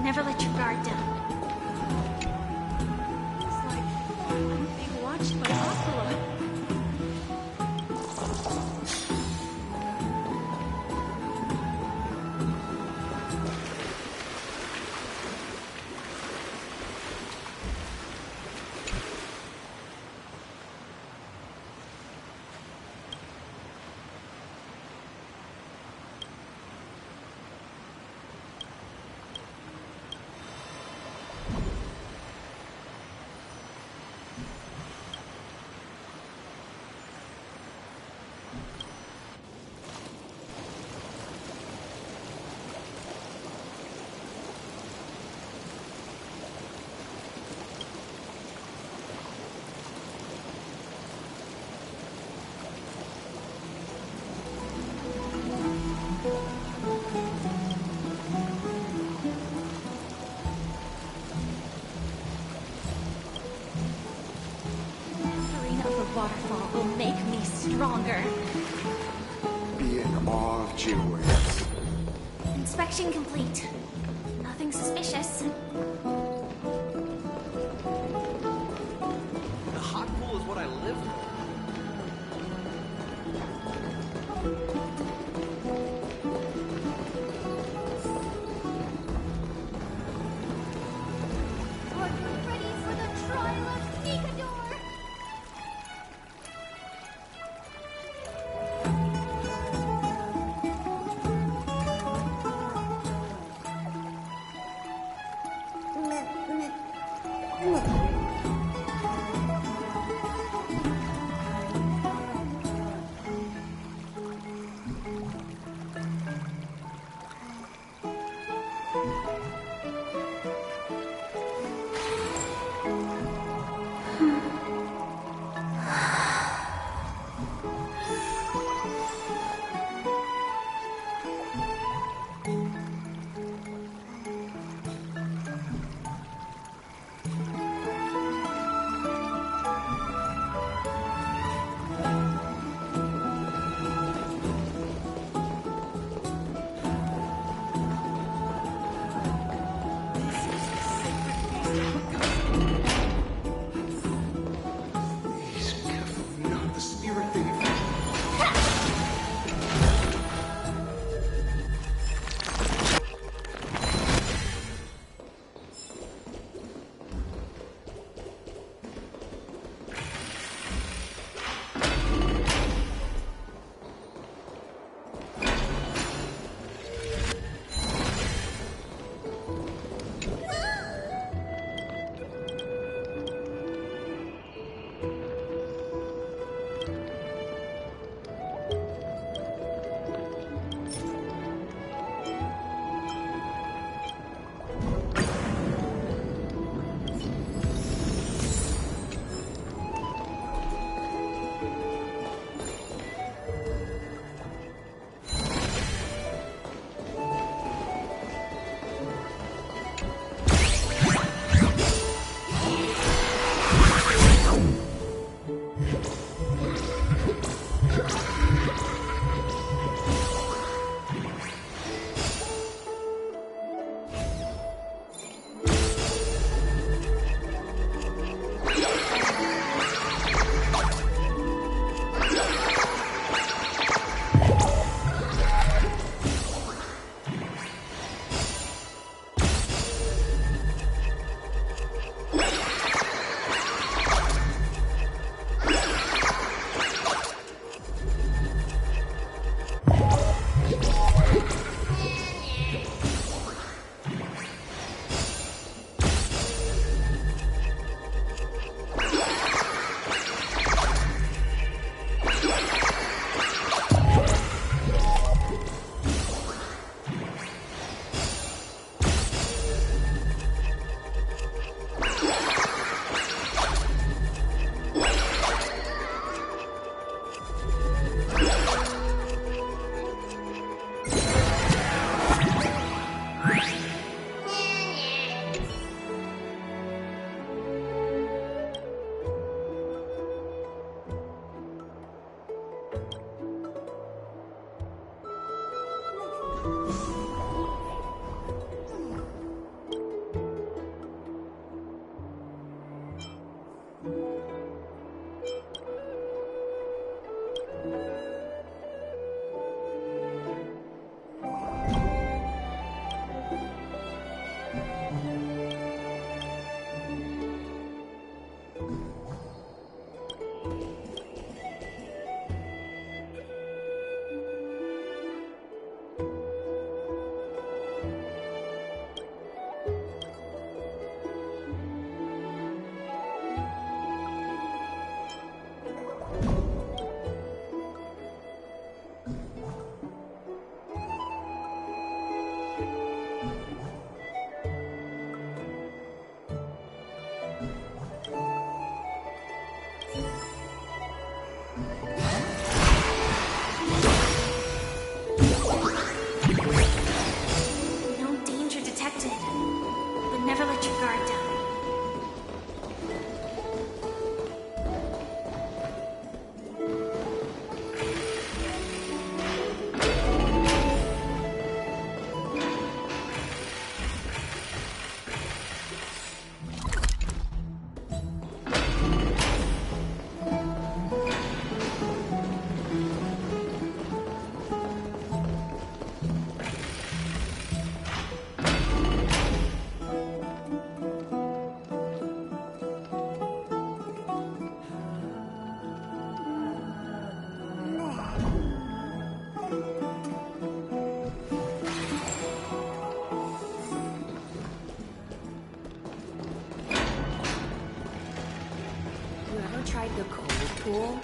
Never let your guard down. It's like I'm being watched by Aquila. Waterfall will make me stronger. Be in awe of Geowaves. Inspection complete. Nothing suspicious. You ever tried the cold pool?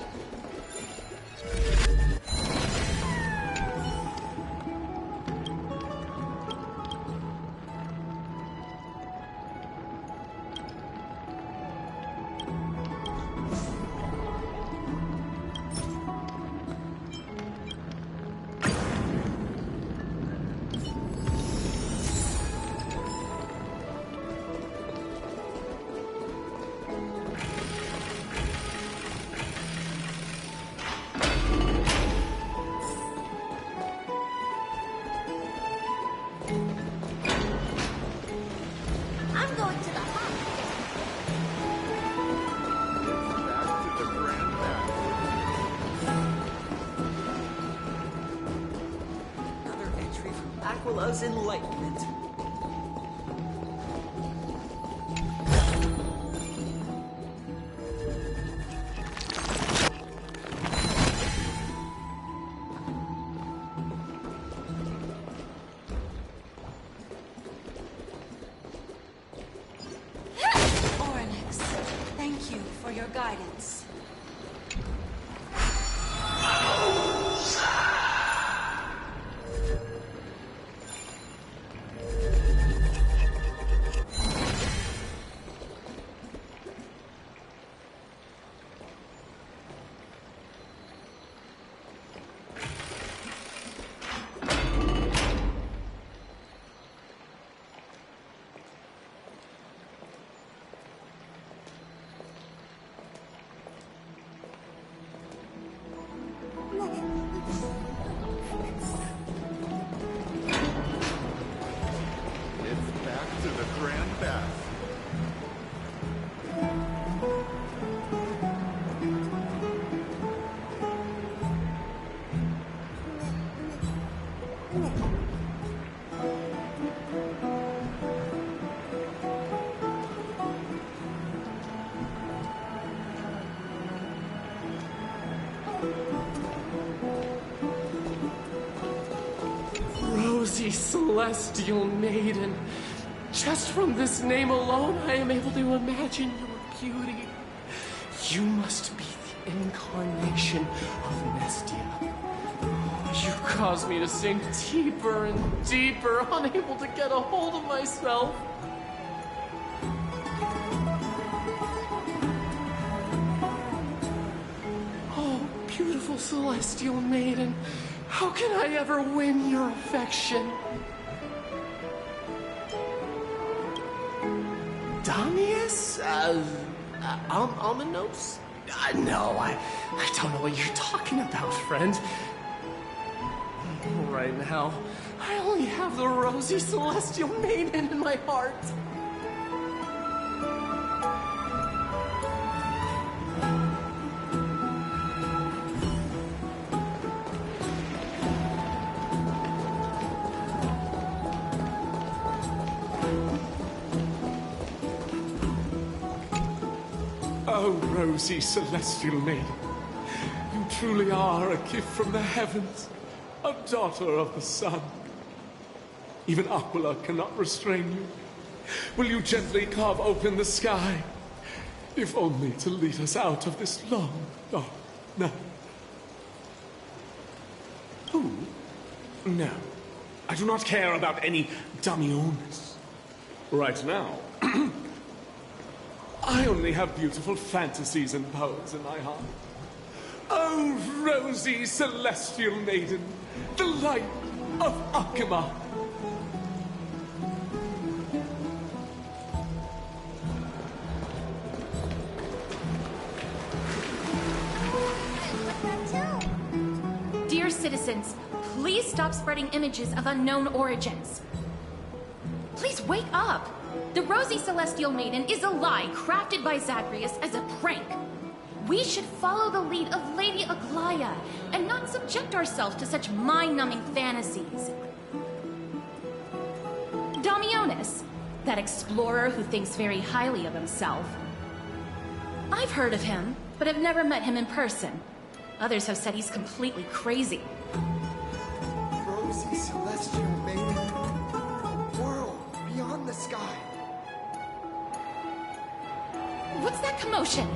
I'm going to the hot. Back to the Grand Bath. Another entry from Aquila's Enlightenment. Thank you for your guidance. It's back to the Grand Bath. Rosy Celestial Maiden. Just from this name alone, I am able to imagine your beauty. You must be the incarnation of Nestia. You cause me to sink deeper and deeper, unable to get a hold of myself. Oh, beautiful Celestial Maiden. How can I ever win your affection? Damius? Almanos? No, I don't know what you're talking about, friend. Right now, I only have the rosy Celestial Maiden in my heart. Oh, rosy Celestial Maiden, you truly are a gift from the heavens, a daughter of the sun. Even Aquila cannot restrain you. Will you gently carve open the sky, if only to lead us out of this long, dark night? Who? No, I do not care about any Damiones. Right now, I only have beautiful fantasies and poems in my heart. Oh, rosy Celestial Maiden, the light of Akima. Dear citizens, please stop spreading images of unknown origins. Please wake up! The Rosy Celestial Maiden is a lie crafted by Zagreus as a prank. We should follow the lead of Lady Aglaya and not subject ourselves to such mind-numbing fantasies. Damionis, that explorer who thinks very highly of himself. I've heard of him, but have never met him in person. Others have said he's completely crazy. Rosy Celestial Maiden. World beyond the sky. What's that commotion?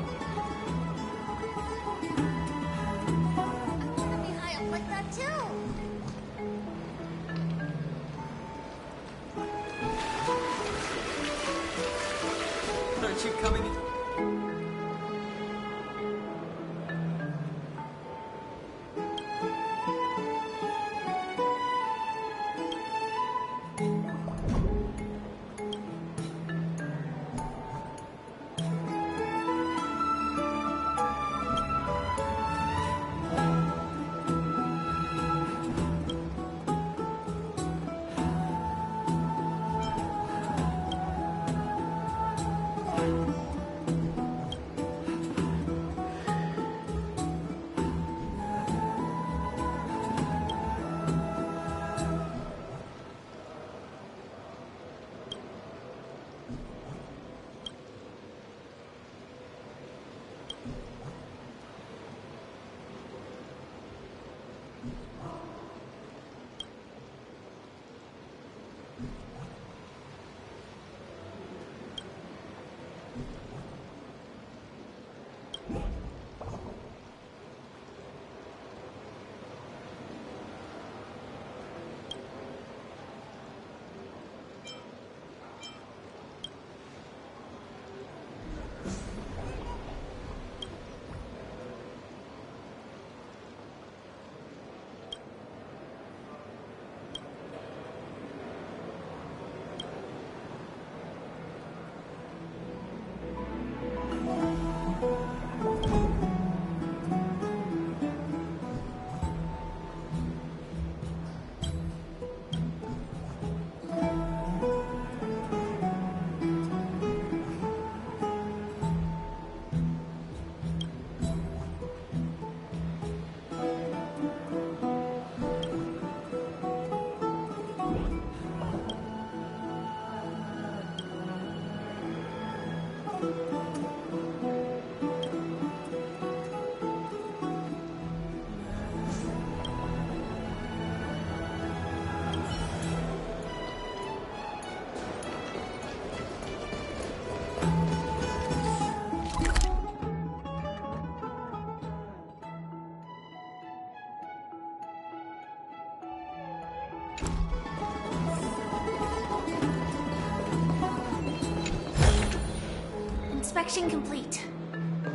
Inspection complete.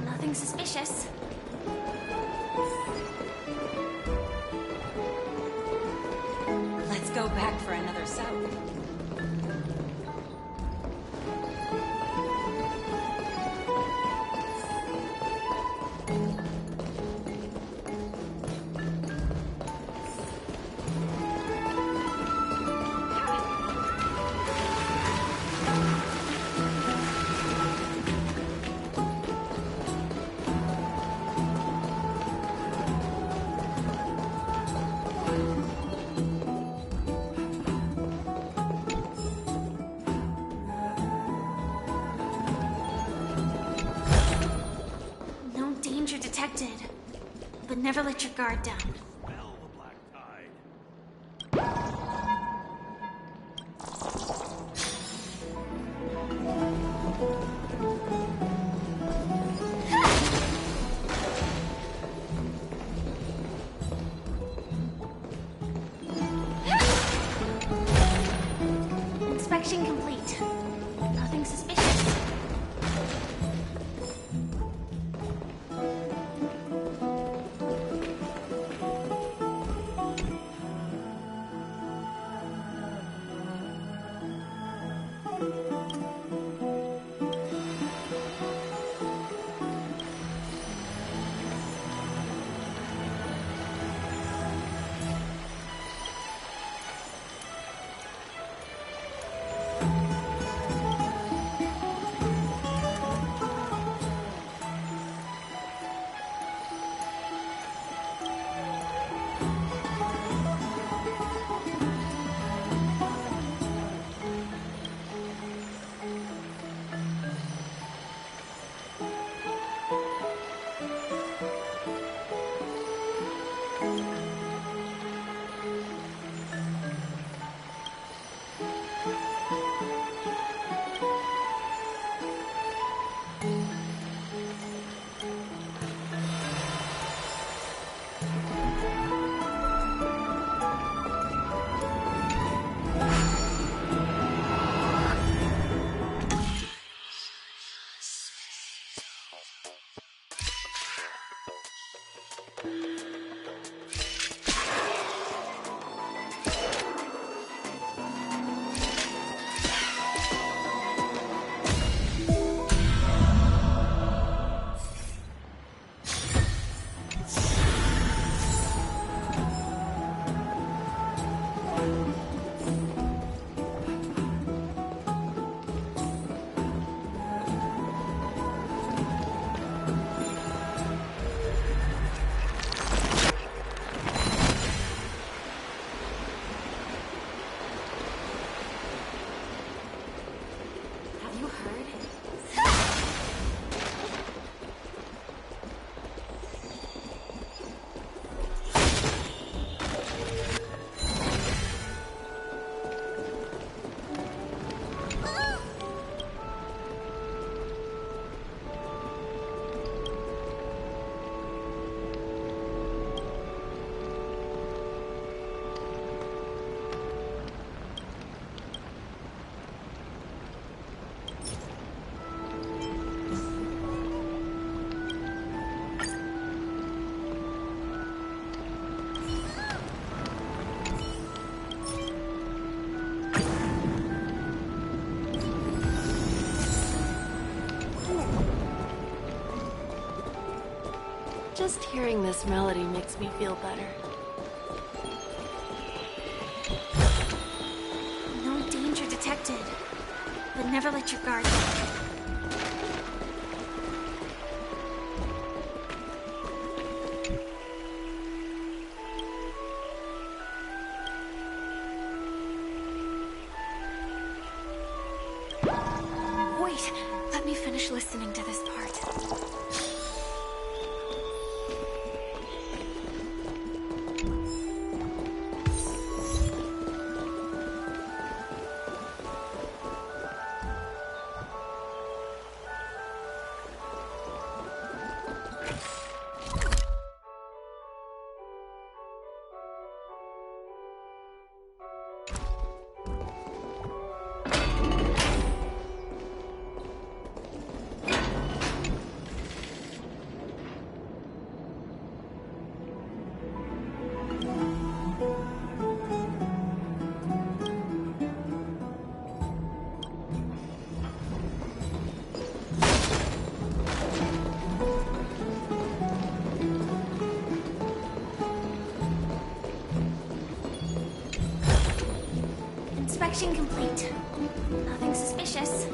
Nothing suspicious. Let's go back for another soak. Detected, but never let your guard down. Inspection complete. Nothing suspicious. Just hearing this melody makes me feel better. No danger detected, but never let your guard down. Wait, let me finish listening to this part. Inspection complete. Nothing suspicious.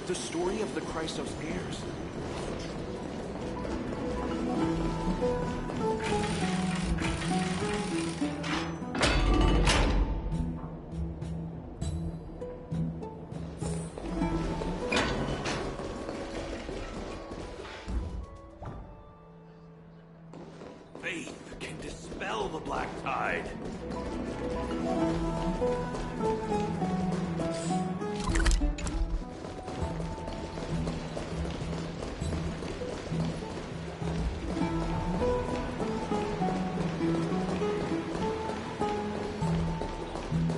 The story of the Chrysos heirs. Faith can dispel the black tide.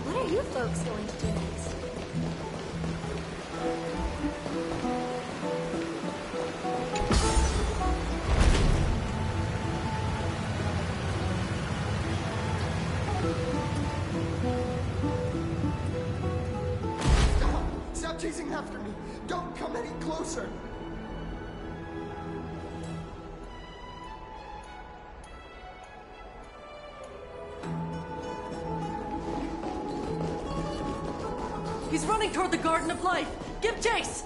What are you folks going to do next? Stop chasing after me! Don't come any closer! He's running toward the Garden of Life! Give chase!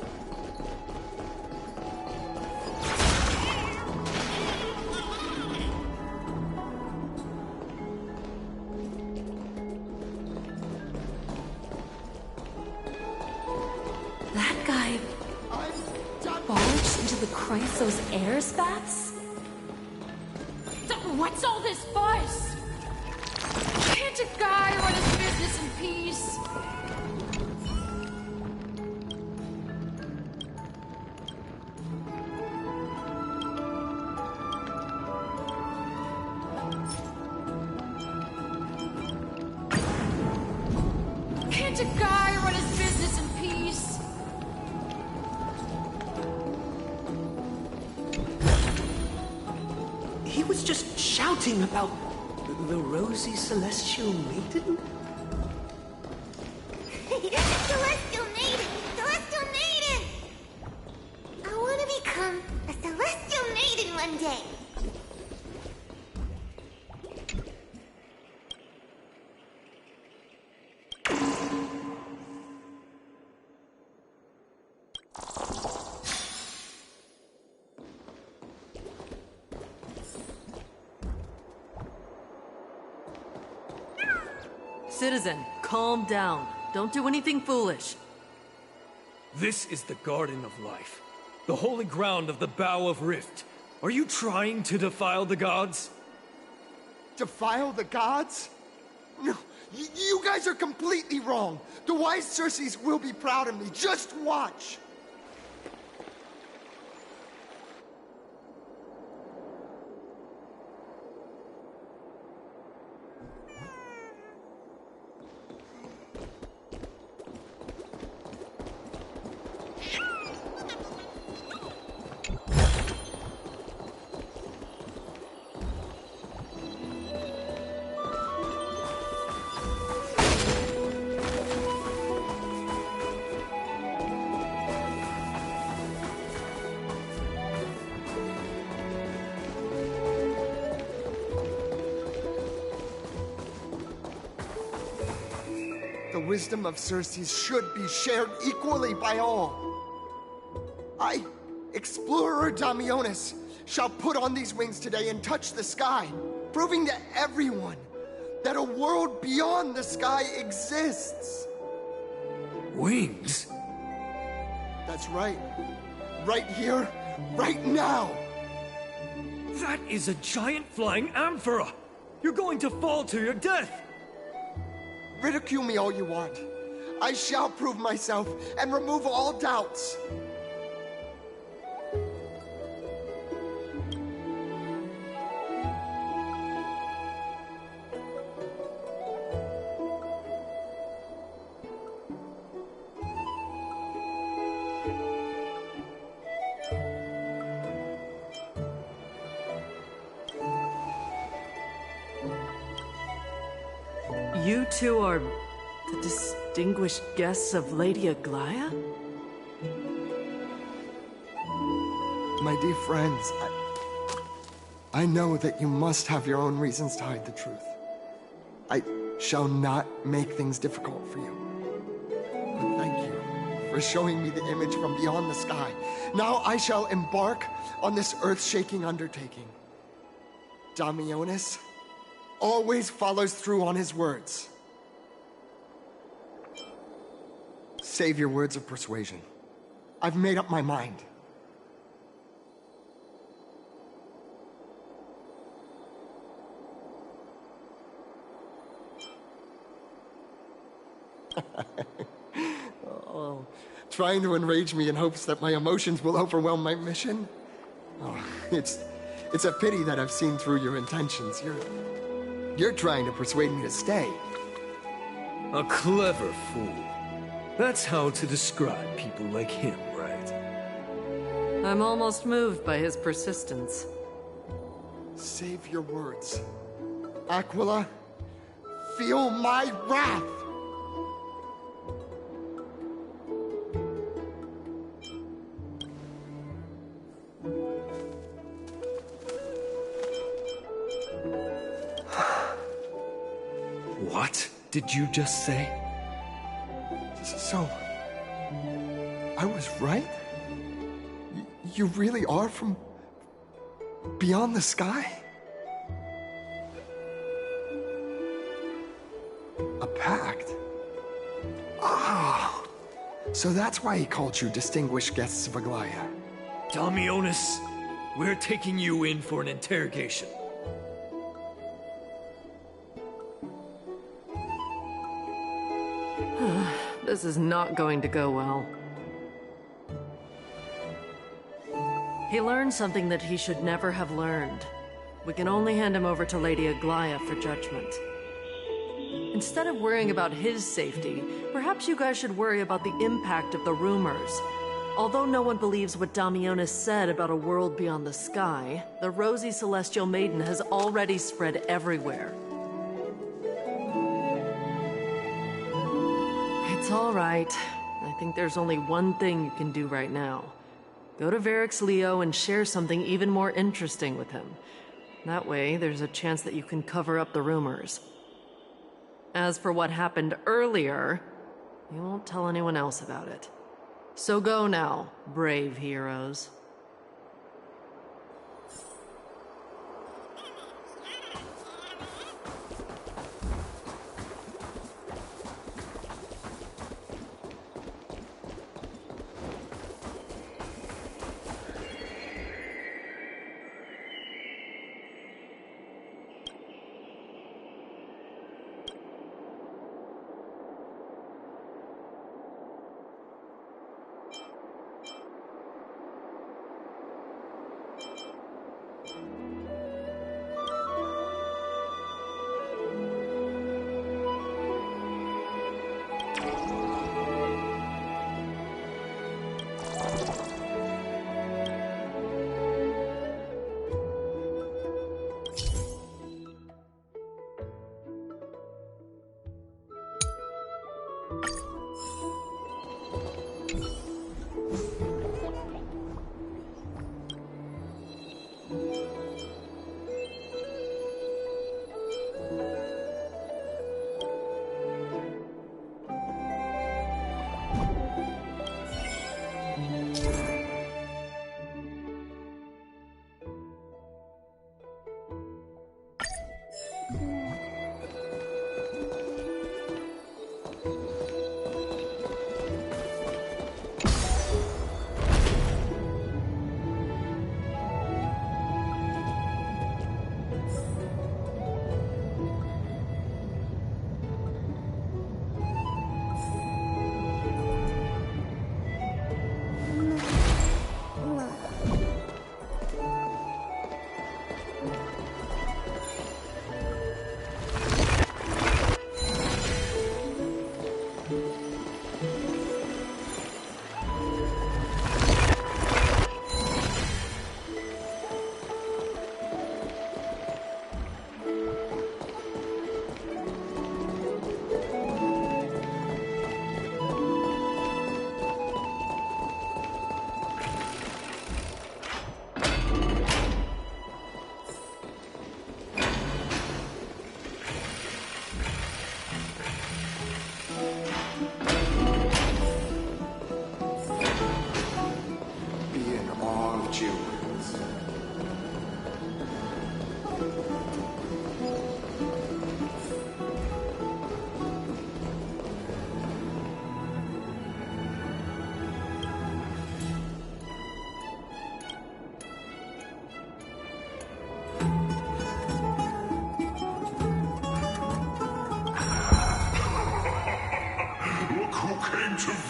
That guy barged into the Chrysos heirs baths? What's all this fuss? Can't a guy run his business in peace? Can't a guy run his business in peace? He was just shouting about the rosy celestial maiden? Celestial maiden! Celestial maiden! I want to become a celestial maiden one day. Citizen, calm down. Don't do anything foolish. This is the Garden of Life, the holy ground of the Bow of Rift. Are you trying to defile the gods? Defile the gods? No, you guys are completely wrong. The wise Circes will be proud of me. Just watch. The wisdom of Circes should be shared equally by all. I, Explorer Damionis, shall put on these wings today and touch the sky, proving to everyone that a world beyond the sky exists. Wings? That's right. Right here, right now. That is a giant flying amphora! You're going to fall to your death! Ridicule me all you want. I shall prove myself and remove all doubts. You two are the distinguished guests of Lady Aglaya? My dear friends, I know that you must have your own reasons to hide the truth. I shall not make things difficult for you. But thank you for showing me the image from beyond the sky. Now I shall embark on this earth-shaking undertaking. Damionis always follows through on his words. Save your words of persuasion. I've made up my mind. Oh, trying to enrage me in hopes that my emotions will overwhelm my mission? Oh, it's a pity that I've seen through your intentions. You're trying to persuade me to stay. A clever fool. That's how to describe people like him, right? I'm almost moved by his persistence. Save your words. Aquila, feel my wrath! What did you just say? So, I was right? You really are from beyond the sky? A pact? Ah, so that's why he called you distinguished guests of Aglaya. Damionis, we're taking you in for an interrogation. This is not going to go well. He learned something that he should never have learned. We can only hand him over to Lady Aglaya for judgment. Instead of worrying about his safety, perhaps you guys should worry about the impact of the rumors. Although no one believes what Damionis said about a world beyond the sky, the rosy celestial maiden has already spread everywhere. It's all right. I think there's only one thing you can do right now. Go to Varix Leo and share something even more interesting with him. That way, there's a chance that you can cover up the rumors. As for what happened earlier, you won't tell anyone else about it. So go now, brave heroes.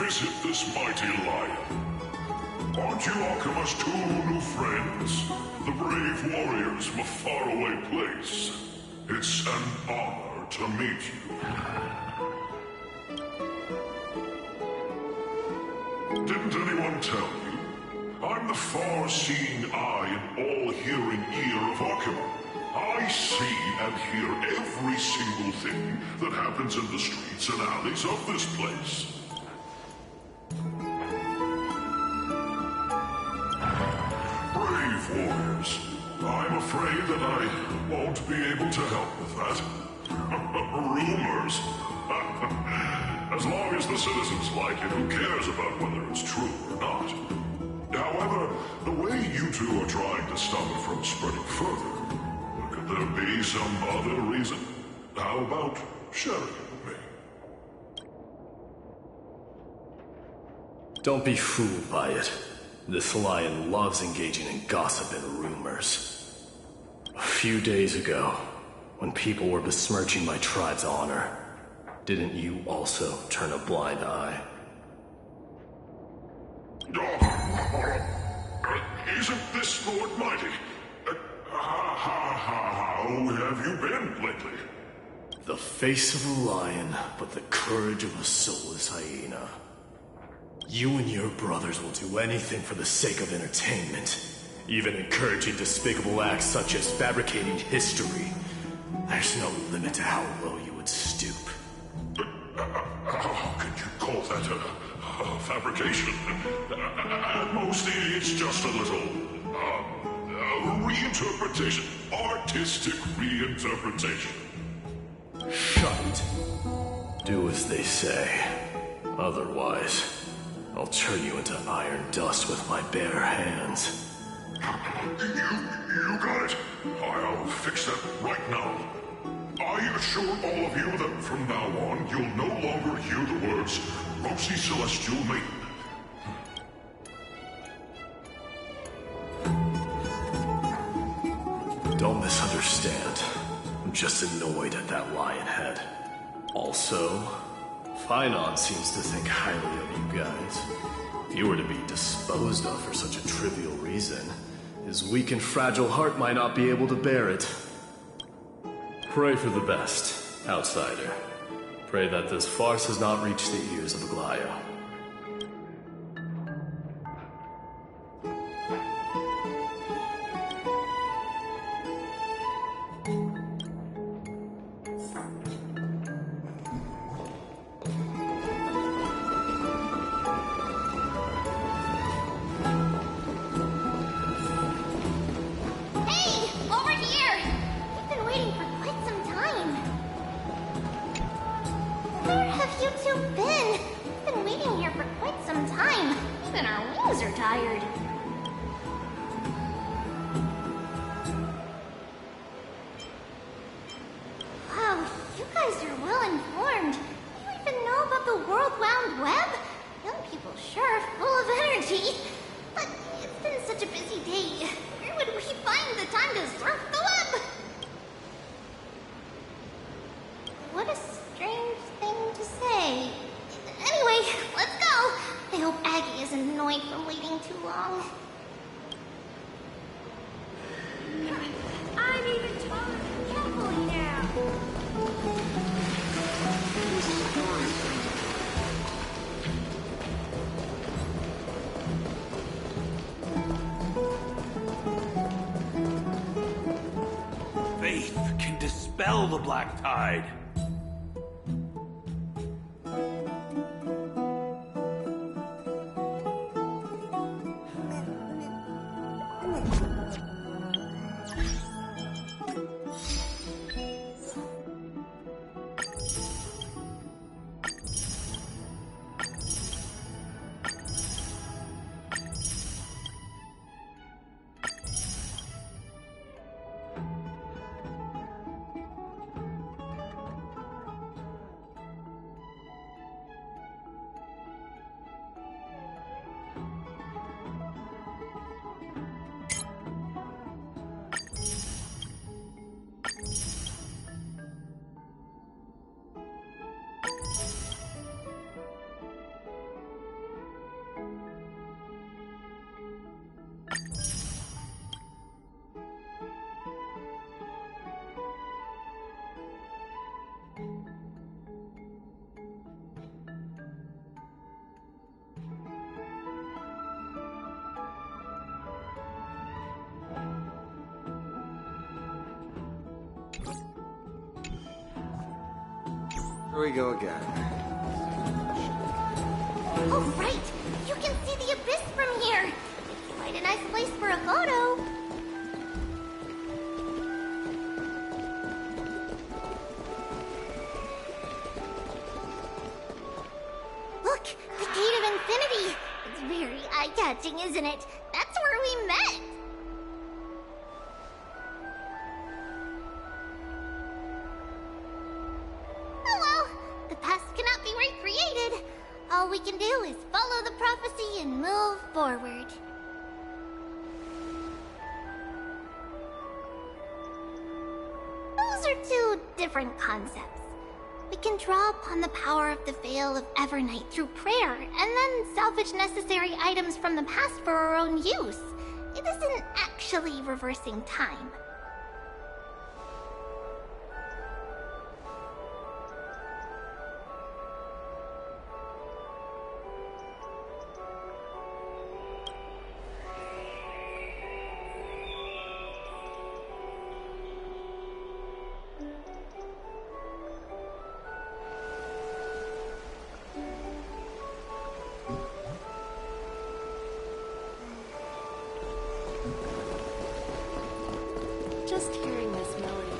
visit this mighty lion. Aren't you Akima's two new friends? The brave warriors from a faraway place. It's an honor to meet you. Didn't anyone tell you? I'm the far-seeing eye and all-hearing ear of Akima. I see and hear every single thing that happens in the streets and alleys of this place. Brave warriors, I'm afraid that I won't be able to help with that. Rumors. As long as the citizens like it, who cares about whether it's true or not? However, the way you two are trying to stop it from spreading further, could there be some other reason? How about sharing it with me? Don't be fooled by it. This lion loves engaging in gossip and rumors. A few days ago, when people were besmirching my tribe's honor, didn't you also turn a blind eye? Isn't this Lord Mighty? How have you been lately? The face of a lion, but the courage of a soulless hyena. You and your brothers will do anything for the sake of entertainment, even encouraging despicable acts such as fabricating history. There's no limit to how low you would stoop. How can you call that a fabrication? At most, it's just a little reinterpretation. Artistic reinterpretation. Shut. Do as they say. Otherwise, I'll turn you into iron dust with my bare hands. You got it. I'll fix that right now. I assure all of you that from now on, you'll no longer hear the words Rosy Celestial Maiden. Don't misunderstand. I'm just annoyed at that lion head. Also, Finon seems to think highly of you guys. If you were to be disposed of for such a trivial reason, his weak and fragile heart might not be able to bear it. Pray for the best, outsider. Pray that this farce has not reached the ears of Aglaya. The black tide. Here we go again. Oh, right! You can see the abyss from here! It's quite a nice place for a photo. Look! The Gate of Infinity! It's very eye-catching, isn't it? That's where we met! Oh well, the past cannot be recreated. All we can do is follow the prophecy and move forward. Those are two different concepts. We can draw upon the power of the Veil of Evernight through prayer, and then salvage necessary items from the past for our own use. It isn't actually reversing time. Just hearing this melody.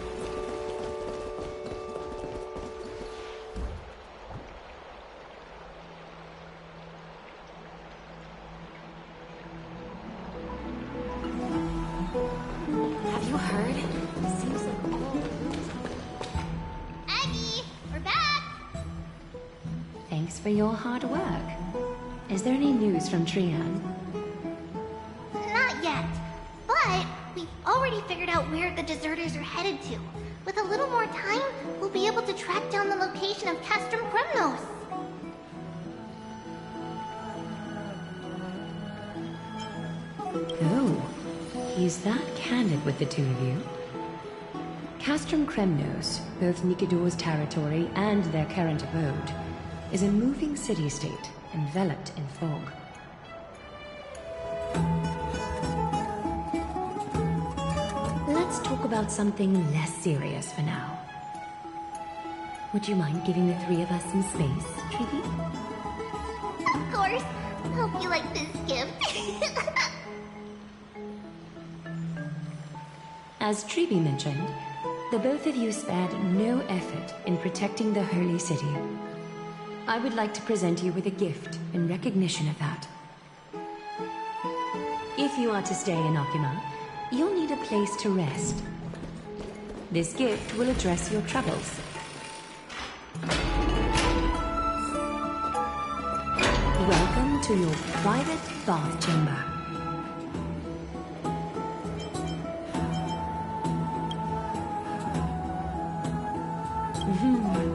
Have you heard? Seems like all Aggie, we're back! Thanks for your hard work. Is there any news from Trian? Not yet, but we've already figured out where the deserters are headed to. With a little more time, we'll be able to track down the location of Castrum Kremnos. Oh, he's that candid with the two of you. Castrum Kremnos, both Nikidor's territory and their current abode, is a moving city-state enveloped in fog. Let's talk about something less serious for now. Would you mind giving the three of us some space, Treevee? Of course. Hope you like this gift. As Treevee mentioned, the both of you spared no effort in protecting the Holy City. I would like to present you with a gift in recognition of that. If you are to stay in Akima, you'll need a place to rest. This gift will address your troubles. Welcome to your private bath chamber.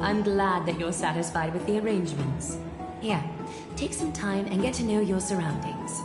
I'm glad that you're satisfied with the arrangements. Here, take some time and get to know your surroundings.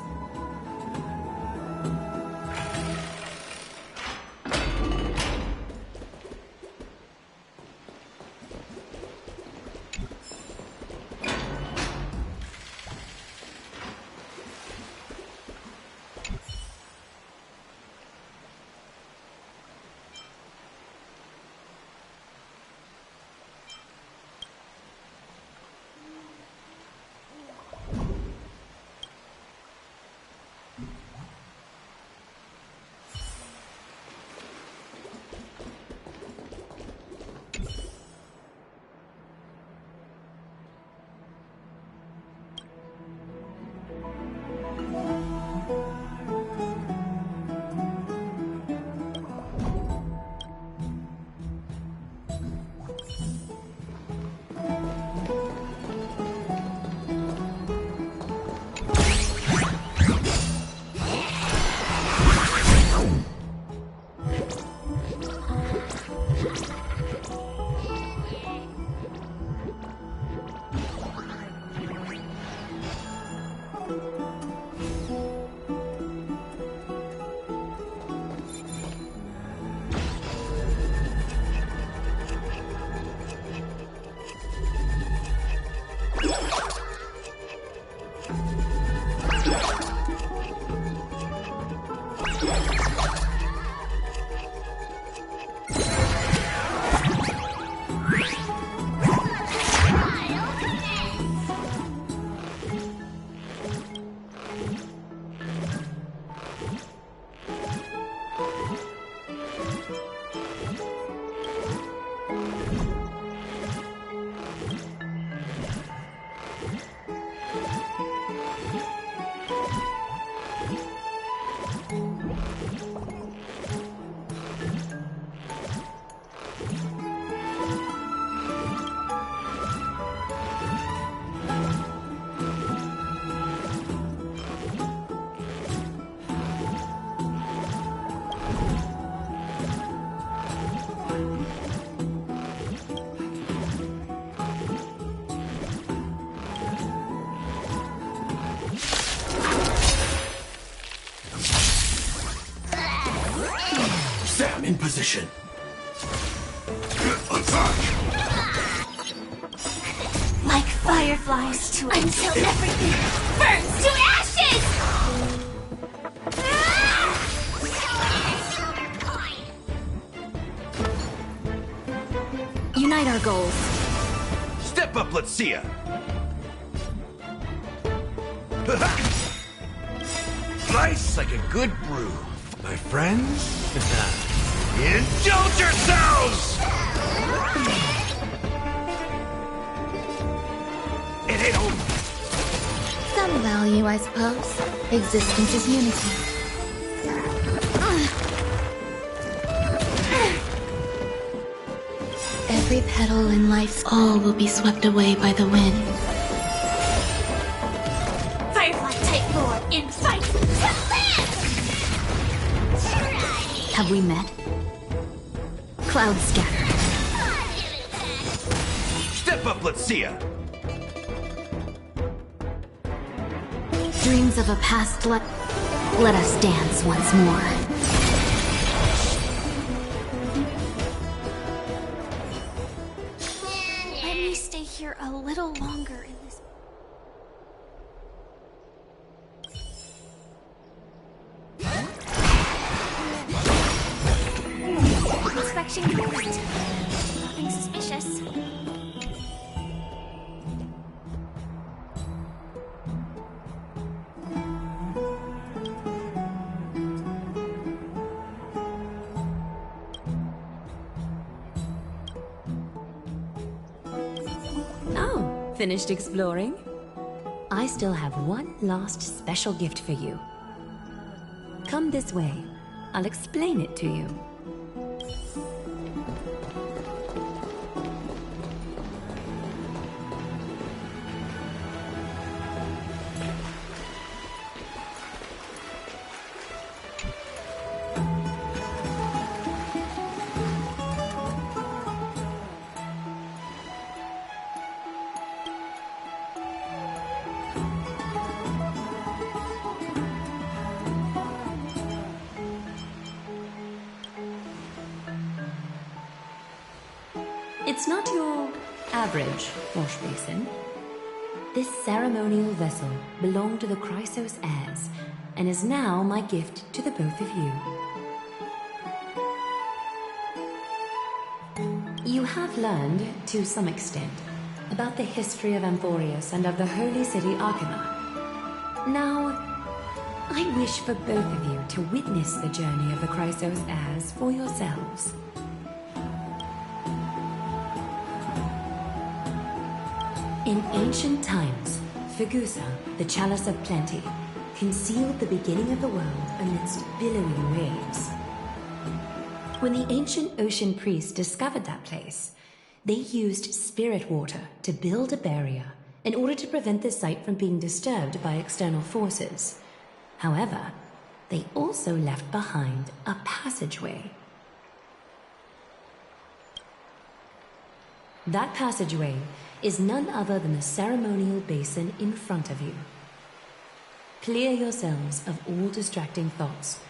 Sam in position. Like fireflies until everything burns to ashes! Unite our goals. Step up, let's see ya. Nice like a good brew. My friends, indulge yourselves! It ain't over. Some value, I suppose. Existence is unity. Every petal in life's all will be swept away by the wind. Firefly Type 4 in fight to live! Have we met? Cloud scatter. Step up, let's see ya. Dreams of a past let us dance once more. Let me stay here a little longer in this. Inspection complete. Nothing suspicious. Oh, finished exploring? I still have one last special gift for you. Come this way. I'll explain it to you. It's not your average wash basin. This ceremonial vessel belonged to the Chrysos heirs and is now my gift to the both of you. You have learned, to some extent, about the history of Amphoreus and of the holy city Arcana. Now, I wish for both of you to witness the journey of the Chrysos heirs for yourselves. In ancient times, Fegusa, the Chalice of Plenty, concealed the beginning of the world amidst billowing waves. When the ancient ocean priests discovered that place, they used spirit water to build a barrier in order to prevent the site from being disturbed by external forces. However, they also left behind a passageway. That passageway is none other than the ceremonial basin in front of you. Clear yourselves of all distracting thoughts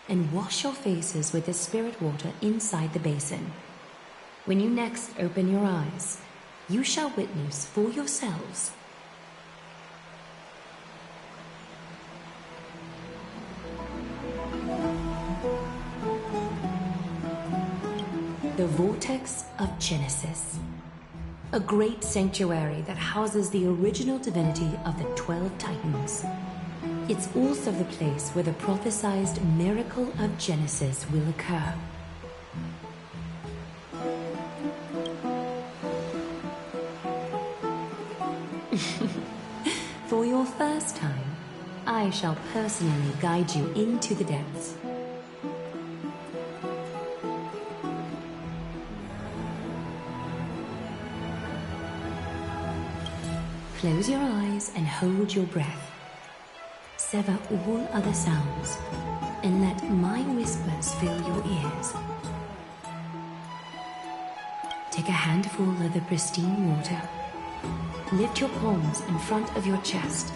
and wash your faces with the spirit water inside the basin. When you next open your eyes, you shall witness for yourselves the Vortex of Genesis. A great sanctuary that houses the original divinity of the 12 Titans. It's also the place where the prophesized miracle of Genesis will occur. For your first time, I shall personally guide you into the depths. Close your eyes and hold your breath. Sever all other sounds and let my whispers fill your ears. Take a handful of the pristine water. Lift your palms in front of your chest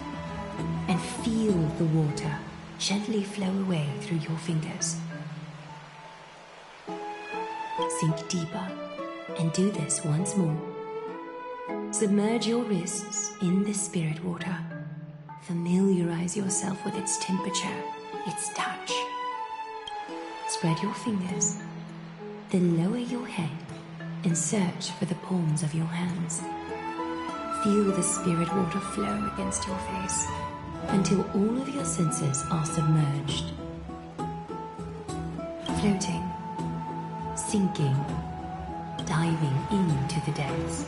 and feel the water gently flow away through your fingers. sink deeper, and do this once more. Submerge your wrists in the spirit water. Familiarize yourself with its temperature, its touch. Spread your fingers, then lower your head and search for the palms of your hands. Feel the spirit water flow against your face until all of your senses are submerged. Floating, sinking, diving into the depths.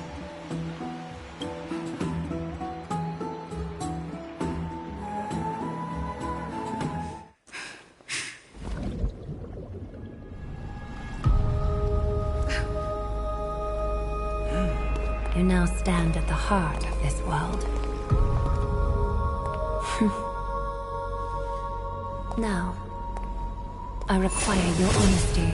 You now stand at the heart of this world. Now, I require your honesty.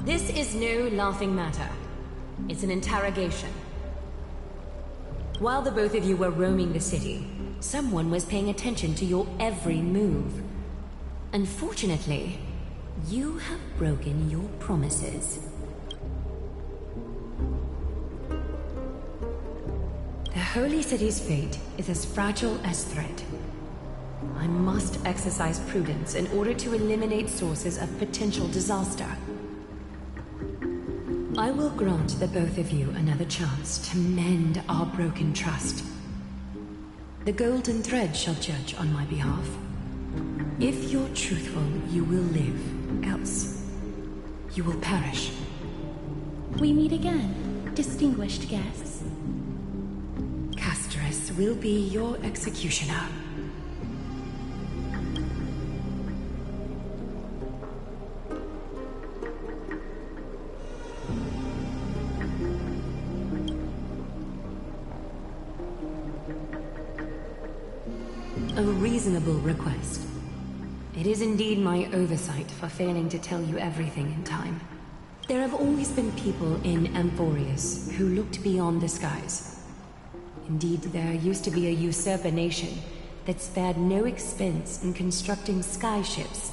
This is no laughing matter. It's an interrogation. While the both of you were roaming the city, someone was paying attention to your every move. Unfortunately, you have broken your promises. The Holy City's fate is as fragile as threat. I must exercise prudence in order to eliminate sources of potential disaster. I will grant the both of you another chance to mend our broken trust. The golden thread shall judge on my behalf. If you're truthful, you will live. Else, you will perish. We meet again, distinguished guests. Casterus will be your executioner. A reasonable request. It is indeed my oversight for failing to tell you everything in time. There have always been people in Amphoreus who looked beyond the skies. Indeed, there used to be a usurper nation that spared no expense in constructing sky ships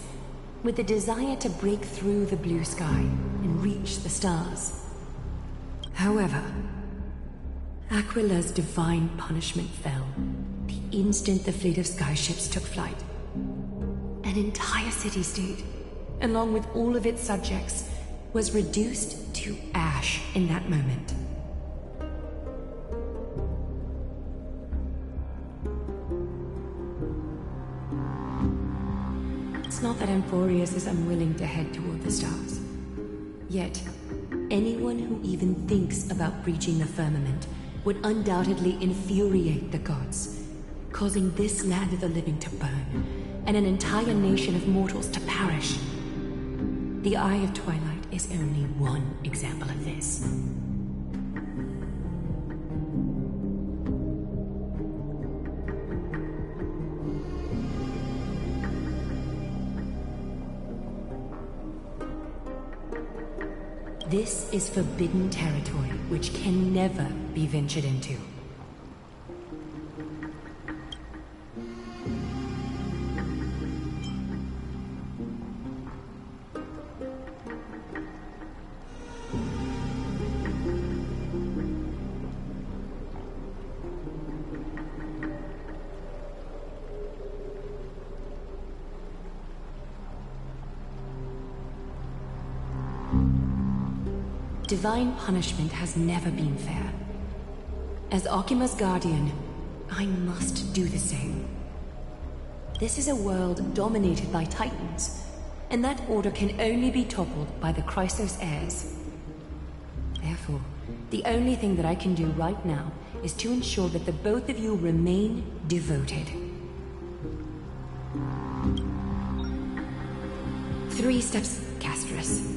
with the desire to break through the blue sky and reach the stars. However, Aquila's divine punishment fell the instant the fleet of skyships took flight. An entire city-state, along with all of its subjects, was reduced to ash in that moment. It's not that Amphoreus is unwilling to head toward the stars. Yet, anyone who even thinks about breaching the firmament would undoubtedly infuriate the gods, causing this land of the living to burn, and an entire nation of mortals to perish. The Eye of Twilight is only one example of this. This is forbidden territory which can never be ventured into. Divine punishment has never been fair. As Okima's guardian, I must do the same. This is a world dominated by Titans, and that order can only be toppled by the Chrysos heirs. Therefore, the only thing that I can do right now is to ensure that the both of you remain devoted. 3 steps, Casterus.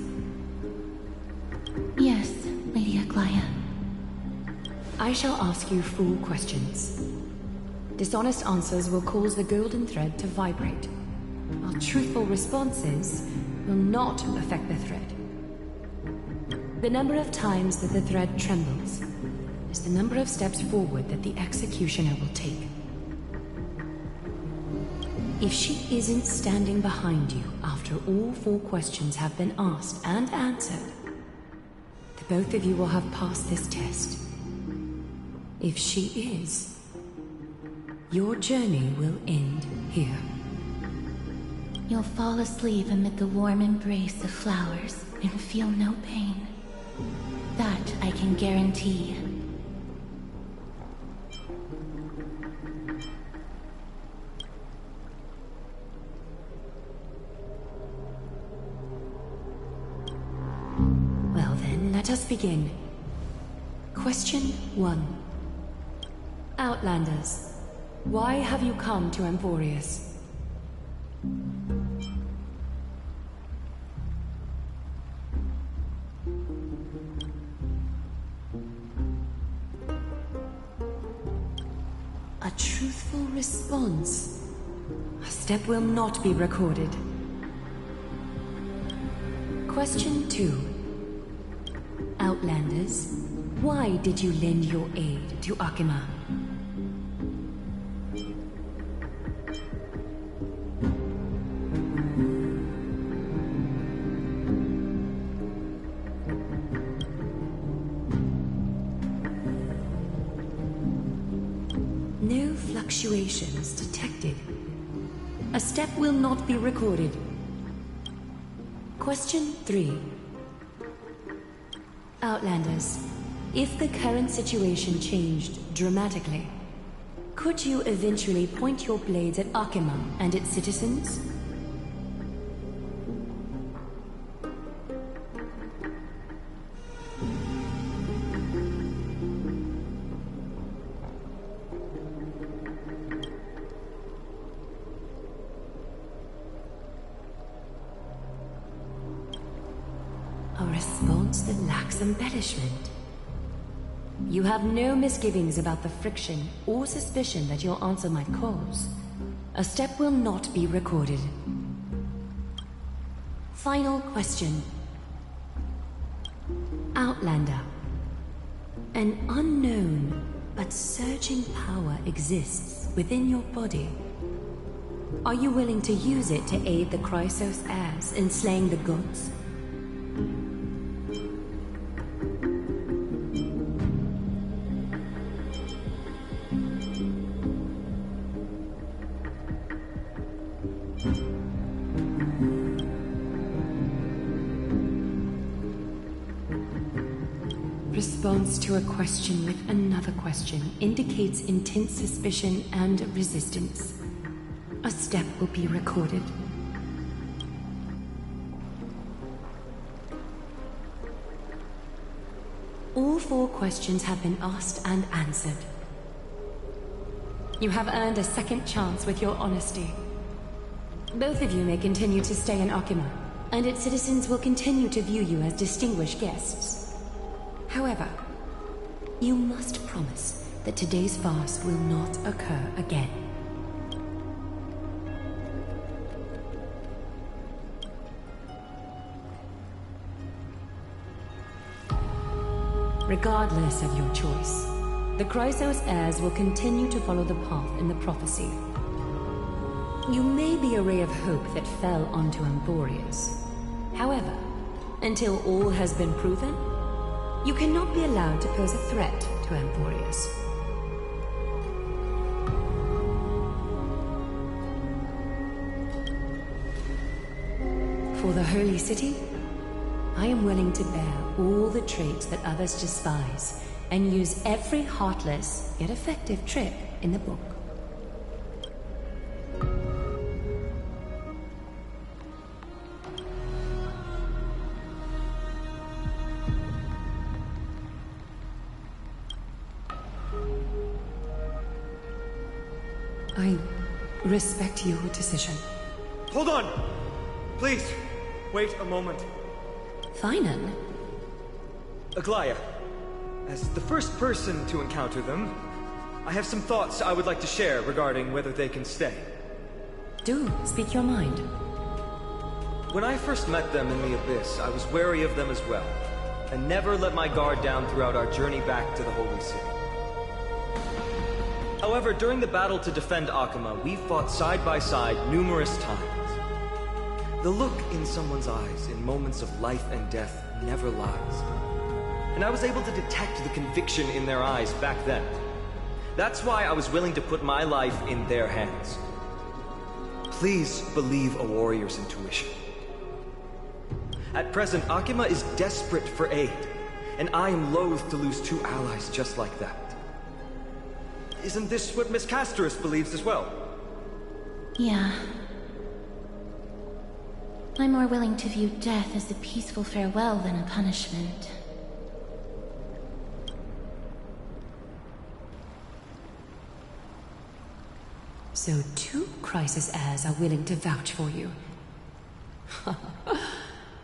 Yes, Lady Aglaia. I shall ask you full questions. Dishonest answers will cause the golden thread to vibrate, while truthful responses will not affect the thread. The number of times that the thread trembles is the number of steps forward that the executioner will take. If she isn't standing behind you after all 4 questions have been asked and answered, the both of you will have passed this test. If she is, your journey will end here. You'll fall asleep amid the warm embrace of flowers and feel no pain. That I can guarantee. Well then, let us begin. Question 1. Outlanders, why have you come to Amphoreus? A truthful response. A step will not be recorded. Question 2. Outlanders, why did you lend your aid to Akima? No fluctuations detected. A step will not be recorded. Question 3. Outlanders, if the current situation changed dramatically, could you eventually point your blades at Akima and its citizens? A response that lacks embellishment. You have no misgivings about the friction or suspicion that your answer might cause. A step will not be recorded. Final question. Outlander. An unknown but surging power exists within your body. Are you willing to use it to aid the Chrysos heirs in slaying the gods? Response to a question with another question indicates intense suspicion and resistance. A step will be recorded. All 4 questions have been asked and answered. You have earned a second chance with your honesty. Both of you may continue to stay in Akima, and its citizens will continue to view you as distinguished guests. However, you must promise that today's farce will not occur again. Regardless of your choice, the Chrysos heirs will continue to follow the path in the prophecy. You may be a ray of hope that fell onto Amphoreus. However, until all has been proven, you cannot be allowed to pose a threat to Amphoreus. For the Holy City, I am willing to bear all the traits that others despise and use every heartless yet effective trick in the book. I respect your decision. Hold on! Please, wait a moment. Finan? Aglaya, as the first person to encounter them, I have some thoughts I would like to share regarding whether they can stay. Do speak your mind. When I first met them in the Abyss, I was wary of them as well. and never let my guard down throughout our journey back to the Holy City. However, during the battle to defend Akama, we fought side by side numerous times. The look in someone's eyes in moments of life and death never lies. And I was able to detect the conviction in their eyes back then. That's why I was willing to put my life in their hands. Please believe a warrior's intuition. At present, Akama is desperate for aid, and I am loath to lose two allies just like that. Isn't this what Miss Casterus believes as well? Yeah. I'm more willing to view death as a peaceful farewell than a punishment. So 2 Crisis heirs are willing to vouch for you.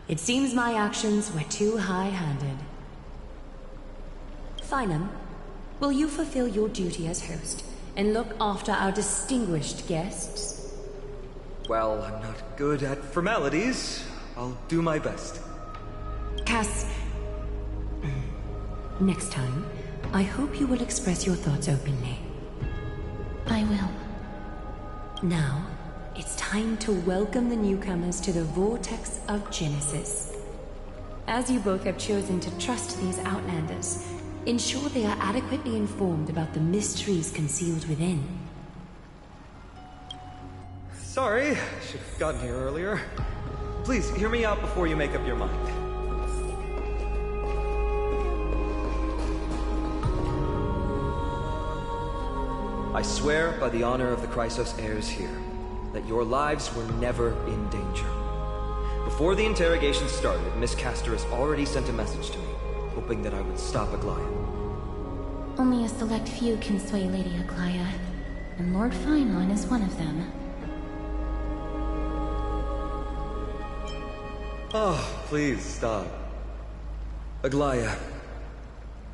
It seems my actions were too high-handed. Finum, will you fulfill your duty as host and look after our distinguished guests? Well, I'm not good at formalities. I'll do my best. Cass, next time, I hope you will express your thoughts openly. I will. Now, it's time to welcome the newcomers to the Vortex of Genesis. As you both have chosen to trust these Outlanders, ensure they are adequately informed about the mysteries concealed within. Sorry, should have gotten here earlier. Please, hear me out before you make up your mind. I swear by the honor of the Chrysos heirs here, that your lives were never in danger. Before the interrogation started, Miss Casterus already sent a message to me, hoping that I would stop Aglaya. Only a select few can sway Lady Aglaya, and Lord Phynon is one of them. Oh, please stop. Aglaya,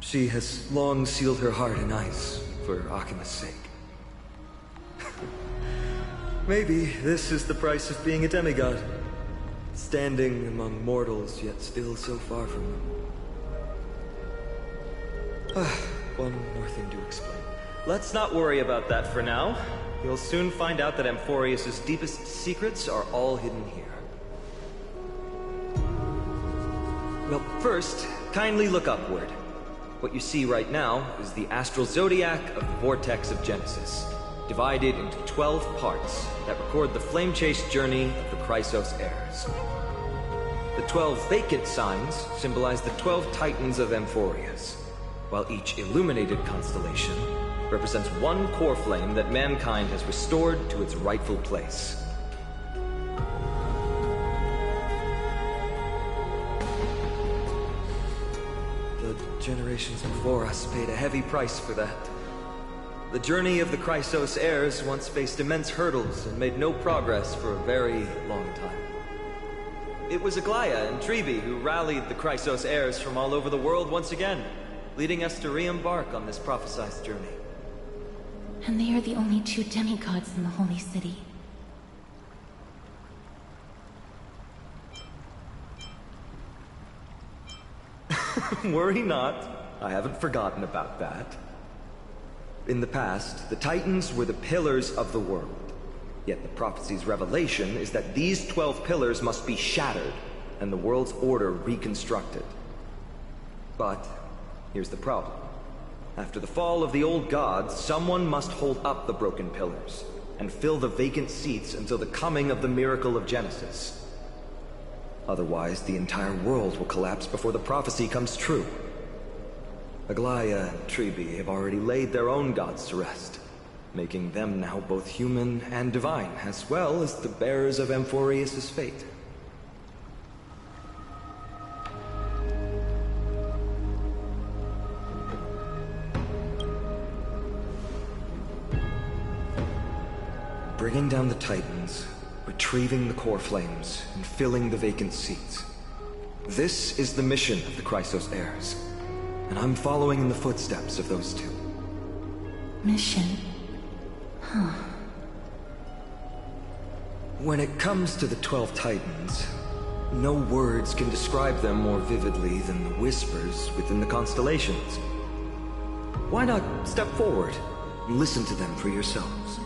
she has long sealed her heart in ice for Akima's sake. Maybe this is the price of being a demigod. Standing among mortals, yet still so far from them. One more thing to explain. Let's not worry about that for now. You'll soon find out that Amphoreus' deepest secrets are all hidden here. Well, first, kindly look upward. What you see right now is the astral zodiac of the Vortex of Genesis, divided into 12 parts that record the flame-chased journey of the Chrysos heirs. The 12 vacant signs symbolize the 12 titans of Amphoreus, while each illuminated constellation represents one core flame that mankind has restored to its rightful place. The generations before us paid a heavy price for that. The journey of the Chrysos heirs once faced immense hurdles and made no progress for a very long time. It was Aglaya and Treבי who rallied the Chrysos heirs from all over the world once again, leading us to re-embark on this prophesized journey. And they are the only 2 demigods in the Holy City. Worry not, I haven't forgotten about that. In the past, the Titans were the pillars of the world. Yet the prophecy's revelation is that these 12 pillars must be shattered, and the world's order reconstructed. But here's the problem. After the fall of the old gods, someone must hold up the broken pillars, and fill the vacant seats until the coming of the miracle of Genesis. Otherwise, the entire world will collapse before the prophecy comes true. Aglaya and Treבי have already laid their own gods to rest, making them now both human and divine, as well as the bearers of Amphoreus' fate. Bringing down the Titans, retrieving the core flames, and filling the vacant seats. This is the mission of the Chrysos heirs, and I'm following in the footsteps of those 2. Mission? Huh. When it comes to the 12 Titans, No words can describe them more vividly than the whispers within the constellations. Why not step forward and listen to them for yourselves?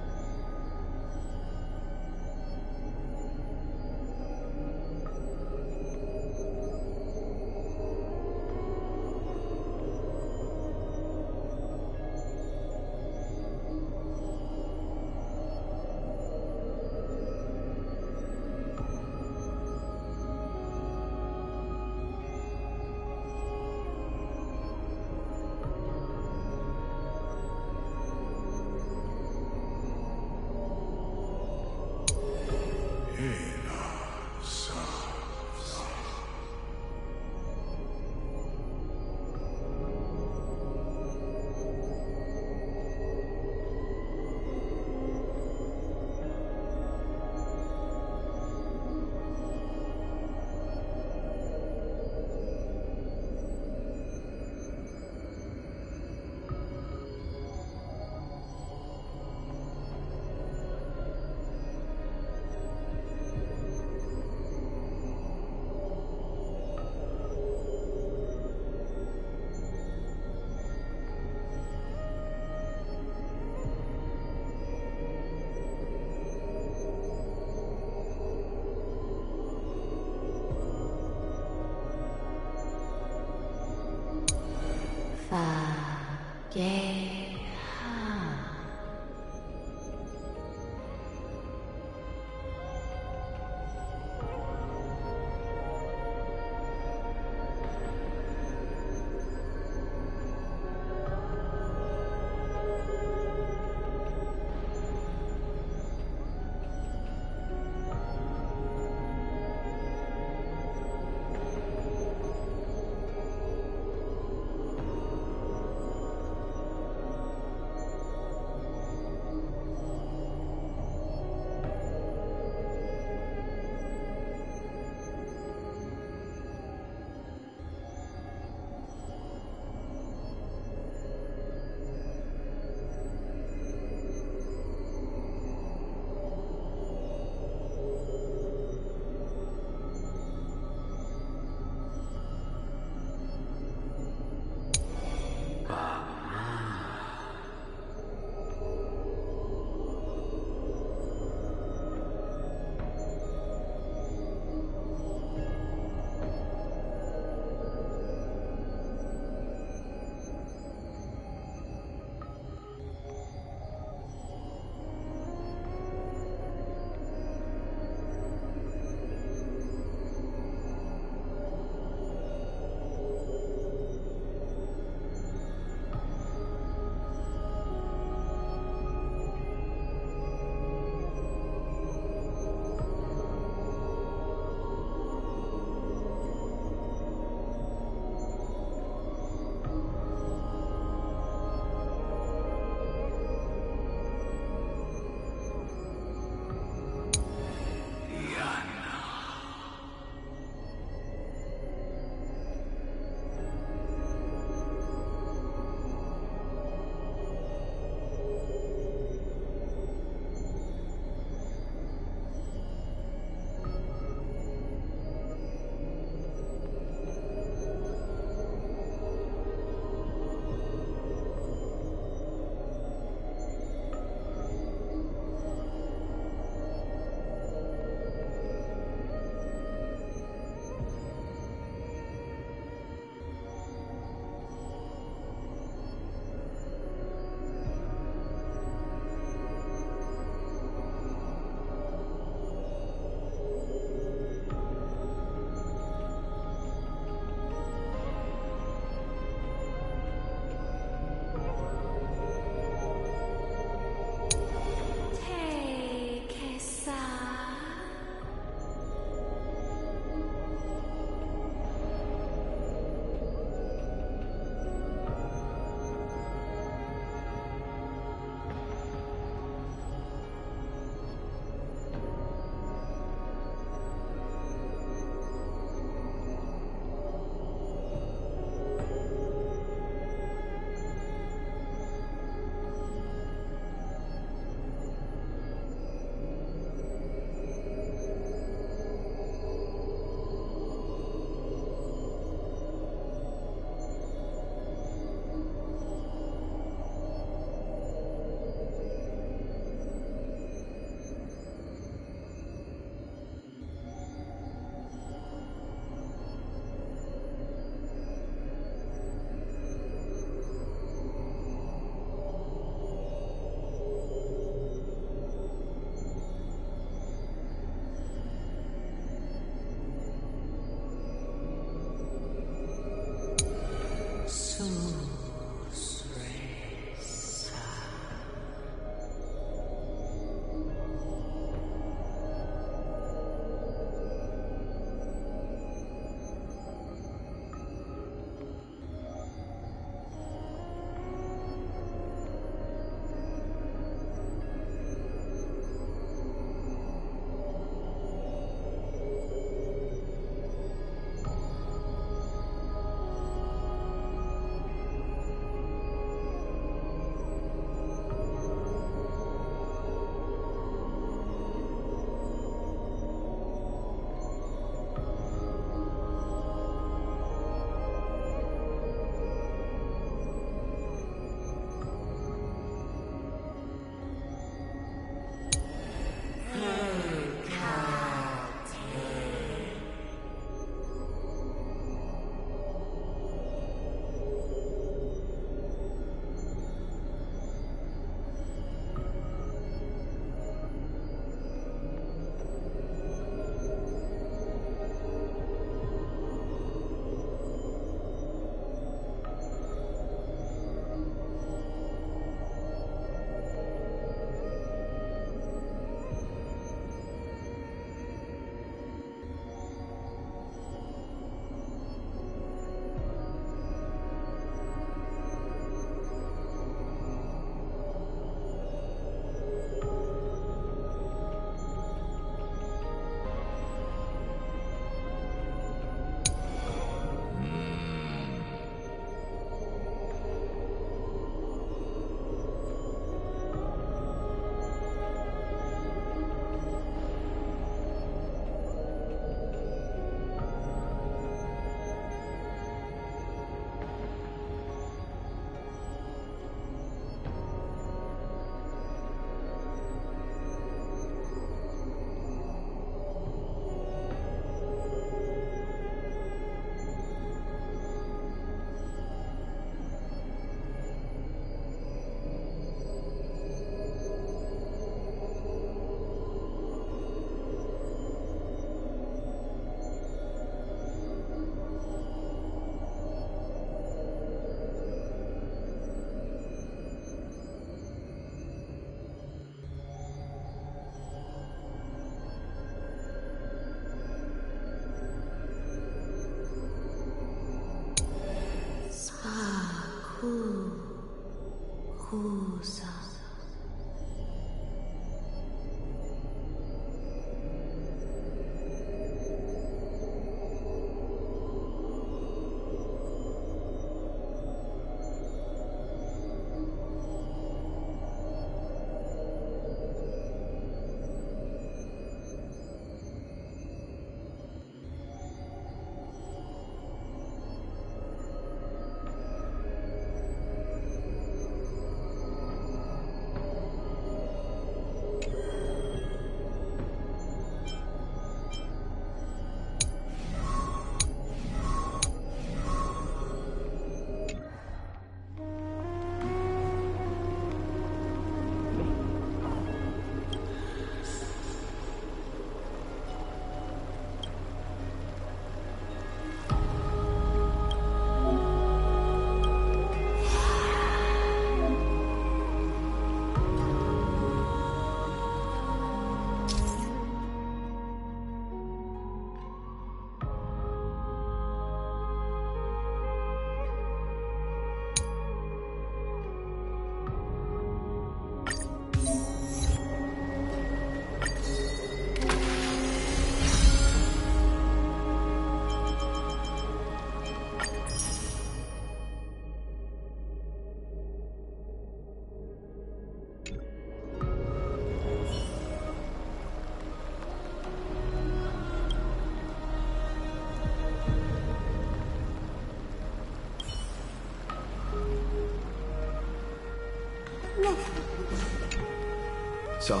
So,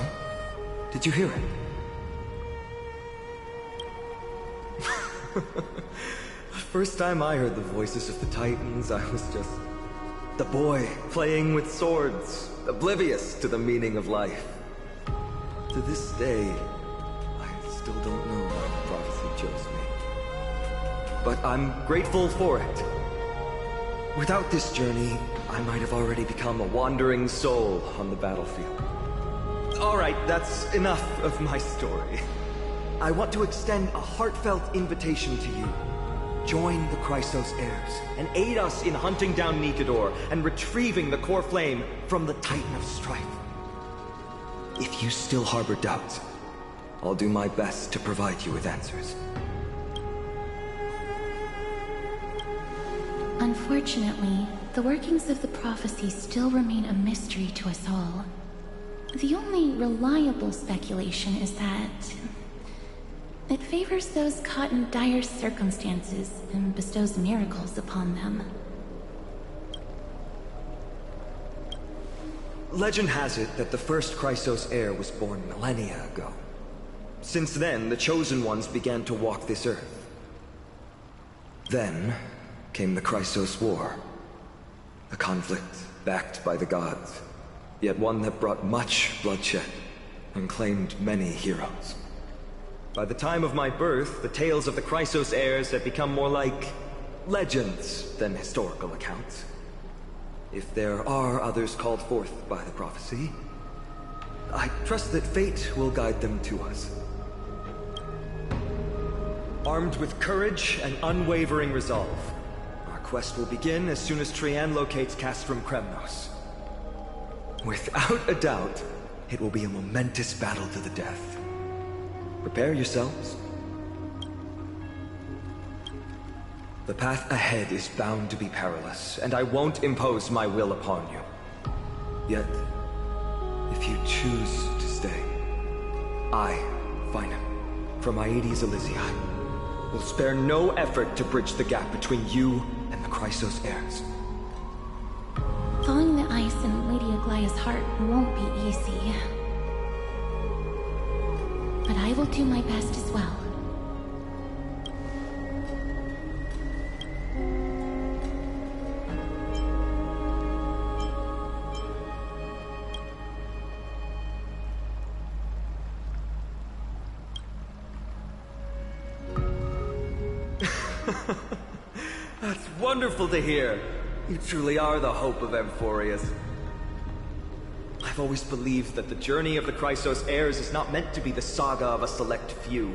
did you hear it? The first time I heard the voices of the Titans, I was just the boy playing with swords, oblivious to the meaning of life. To this day, I still don't know why the prophecy chose me. But I'm grateful for it. Without this journey, I might have already become a wandering soul on the battlefield. Alright, that's enough of my story. I want to extend a heartfelt invitation to you. Join the Chrysos heirs, and aid us in hunting down Nikador and retrieving the core flame from the Titan of Strife. If you still harbor doubts, I'll do my best to provide you with answers. Unfortunately, the workings of the prophecy still remain a mystery to us all. The only reliable speculation is that it favors those caught in dire circumstances and bestows miracles upon them. Legend has it that the first Chrysos heir was born millennia ago. Since then, the Chosen Ones began to walk this earth. Then came the Chrysos War. A conflict backed by the gods, yet one that brought much bloodshed and claimed many heroes. By the time of my birth, the tales of the Chrysos heirs had become more like legends than historical accounts. If there are others called forth by the prophecy, I trust that fate will guide them to us. Armed with courage and unwavering resolve, our quest will begin as soon as Trian locates Castrum Kremnos. Without a doubt, it will be a momentous battle to the death. Prepare yourselves. The path ahead is bound to be perilous, and I won't impose my will upon you. Yet, if you choose to stay, I, Finam, from Aedes Elysiae, will spare no effort to bridge the gap between you and the Chrysos heirs. Thawing the ice in Lady Aglaya's heart won't be easy. But I will do my best as well. That's wonderful to hear. You truly are the hope of Amphoreus. I've always believed that the journey of the Chrysos heirs is not meant to be the saga of a select few,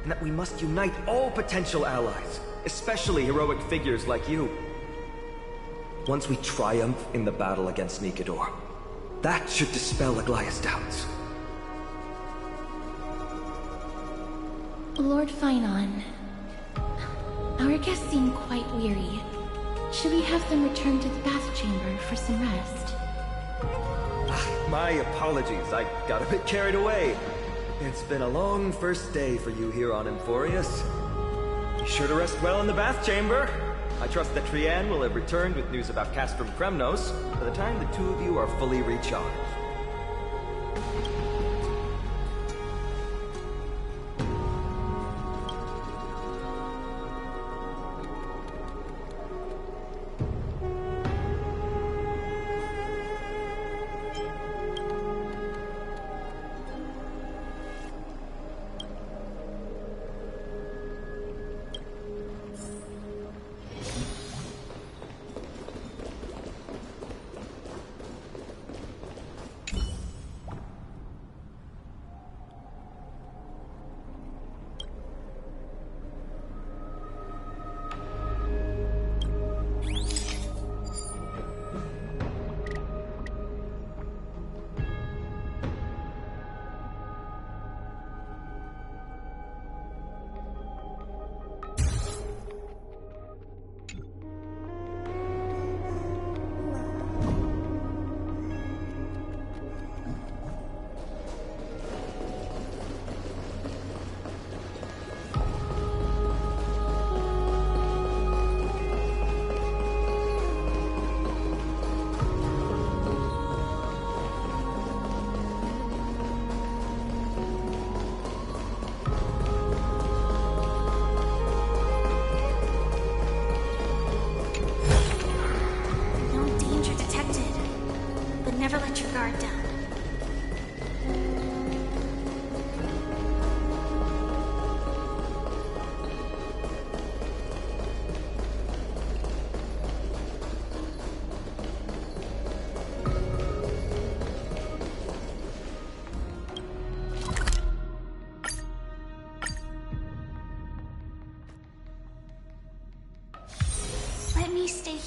and that we must unite all potential allies, especially heroic figures like you. Once we triumph in the battle against Nikador, that should dispel Aglaya's doubts. Lord Finon, our guests seem quite weary. Should we have them return to the bath chamber for some rest? My apologies, I got a bit carried away. It's been a long first day for you here on Amphoreus. Be sure to rest well in the bath chamber. I trust that Trian will have returned with news about Castrum Kremnos by the time the two of you are fully recharged.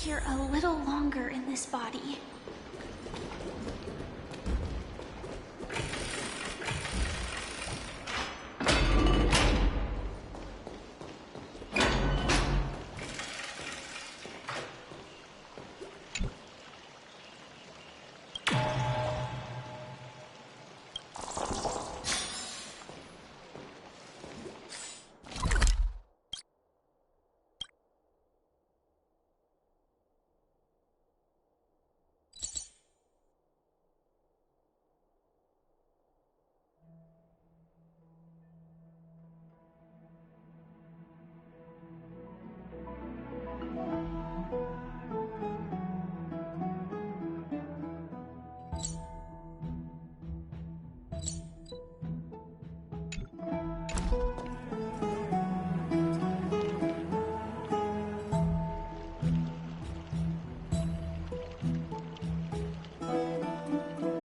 here a little longer in this body.